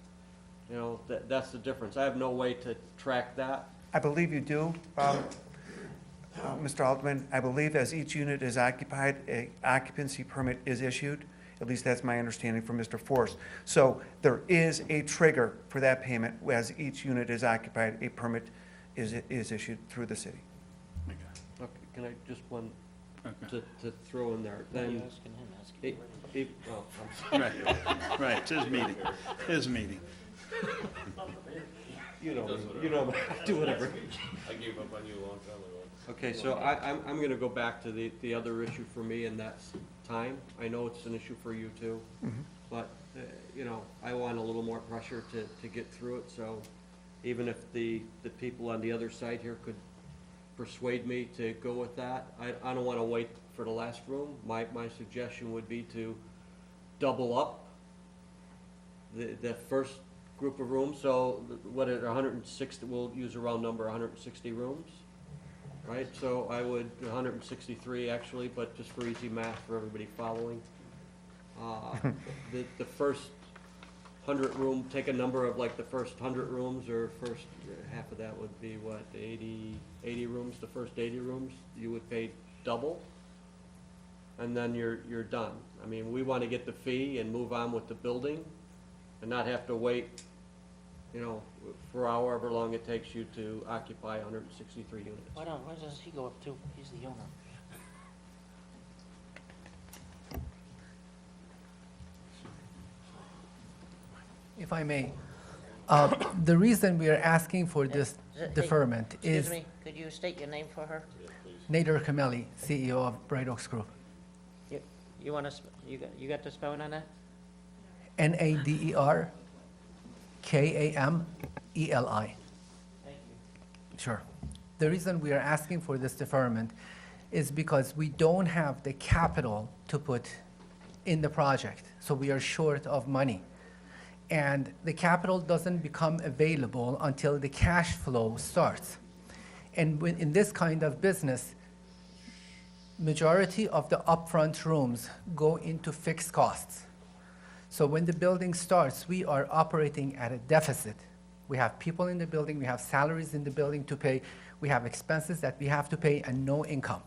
You know, that's the difference. I have no way to track that. I believe you do, Mr. Altman. I believe as each unit is occupied, a occupancy permit is issued. At least that's my understanding from Mr. Force. So there is a trigger for that payment. As each unit is occupied, a permit is issued through the city. Okay, can I just one Okay. to throw in there? Then, oh, I'm sorry. Right, right, it's his meeting, his meeting. You know, I do whatever. I gave up on you a long time ago. Okay, so I'm gonna go back to the other issue for me, and that's time. I know it's an issue for you too, but, you know, I want a little more pressure to get through it, so even if the people on the other side here could persuade me to go with that, I don't wanna wait for the last room. My suggestion would be to double up the first group of rooms, so what, 160, we'll use a round number, 160 rooms, right? So I would, 163 actually, but just for easy math for everybody following. The first 100 room, take a number of like the first 100 rooms, or first half of that would be what, 80 rooms, the first 80 rooms, you would pay double, and then you're done. I mean, we want to get the fee and move on with the building, and not have to wait, you know, for however long it takes you to occupy 163 units. Why does he go up too? He's the owner. If I may, the reason we are asking for this deferment is Excuse me, could you state your name for her? Nader Kameli, CEO of Bright Oaks Group. You want to, you got the spelling on that? Nader Kameli. Thank you. Sure. The reason we are asking for this deferment is because we don't have the capital to put in the project, so we are short of money. And the capital doesn't become available until the cash flow starts. And when, in this kind of business, majority of the upfront rooms go into fixed costs. So when the building starts, we are operating at a deficit. We have people in the building, we have salaries in the building to pay, we have expenses that we have to pay, and no income.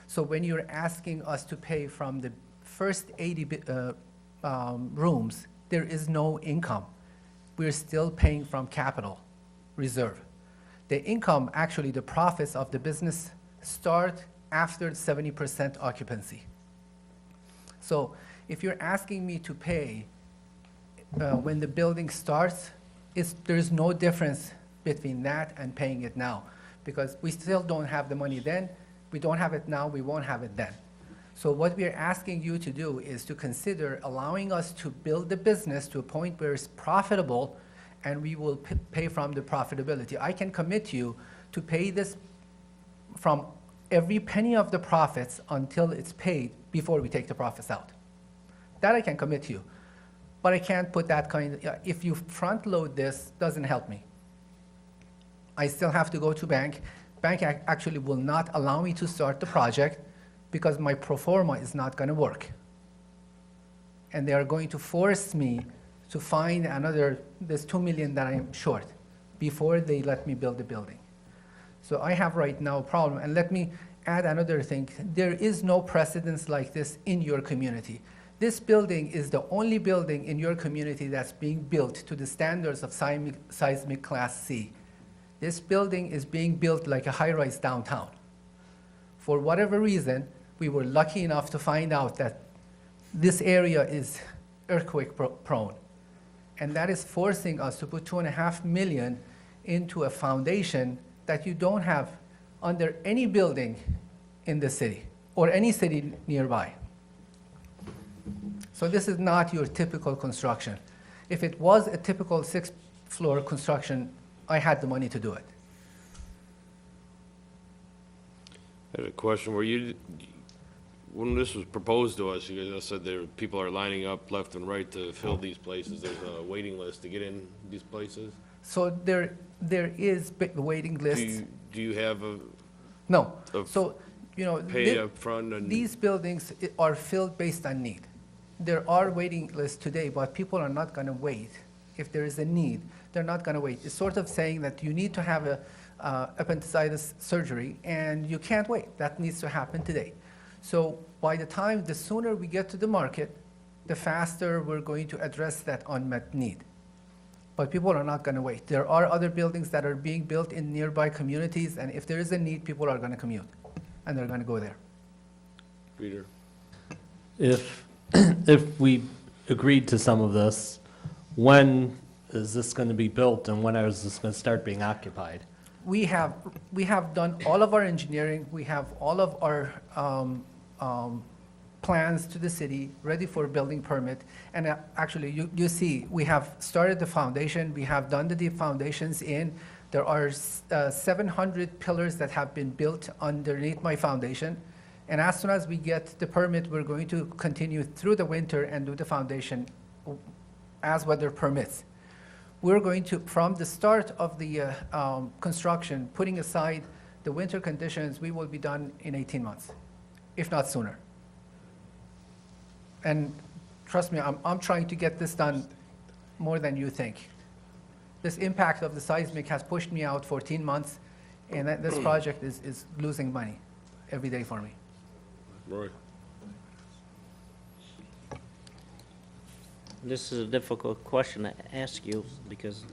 So when you're asking us to pay from the first 80 rooms, there is no income. We're still paying from capital reserve. The income, actually the profits of the business, start after 70% occupancy. So if you're asking me to pay when the building starts, there's no difference between that and paying it now, because we still don't have the money then, we don't have it now, we won't have it then. So what we are asking you to do is to consider allowing us to build the business to a point where it's profitable, and we will pay from the profitability. I can commit you to pay this from every penny of the profits until it's paid before we take the profits out. That I can commit to you. But I can't put that kind of, if you front load this, doesn't help me. I still have to go to bank. Bank actually will not allow me to start the project because my pro forma is not going to work. And they are going to force me to find another, this $2 million that I'm short before they let me build the building. So I have right now a problem. And let me add another thing. There is no precedence like this in your community. This building is the only building in your community that's being built to the standards of seismic class C. This building is being built like a high-rise downtown. For whatever reason, we were lucky enough to find out that this area is earthquake prone. And that is forcing us to put $2.5 million into a foundation that you don't have under any building in the city or any city nearby. So this is not your typical construction. If it was a typical 6th-floor construction, I had the money to do it. I had a question, when this was proposed to us, you guys said people are lining up left and right to fill these places. There's a waiting list to get in these places? So there is waiting lists. Do you have No. a So, pay up front and? these buildings are filled based on need. There are waiting lists today, but people are not going to wait. If there is a need, they're not going to wait. It's sort of saying that you need to have a appendicitis surgery, and you can't wait. That needs to happen today. So by the sooner we get to the market, the faster we're going to address that unmet need. But people are not going to wait. There are other buildings that are being built in nearby communities, and if there is a need, people are going to commute, and they're going to go there. Peter? If we agreed to some of this, when is this going to be built and when is this going to start being occupied? We have done all of our engineering. We have all of our plans to the city ready for building permit. And actually, you see, we have started the foundation. We have done the deep foundations in. There are 700 pillars that have been built underneath my foundation. And as soon as we get the permit, we're going to continue through the winter and do the foundation as weather permits. We're going to, from the start of the construction, putting aside the winter conditions, we will be done in 18 months, if not sooner. And trust me, I'm trying to get this done more than you think. This impact of the seismic has pushed me out 14 months, and this project is losing money every day for me. Roy? This is a difficult question to ask you because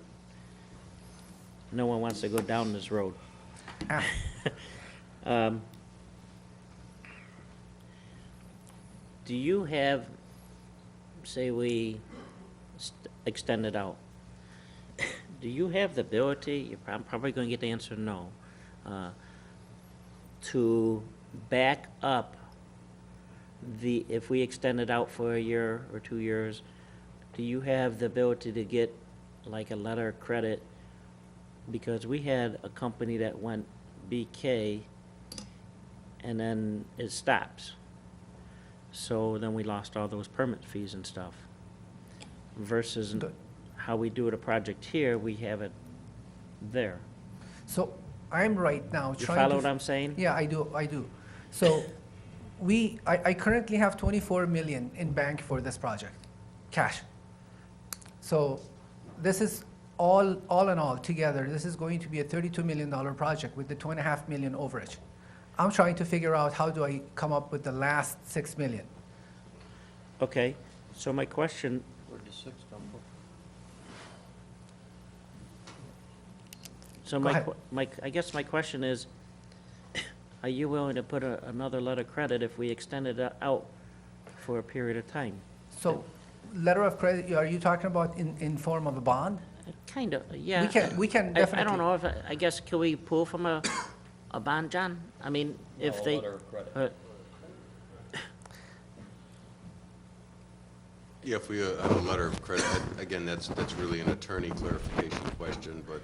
no one wants to go down this road. Do you have, say we extend it out, do you have the ability, I'm probably going to get the answer no, to back up if we extend it out for a year or 2 years, do you have the ability to get like a letter of credit? Because we had a company that went BK and then it stops. So then we lost all those permit fees and stuff. Versus how we do a project here, we have it there. So I'm right now You trying to... follow what I'm saying? Yeah, I do. So I currently have 24 million in bank for this project, cash. So this is all in all together, this is going to be a $32 million project with the $2.5 million overage. I'm trying to figure out how do I come up with the last 6 million. Okay, so my question, Where'd the 6 come from? so Go ahead. I guess my question is, are you willing to put another letter of credit if we extend it out for a period of time? So letter of credit, are you talking about in form of a bond? Kind of, yeah. We can I definitely. don't know if, I guess, can we pull from a bond, John? I mean, if No, a they. letter of credit. Yeah, if we have a letter of credit, again, that's really an attorney clarification question, but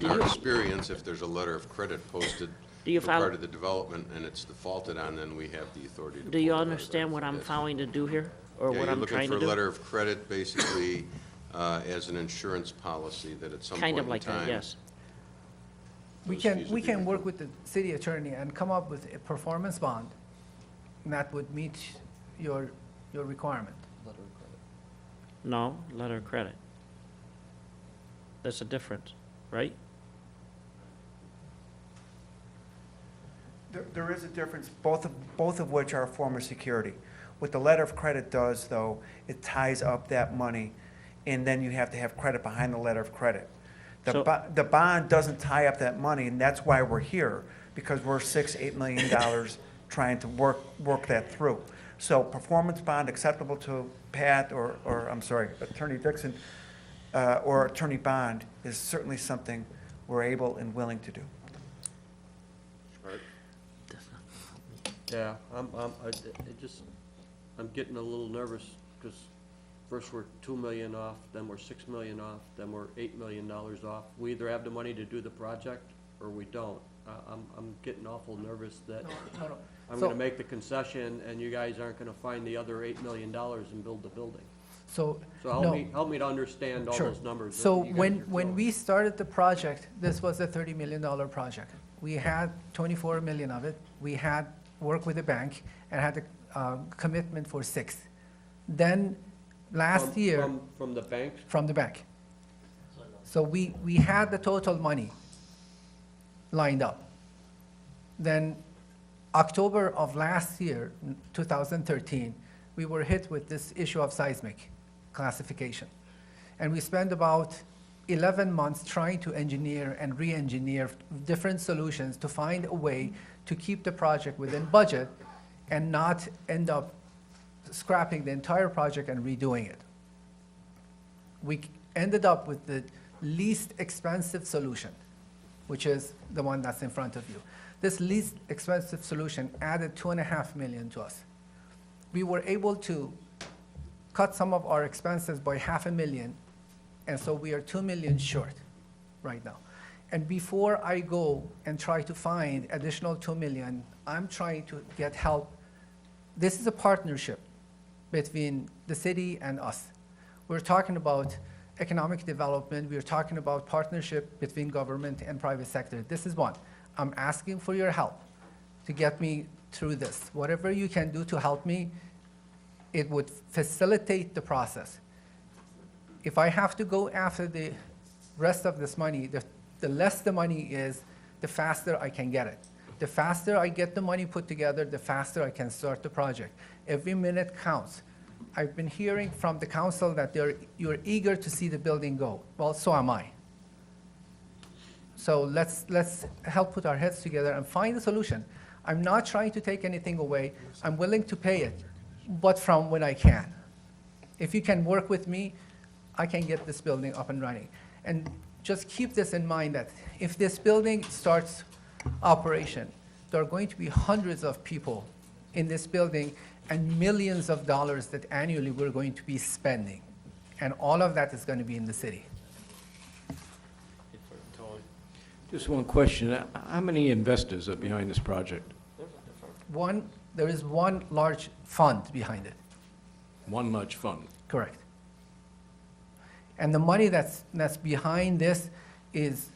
in our experience, if there's a letter of credit posted Do you for follow- part of the development and it's defaulted on, then we have the authority to. Do you pull the letter. understand what I'm Yes. following to do here, or Yeah, what I'm trying to You're looking for do? a letter of credit, basically, as an insurance policy that at some point Kind in of like that, time. yes. We those can, fees we would be can work recouped. with the city attorney and come up with a performance bond that would meet your requirement. No, letter of credit. That's a difference, right? There is a difference, both of which are a form of security. What the letter of credit does, though, it ties up that money, and then you have to have credit behind the letter of credit. So- The bond doesn't tie up that money, and that's why we're here, because we're $6-8 million trying to work that through. So performance bond acceptable to Pat or I'm sorry, Attorney Dixon, or Attorney Bond is certainly something we're able and willing to do. Yeah, I'm getting a little nervous, because first we're 2 million off, then we're 6 million off, then we're $8 million off. We either have the money to do the project, or we don't. I'm getting awful nervous that No. I'm gonna make the concession, and you guys aren't gonna find the other $8 million and build the building. So, So no. help me to understand all Sure. those numbers. that So you guys when are throwing. we started the project, this was a $30 million project. We had 24 million of it. We had worked with the bank and had a commitment for 6. Then last year. From the bank? From the bank. So we had the total money lined up. Then October of last year, 2013, we were hit with this issue of seismic classification. And we spent about 11 months trying to engineer and re-engineer different solutions to find a way to keep the project within budget and not end up scrapping the entire project and redoing it. We ended up with the least expensive solution, which is the one that's in front of you. This least expensive solution added $2.5 million to us. We were able to cut some of our expenses by $500,000, and so we are $2 million short right now. And before I go and try to find additional $2 million, I'm trying to get help. This is a partnership between the city and us. We're talking about economic development. We're talking about partnership between government and private sector. This is one. I'm asking for your help to get me through this. Whatever you can do to help me, it would facilitate the process. If I have to go after the rest of this money, the less the money is, the faster I can get it. The faster I get the money put together, the faster I can start the project. Every minute counts. I've been hearing from the council that you're eager to see the building go. Well, so am I. So let's help put our heads together and find a solution. I'm not trying to take anything away. I'm willing to pay it, but from when I can. If you can work with me, I can get this building up and running. And just keep this in mind that if this building starts operation, there are going to be hundreds of people in this building and millions of dollars that annually we're going to be spending. And all of that is going to be in the city. Just one question. How many investors are behind this project? There is one large fund behind it. One large fund? Correct. And the money that's behind this is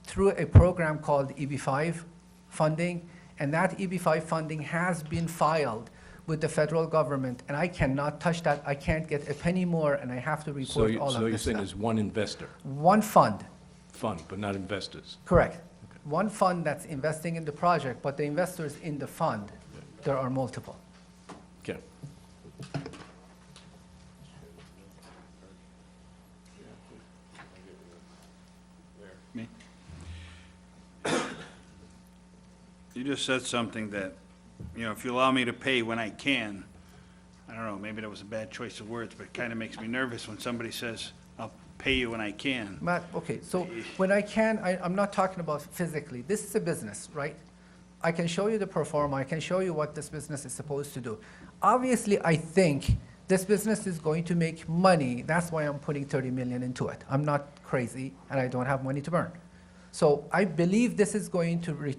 through a program called EB5 funding, and that EB5 funding has been filed with the federal government, and I cannot touch that. I can't get a penny more, and I have to report all of this So you're saying stuff. there's one investor? One fund. Fund, but not investors? Correct. One fund that's investing in the project, but the investors in the fund, there are multiple. Okay. Me? You just said something that, you know, if you allow me to pay when I can, I don't know, maybe that was a bad choice of words, but it kind of makes me nervous when somebody says, I'll pay you when I can. Matt, okay, so when I can, I'm not talking about physically. This is a business, right? I can show you the pro forma. I can show you what this business is supposed to do. Obviously, I think this business is going to make money. That's why I'm putting 30 million into it. I'm not crazy, and I don't have money to burn. So I believe this is going to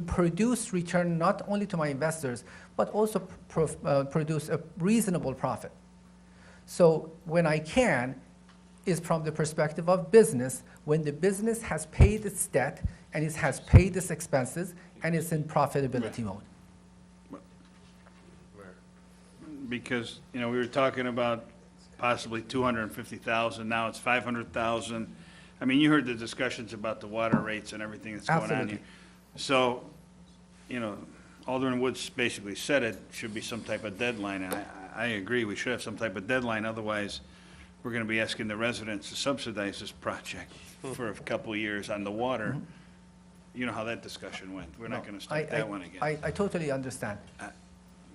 produce return not only to my investors, but also produce a reasonable profit. So when I can, is from the perspective of business, when the business has paid its debt and it has paid its expenses and it's in profitability mode. Because, you know, we were talking about possibly 250,000, now it's 500,000. I mean, you heard the discussions about the water rates and everything that's going on Absolutely. here. So, you know, Alderman Woods basically said it should be some type of deadline, and I agree, we should have some type of deadline, otherwise we're gonna be asking the residents to subsidize this project for a couple of years on the water. you know how that discussion went. We're not No, gonna start that one again. I totally understand.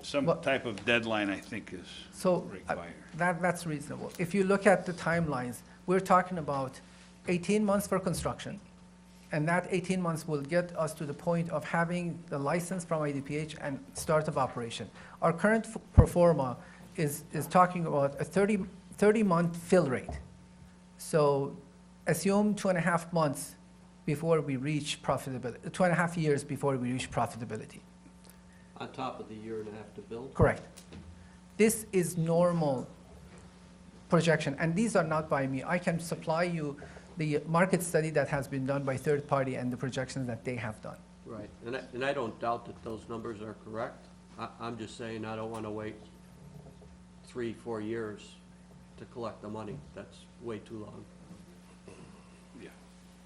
Some What- type of deadline, I think, is So required. that's reasonable. If you look at the timelines, we're talking about 18 months for construction, and that 18 months will get us to the point of having the license from IDPH and start of operation. Our current pro forma is talking about a 30-month fill rate. So assume 2.5 months before we reach profitability, 2.5 years before we reach profitability. On top of the year and a half to build? Correct. This is normal projection, and these are not by me. I can supply you the market study that has been done by third party and the projections that they have done. Right, and I don't doubt that those numbers are correct. I'm just saying I don't want to wait 3-4 years to collect the money. That's way too long. Yeah,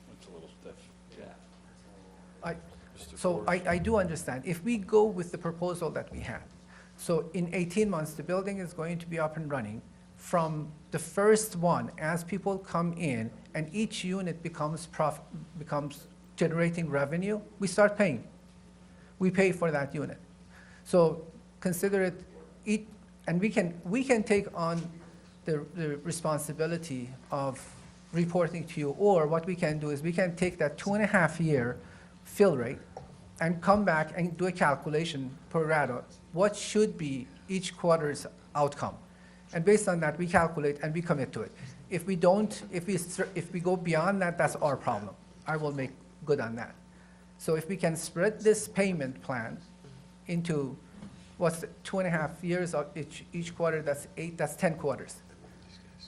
that's a little stiff. Yeah. So I do understand. If we go with the proposal that we had, so in 18 months, the building is going to be up and running. From the first one, as people come in and each unit becomes generating revenue, we start paying. We pay for that unit. So consider it, and we can take on the responsibility of reporting to you, or what we can do is we can take that 2.5-year fill rate and come back and do a calculation per rata, what should be each quarter's outcome. And based on that, we calculate and we commit to it. If we don't, if we go beyond that, that's our problem. I will make good on that. So if we can spread this payment plan into, 2.5 years of each quarter, that's 10 quarters.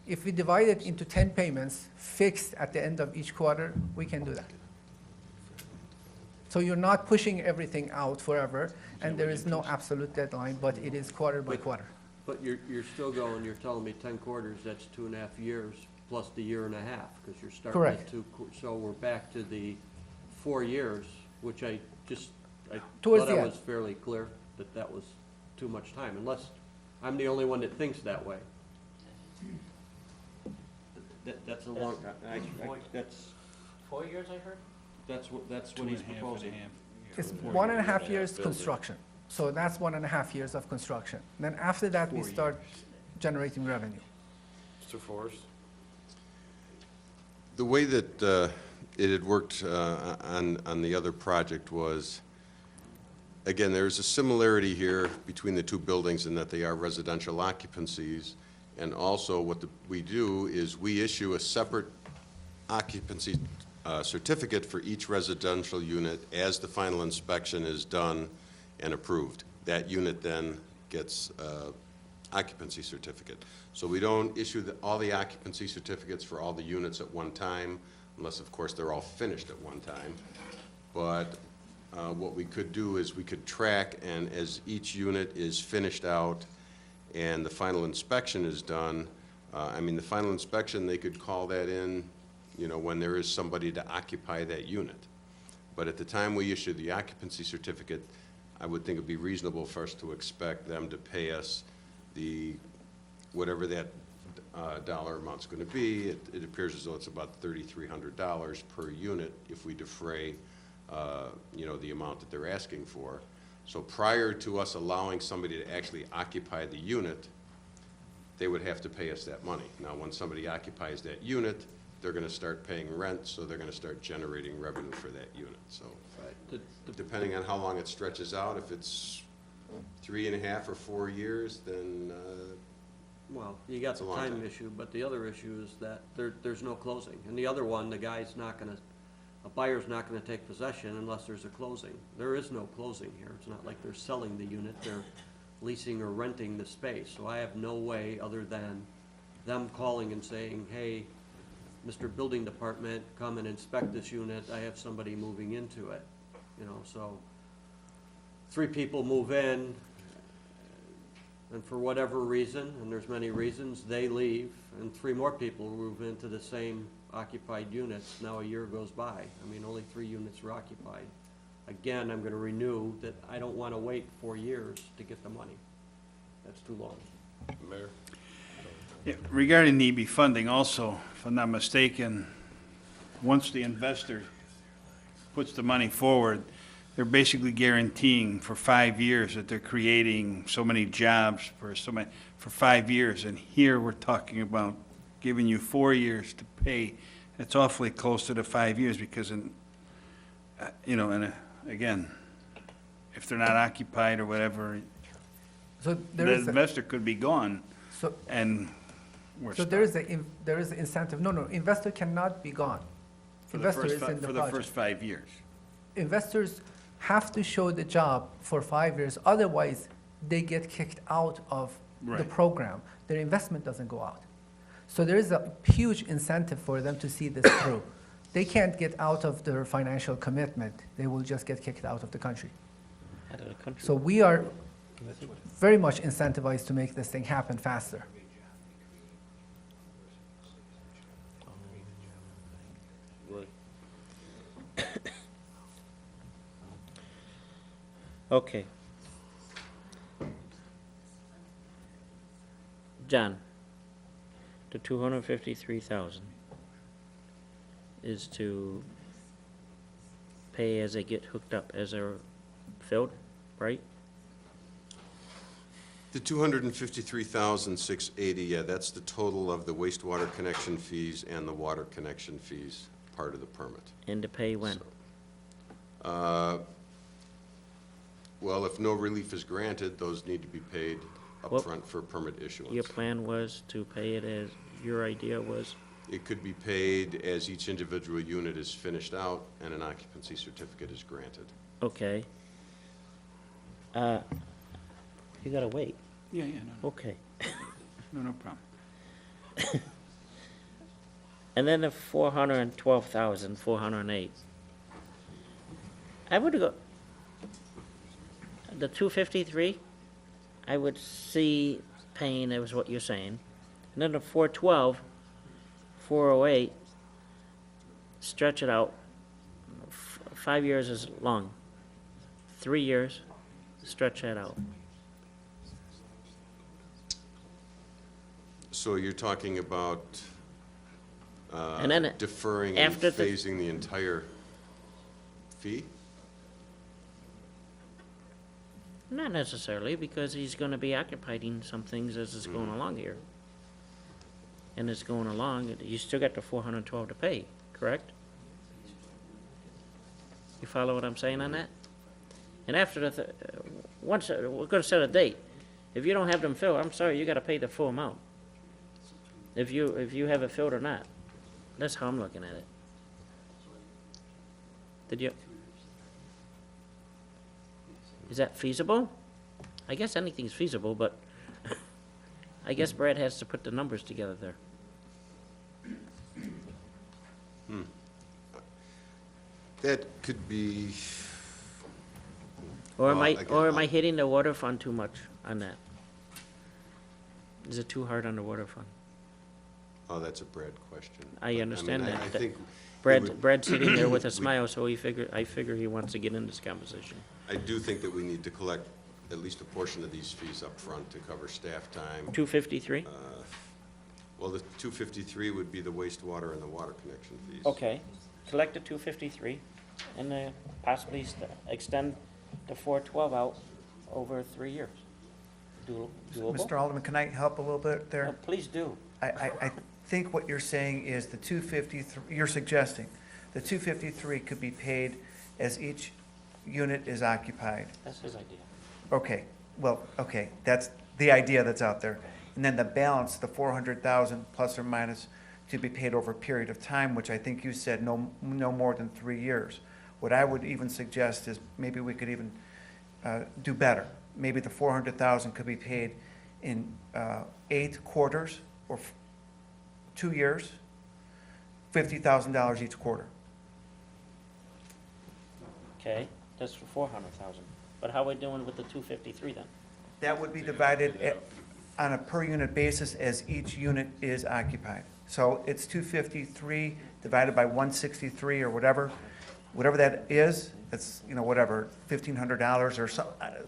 If we divide it into 10 payments fixed at the end of each quarter, we can do that. So you're not pushing everything out forever, and there is no absolute deadline, but it is quarter by quarter. But you're still going, you're telling me 10 quarters, that's 2.5 years plus the year and a half, because you're starting at Correct. so we're back to the 4 years, which I Towards thought the I end. was fairly clear that was too much time, unless I'm the only one that thinks that way. That's a long, that's, 4 years, I heard? that's what he's proposing. It's 1.5 years construction. So that's 1.5 years of construction. Then after that, we start generating revenue. Mr. Forrest? The way that it had worked on the other project was, again, there's a similarity here between the two buildings in that they are residential occupancies. And also what we do is we issue a separate occupancy certificate for each residential unit as the final inspection is done and approved. That unit then gets occupancy certificate. So we don't issue all the occupancy certificates for all the units at one time, unless, of course, they're all finished at one time. But what we could do is we could track, and as each unit is finished out and the final inspection is done, the final inspection, they could call that in, when there is somebody to occupy that unit. But at the time we issue the occupancy certificate, I would think it'd be reasonable for us to expect them to pay us whatever that dollar amount's gonna be. It appears as though it's about $3,300 per unit if we defray, the amount that they're asking for. So prior to us allowing somebody to actually occupy the unit, they would have to pay us that money. Now, when somebody occupies that unit, they're gonna start paying rent, so they're gonna start generating revenue for that unit, so. Depending on how long it stretches out, if it's 3.5 or 4 years, then, Well, you got the a long time time. issue, but the other issue is that there's no closing. And the other one, a buyer's not gonna take possession unless there's a closing. There is no closing here. It's not like they're selling the unit, they're leasing or renting the space. So I have no way other than them calling and saying, hey, Mr. Building Department, come and inspect this unit. I have somebody moving into it, so 3 people move in, and for whatever reason, and there's many reasons, they leave, and 3 more people move into the same occupied units. Now a year goes by. Only 3 units were occupied. Again, I'm gonna renew that I don't wanna wait 4 years to get the money. That's too long. Mayor? Yeah, regarding the EB funding also, if I'm not mistaken, once the investor puts the money forward, they're basically guaranteeing for 5 years that they're creating so many jobs for for 5 years. And here we're talking about giving you 4 years to pay. It's awfully close to the 5 years because again, if they're not occupied or whatever, So there the is, investor could be gone so, and we're so stuck. there is an incentive. No, investor cannot be gone. For the Investor first is fi- in the For the project. first 5 years. Investors have to show the job for 5 years, otherwise they get kicked out of the Right. program. Their investment doesn't go out. So there is a huge incentive for them to see this through. They can't get out of their financial commitment. They will just get kicked out of the country. Out of the country. So we are very much incentivized to make this thing happen faster. Good. Okay. John, the 253,000 is to pay as they get hooked up, as they're filled, right? The 253,680, yeah, that's the total of the wastewater connection fees and the water connection fees, part of the permit. And to pay when? Well, if no relief is granted, those need to be paid Well, upfront for permit issuance. Your plan was to pay it as, your idea was, It could be paid as each individual unit is finished out and an occupancy certificate is granted. okay. You gotta wait. Yeah, no, Okay. no problem. And then the 412,408. I would go, the 253, I would see paying, that was what you're saying. And then the 412, 408, stretch it out. 5 years is long. 3 years, stretch that out. So you're talking about And then deferring and after the- phasing the entire fee? Not necessarily, because he's gonna be occupying some things as it's going along here. And it's going along, you still got the 412 to pay, correct? You follow what I'm saying on that? And after once, we're gonna set a date. If you don't have them filled, I'm sorry, you gotta pay the full amount. If you have it filled or not. That's how I'm looking at it. Did you? Is that feasible? I guess anything's feasible, but I guess Brad has to put the numbers together there. That could be, Or am Well, I, again, or am I hitting the water fund too much on that? Is it too hard on the water fund? oh, that's a Brad question. I But, mean, understand I that. think it Brad, would- Brad's sitting there with a we- smile, so I figure he wants to get in this conversation. I do think that we need to collect at least a portion of these fees up front to cover staff time. 253? Well, the 253 would be the wastewater and the water connection fees. Okay, collect the 253 and possibly extend the 412 out over 3 years. Doable? Mr. Alderman, can I help a little bit there? Oh, please do. I think what you're saying is the 253, you're suggesting, the 253 could be paid as each unit is occupied. That's his idea. Okay, well, okay, that's the idea that's out there. And then the balance, the 400,000 plus or minus, to be paid over a period of time, which I think you said no more than 3 years. What I would even suggest is maybe we could even do better. Maybe the 400,000 could be paid in 8 quarters or 2 years, $50,000 each quarter. Okay, that's for 400,000. But how are we doing with the 253 then? That would be divided on a per unit basis as each unit is occupied. So it's 253 divided by 163 or whatever that is, that's, whatever, $1,500 or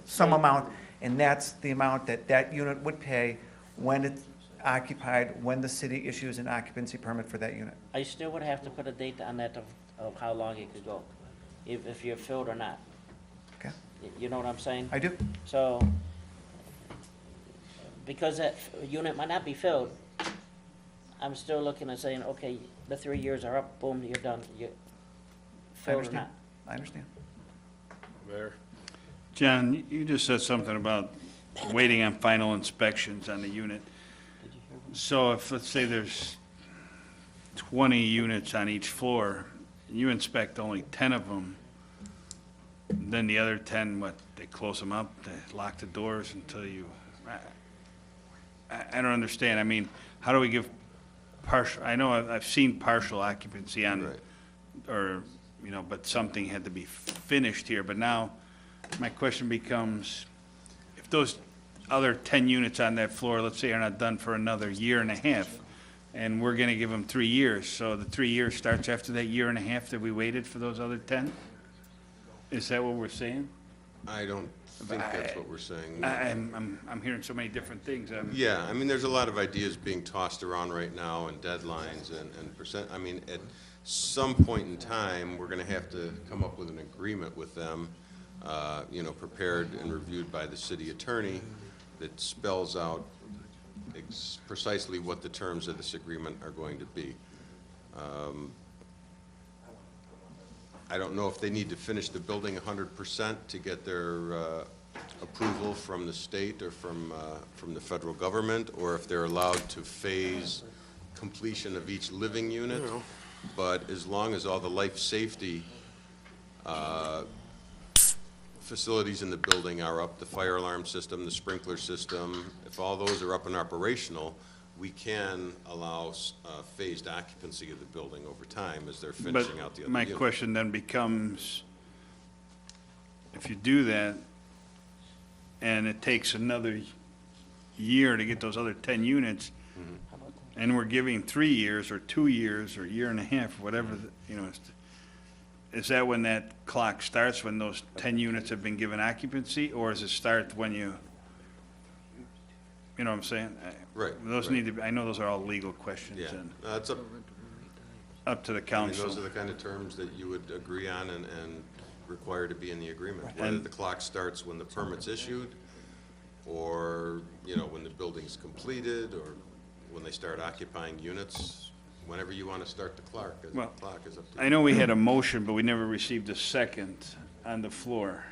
some amount, and that's the amount that unit would pay when it's occupied, when the city issues an occupancy permit for that unit. I still would have to put a date on that of how long it could go. if you're filled or not. Okay. You know what I'm saying? I do. So, because that unit might not be filled, I'm still looking at saying, okay, the 3 years are up, boom, you're done, you I filled or understand. not. I understand. Mayor? John, you just said something about waiting on final inspections on the unit. So if, let's say there's 20 units on each floor, and you inspect only 10 of them, then the other 10, what, they close them up, they lock the doors until you, I don't understand. I mean, how do we give partial, I know I've seen partial occupancy on, or, you know, but something had to be finished here, but now my question becomes, if those other 10 units on that floor, let's say, are not done for another year and a half, and we're gonna give them 3 years, so the 3 years starts after that year and a half that we waited for those other 10? Is that what we're saying? I don't think that's what we're saying. no. I'm hearing so many different things. Yeah, I mean, there's a lot of ideas being tossed around right now, and deadlines and percent, I mean, at some point in time, we're gonna have to come up with an agreement with them, you know, prepared and reviewed by the city attorney that spells out precisely what the terms of this agreement are going to be. I don't know if they need to finish the building 100% to get their approval from the state or from the federal government, or if they're allowed to phase completion of each living unit. But as long as all the life safety facilities in the building are up, the fire alarm system, the sprinkler system, if all those are up and operational, we can allow phased occupancy of the building over time as they're finishing out the other My units. question then becomes, if you do that, and it takes another year to get those other 10 units, and we're giving 3 years, or 2 years, or a year and a half, whatever, you know, is that when that clock starts, when those 10 units have been given occupancy, or does it start when you know what I'm saying? Right, Those right. need to be, I know those are all legal questions, Yeah, and it's up to the I mean, council. those are the kind of terms that you would agree on and require to be in the agreement. Whether And- the clock starts when the permit's issued, or, you know, when the building's completed, or when they start occupying units, whenever you want to start the clock is Well, up to you. I know we had a motion, but we never received a second on the floor.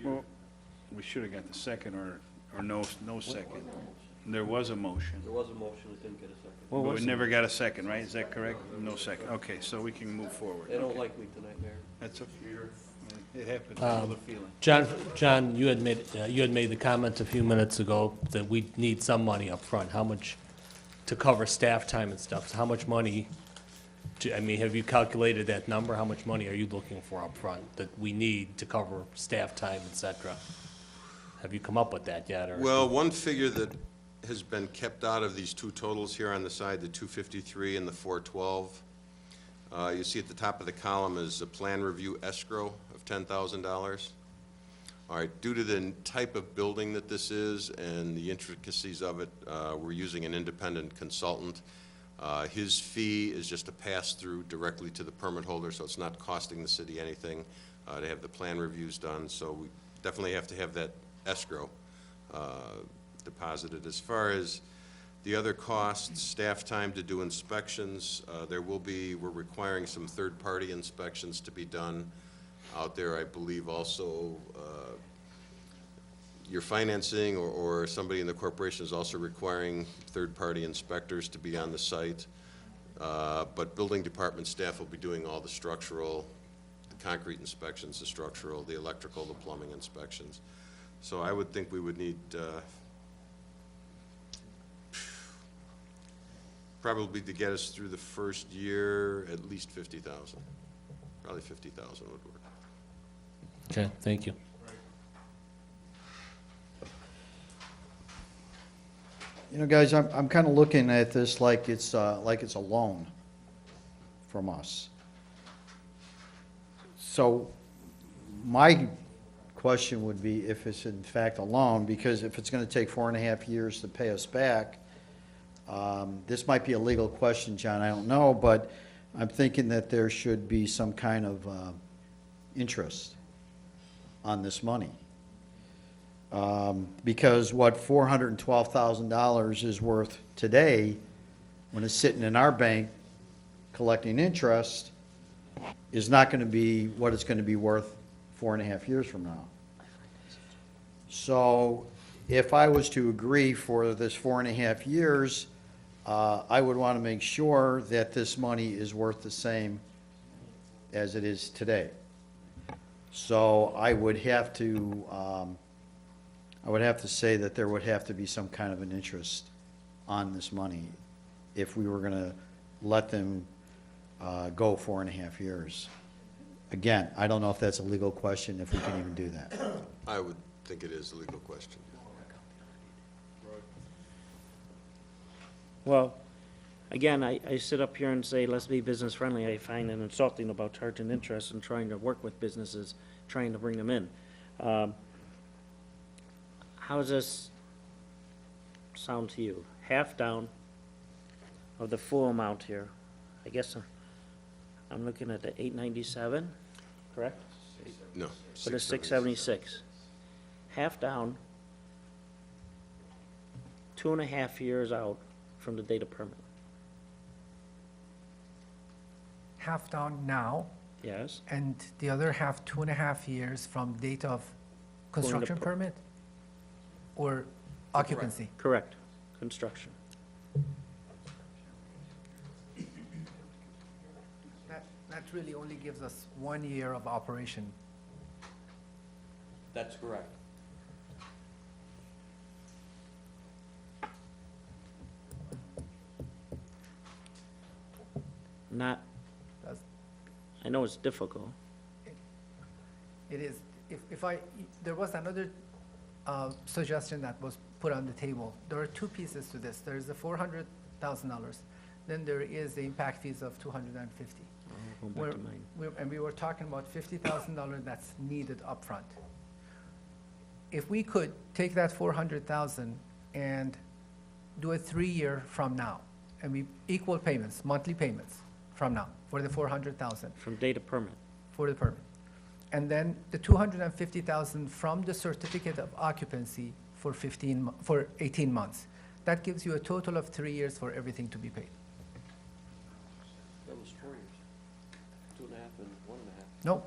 Well, we should have got the second, or no second. There was a motion, There was a motion, it didn't get a second. but we never got a second, right? Is that correct? No second. Okay, so we can move forward. They don't Okay. like me tonight, Mayor. That's okay. It happens. I know the feeling. John, you had made the comment a few minutes ago that we need some money up front. How much to cover staff time and stuff? So how much money, I mean, have you calculated that number? How much money are you looking for up front that we need to cover staff time, et cetera? Have you come up with that yet, or? Well, one figure that has been kept out of these two totals here on the side, the 253 and the 412, you see at the top of the column is a plan review escrow of $10,000. All right, due to the type of building that this is and the intricacies of it, we're using an independent consultant. His fee is just a pass-through directly to the permit holder, so it's not costing the city anything to have the plan reviews done, so we definitely have to have that escrow deposited. As far as the other costs, staff time to do inspections, we're requiring some third-party inspections to be done out there. I believe also your financing or somebody in the corporation is also requiring third-party inspectors to be on the site. But building department staff will be doing all the structural, the concrete inspections, the structural, the electrical, the plumbing inspections. So I would think we would need probably to get us through the first year, at least 50,000. Probably 50,000 would work. Okay, thank you. You know, guys, I'm kind of looking at this like it's a loan from us. So my question would be if it's in fact a loan, because if it's going to take 4.5 years to pay us back, this might be a legal question, John, I don't know, but I'm thinking that there should be some kind of interest on this money. Because what $412,000 is worth today, when it's sitting in our bank collecting interest, is not going to be what it's going to be worth 4.5 years from now. So if I was to agree for this 4.5 years, I would want to make sure that this money is worth the same as it is today. So I would have to say that there would have to be some kind of an interest on this money if we were going to let them go 4.5 years. Again, I don't know if that's a legal question, if we can even do that. I would think it is a legal question. Well, again, I sit up here and say, let's be business friendly. I find it insulting about charging interest and trying to work with businesses, trying to bring them in. How does this sound to you? Half down of the full amount here. I guess I'm looking at the 897, correct? No. For the 676. Half down, 2.5 years out from the date of permit. Half down now, Yes? and the other half 2.5 years from date of construction per- permit or occupancy? Correct. Construction. That really only gives us 1 year of operation. That's correct. Not, That's- I know it's difficult. It is, there was another suggestion that was put on the table. There are two pieces to this. There is the $400,000, then there is the impact fees of $250. Go back Where- to mine. And we were talking about $50,000 that's needed upfront. If we could take that 400,000 and do a 3-year from now, and we equal payments, monthly payments from now for the 400,000 From date of permit. for the permit. And then the 250,000 from the certificate of occupancy for 18 months. That gives you a total of 3 years for everything to be paid. That was 4 years. 2.5 and 1.5. No,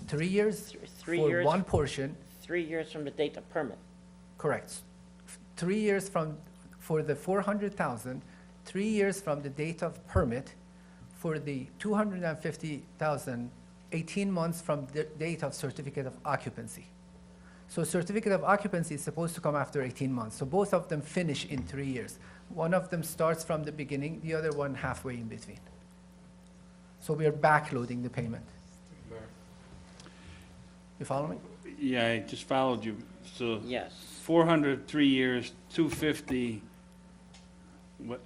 3 years Three for years. one portion, 3 years from the date of permit. correct. 3 years for the 400,000, 3 years from the date of permit. For the 250,000, 18 months from the date of certificate of occupancy. So certificate of occupancy is supposed to come after 18 months. So both of them finish in 3 years. One of them starts from the beginning, the other one halfway in between. So we are backloading the payment. You follow me? Yeah, I just followed you. So Yes. 400, 3 years, 250, what,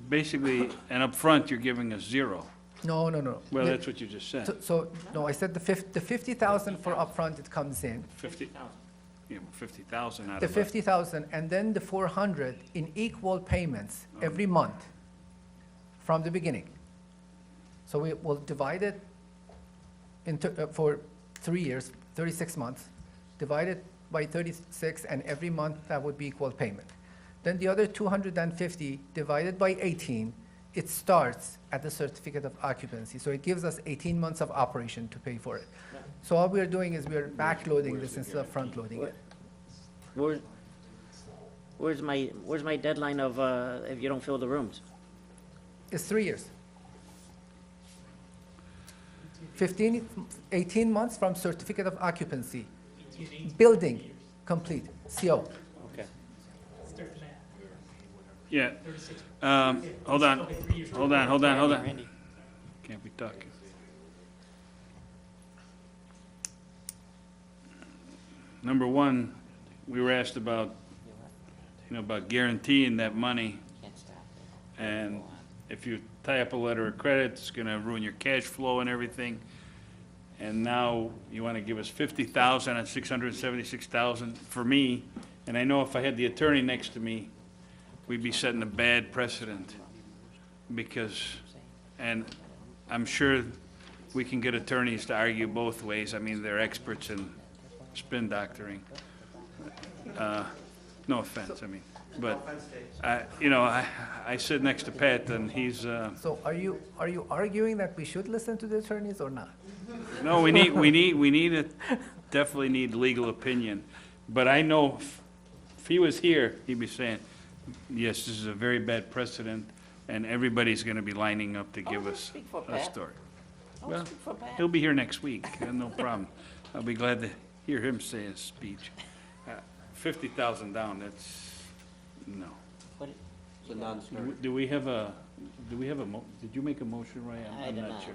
basically, and up front you're giving us 0. No, no, no. Well, that's what you just said. So, no, I said the 50,000 for upfront, it comes in. 50, yeah, 50,000 out The of it. 50,000 and then the 400 in equal payments every month from the beginning. So we will divide it for 3 years, 36 months, divide it by 36, and every month that would be equal payment. Then the other 250 divided by 18, it starts at the certificate of occupancy. So it gives us 18 months of operation to pay for it. So all we are doing is we are backloading this instead of front-loading it. Where's my deadline of, if you don't fill the rooms? It's 3 years. 18 months from certificate of occupancy. Building complete, CO. Okay. Yeah. Hold on. Can't be talking. Number one, we were asked about, about guaranteeing that money. And if you tie up a letter of credit, it's gonna ruin your cash flow and everything. And now you wanna give us 50,000 on 676,000 for me. And I know if I had the attorney next to me, we'd be setting a bad precedent, because And I'm sure we can get attorneys to argue both ways. I mean, they're experts in spin doctoring. No offense, I mean, but, you know, I sit next to Pat and he's, So are you arguing that we should listen to the attorneys or not? no, definitely need legal opinion. But I know if he was here, he'd be saying, yes, this is a very bad precedent and everybody's gonna be lining up to give us a story. Well, he'll be here next week, no problem. I'll be glad to hear him say his speech. 50,000 down, that's, no. It's a non-starter. Do we have a did you make a motion, Ray? I'm not sure.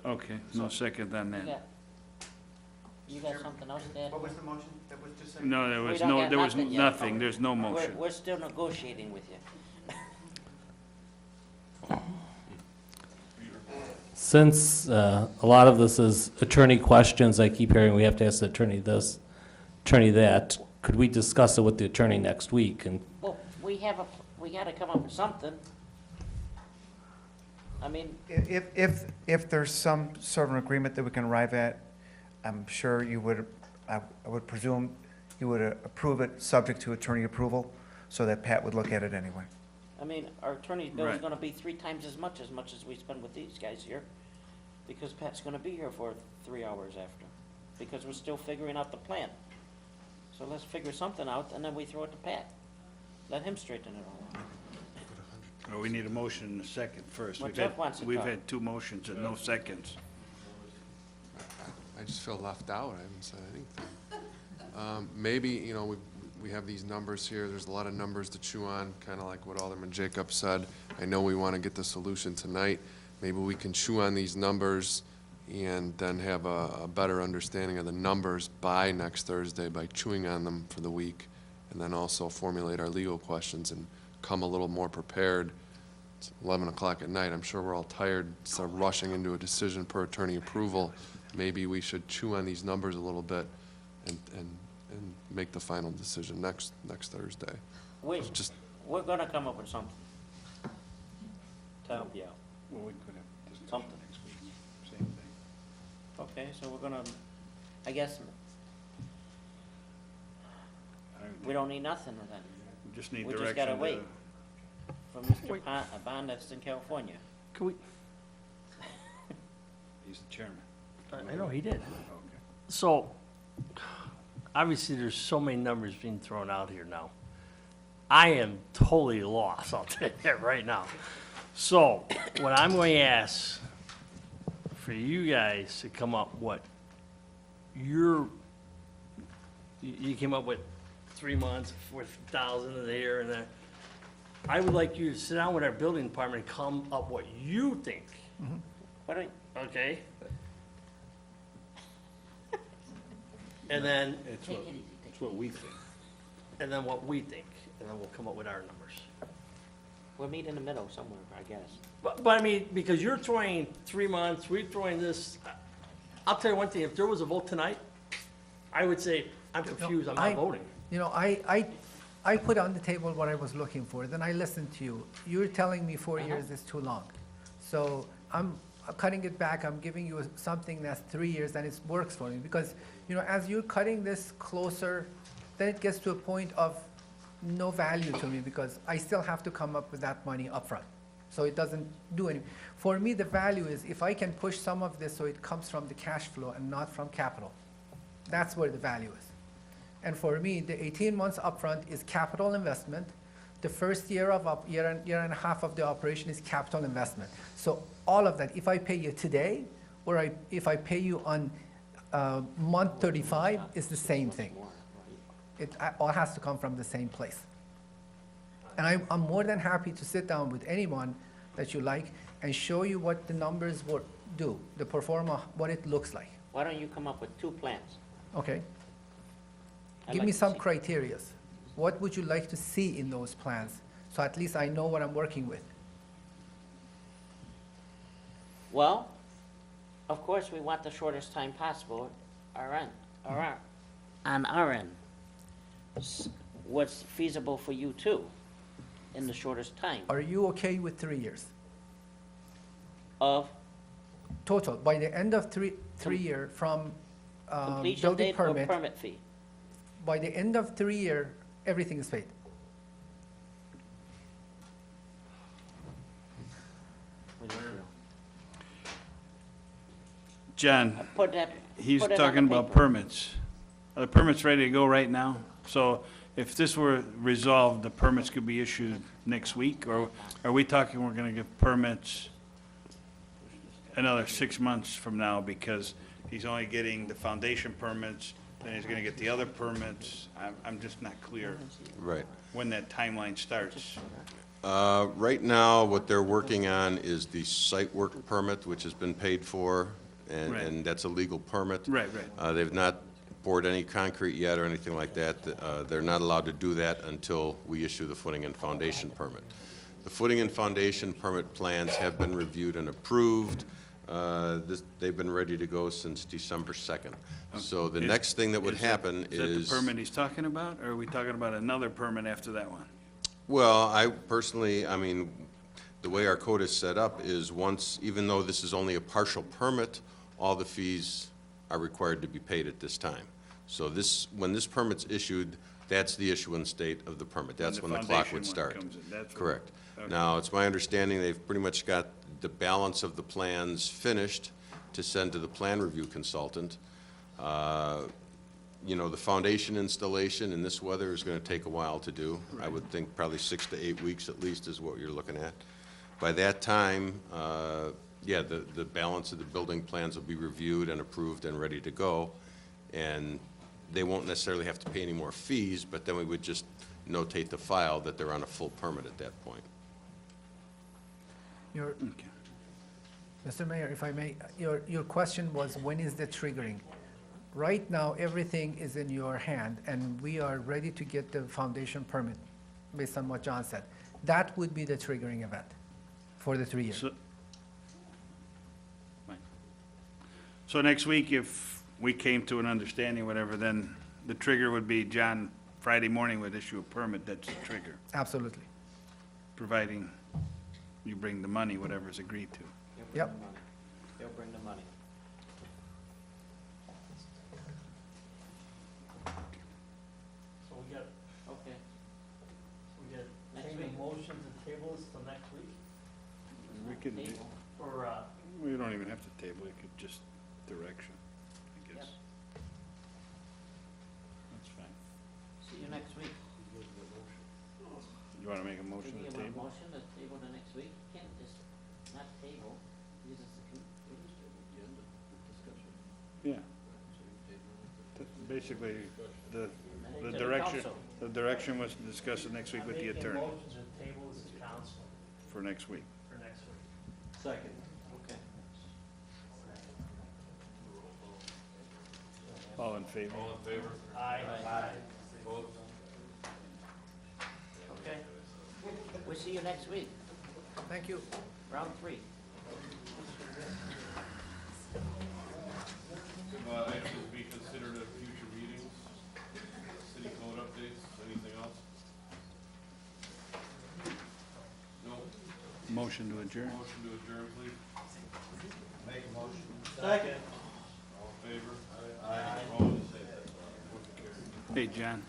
Okay, no second on that. You got something else to add? What was the motion that was just said? No, there We was don't no, got there was nothing yet. nothing, there's no motion. We're still negotiating with you. Since a lot of this is attorney questions, I keep hearing we have to ask the attorney this, attorney that. Could we discuss it with the attorney next week? And Well, we gotta come up with something. I mean, If there's some sort of an agreement that we can arrive at, I'm sure you would, I would presume you would approve it, subject to attorney approval, so that Pat would look at it anyway. I mean, our attorney's bill is Right. gonna be 3 times as much as we spend with these guys here, because Pat's gonna be here for 3 hours after, because we're still figuring out the plan. So let's figure something out, and then we throw it to Pat. Let him straighten it all out. Well, we need a motion and a second first. Well, Jeff wants to We've talk. had 2 motions and no seconds. I just feel left out. I haven't said anything. Maybe, you know, we have these numbers here. There's a lot of numbers to chew on, kind of like what Alderman Jacob said. I know we want to get the solution tonight. Maybe we can chew on these numbers and then have a better understanding of the numbers by next Thursday by chewing on them for the week, and then also formulate our legal questions and come a little more prepared. It's 11 o'clock at night. I'm sure we're all tired, start rushing into a decision per attorney approval. Maybe we should chew on these numbers a little bit and make the final decision next Thursday. Just We're gonna come up with something. To help you out. Well, we could have discussion Something. next week, same thing. Okay, so we're gonna, I guess, we don't need nothing then. We just need We direction. just gotta wait for Mr. Bond that's in California. Can we, He's the chairman. I know he did. Okay. So, obviously, there's so many numbers being thrown out here now. I am totally lost, I'll tell you that right now. So, what I'm going to ask for you guys to come up what you came up with 3 months, 4,000 in there and there. I would like you to sit down with our building department and come up what you think. Why don't, Okay? And then, It's what we think. and then what we think, and then we'll come up with our numbers. we'll meet in the middle somewhere, I guess. But I mean, because you're throwing 3 months, we're throwing this, I'll tell you one thing, if there was a vote tonight, I would say, I'm confused, I'm not voting. You know, I put on the table what I was looking for, then I listened to you. You're telling me 4 years is too long. So I'm cutting it back, I'm giving you something that's 3 years and it works for me. Because, you know, as you're cutting this closer, then it gets to a point of no value to me because I still have to come up with that money upfront. So it doesn't do any. For me, the value is if I can push some of this so it comes from the cash flow and not from capital. That's where the value is. And for me, the 18 months upfront is capital investment. The first year year and a half of the operation is capital investment. So all of that, if I pay you today, or if I pay you on month 35, is the same thing. It all has to come from the same place. And I'm more than happy to sit down with anyone that you like and show you what the numbers would do, the pro forma, what it looks like. Why don't you come up with 2 plans? Okay? I'd Give like me to some see. criterias. What would you like to see in those plans? So at least I know what I'm working with. Well, of course, we want the shortest time possible, on our end. What's feasible for you too, in the shortest time. Are you okay with 3 years? of Total, by the end of three-year from completion building date or permit, permit fee? by the end of 3 year, everything is paid. What do you feel? John, Put that, he's put it on talking the about paper. permits. Are the permits ready to go right now? So if this were resolved, the permits could be issued next week? Or are we talking we're gonna give permits another 6 months from now because he's only getting the foundation permits, then he's gonna get the other permits? I'm just not clear Right. when that timeline starts. Right now, what they're working on is the site work permit, which has been paid for, Right. and that's a legal permit. Right, right. They've not poured any concrete yet or anything like that. They're not allowed to do that until we issue the footing and foundation permit. The footing and foundation permit plans have been reviewed and approved. They've been ready to go since December 2nd. So the next thing that would happen Is that the permit he's talking about, or are we talking about another permit after that one? Well, I personally, I mean, the way our code is set up is once, even though this is only a partial permit, all the fees are required to be paid at this time. So this, when this permit's issued, that's the issuance date of the permit. That's when the clock would start. Correct. Now, it's my understanding they've pretty much got the balance of the plans finished to send to the plan review consultant. You know, the foundation installation in this weather is gonna take a while to do. I would think probably 6 to 8 weeks at least is what you're looking at. By that time, yeah, the balance of the building plans will be reviewed and approved and ready to go. And they won't necessarily have to pay any more fees, but then we would just notate the file that they're on a full permit at that point. Mr. Mayor, if I may, your question was, when is the triggering? Right now, everything is in your hand, and we are ready to get the foundation permit, based on what John said. That would be the triggering event for the 3 years. So next week, if we came to an understanding, whatever, then the trigger would be John, Friday morning would issue a permit, that's the trigger, Absolutely. providing you bring the money, whatever's agreed to. Yep. They'll bring the money. So we got, Okay. we got, Next take week. a motion to table this till next week? We could, Or, we don't even have to table, it could just direction, I guess. That's fine. See you next week. You wanna make a motion Can you to give a table? motion to table to next week? You can't just not table, because it's the. Yeah. Basically, the To the direction, council. the direction was to discuss it next week with the attorney, motion to table this to council for next week. for next week. Second. Okay. All in favor? Aye. Aye. Okay. We'll see you next week, Thank you. round 3. Items be considered at future meetings, city code updates, anything else? No? Motion to adjourn? Motion to adjourn, please. Make a motion. Second. All in favor? Aye. Opposed? Hey, John,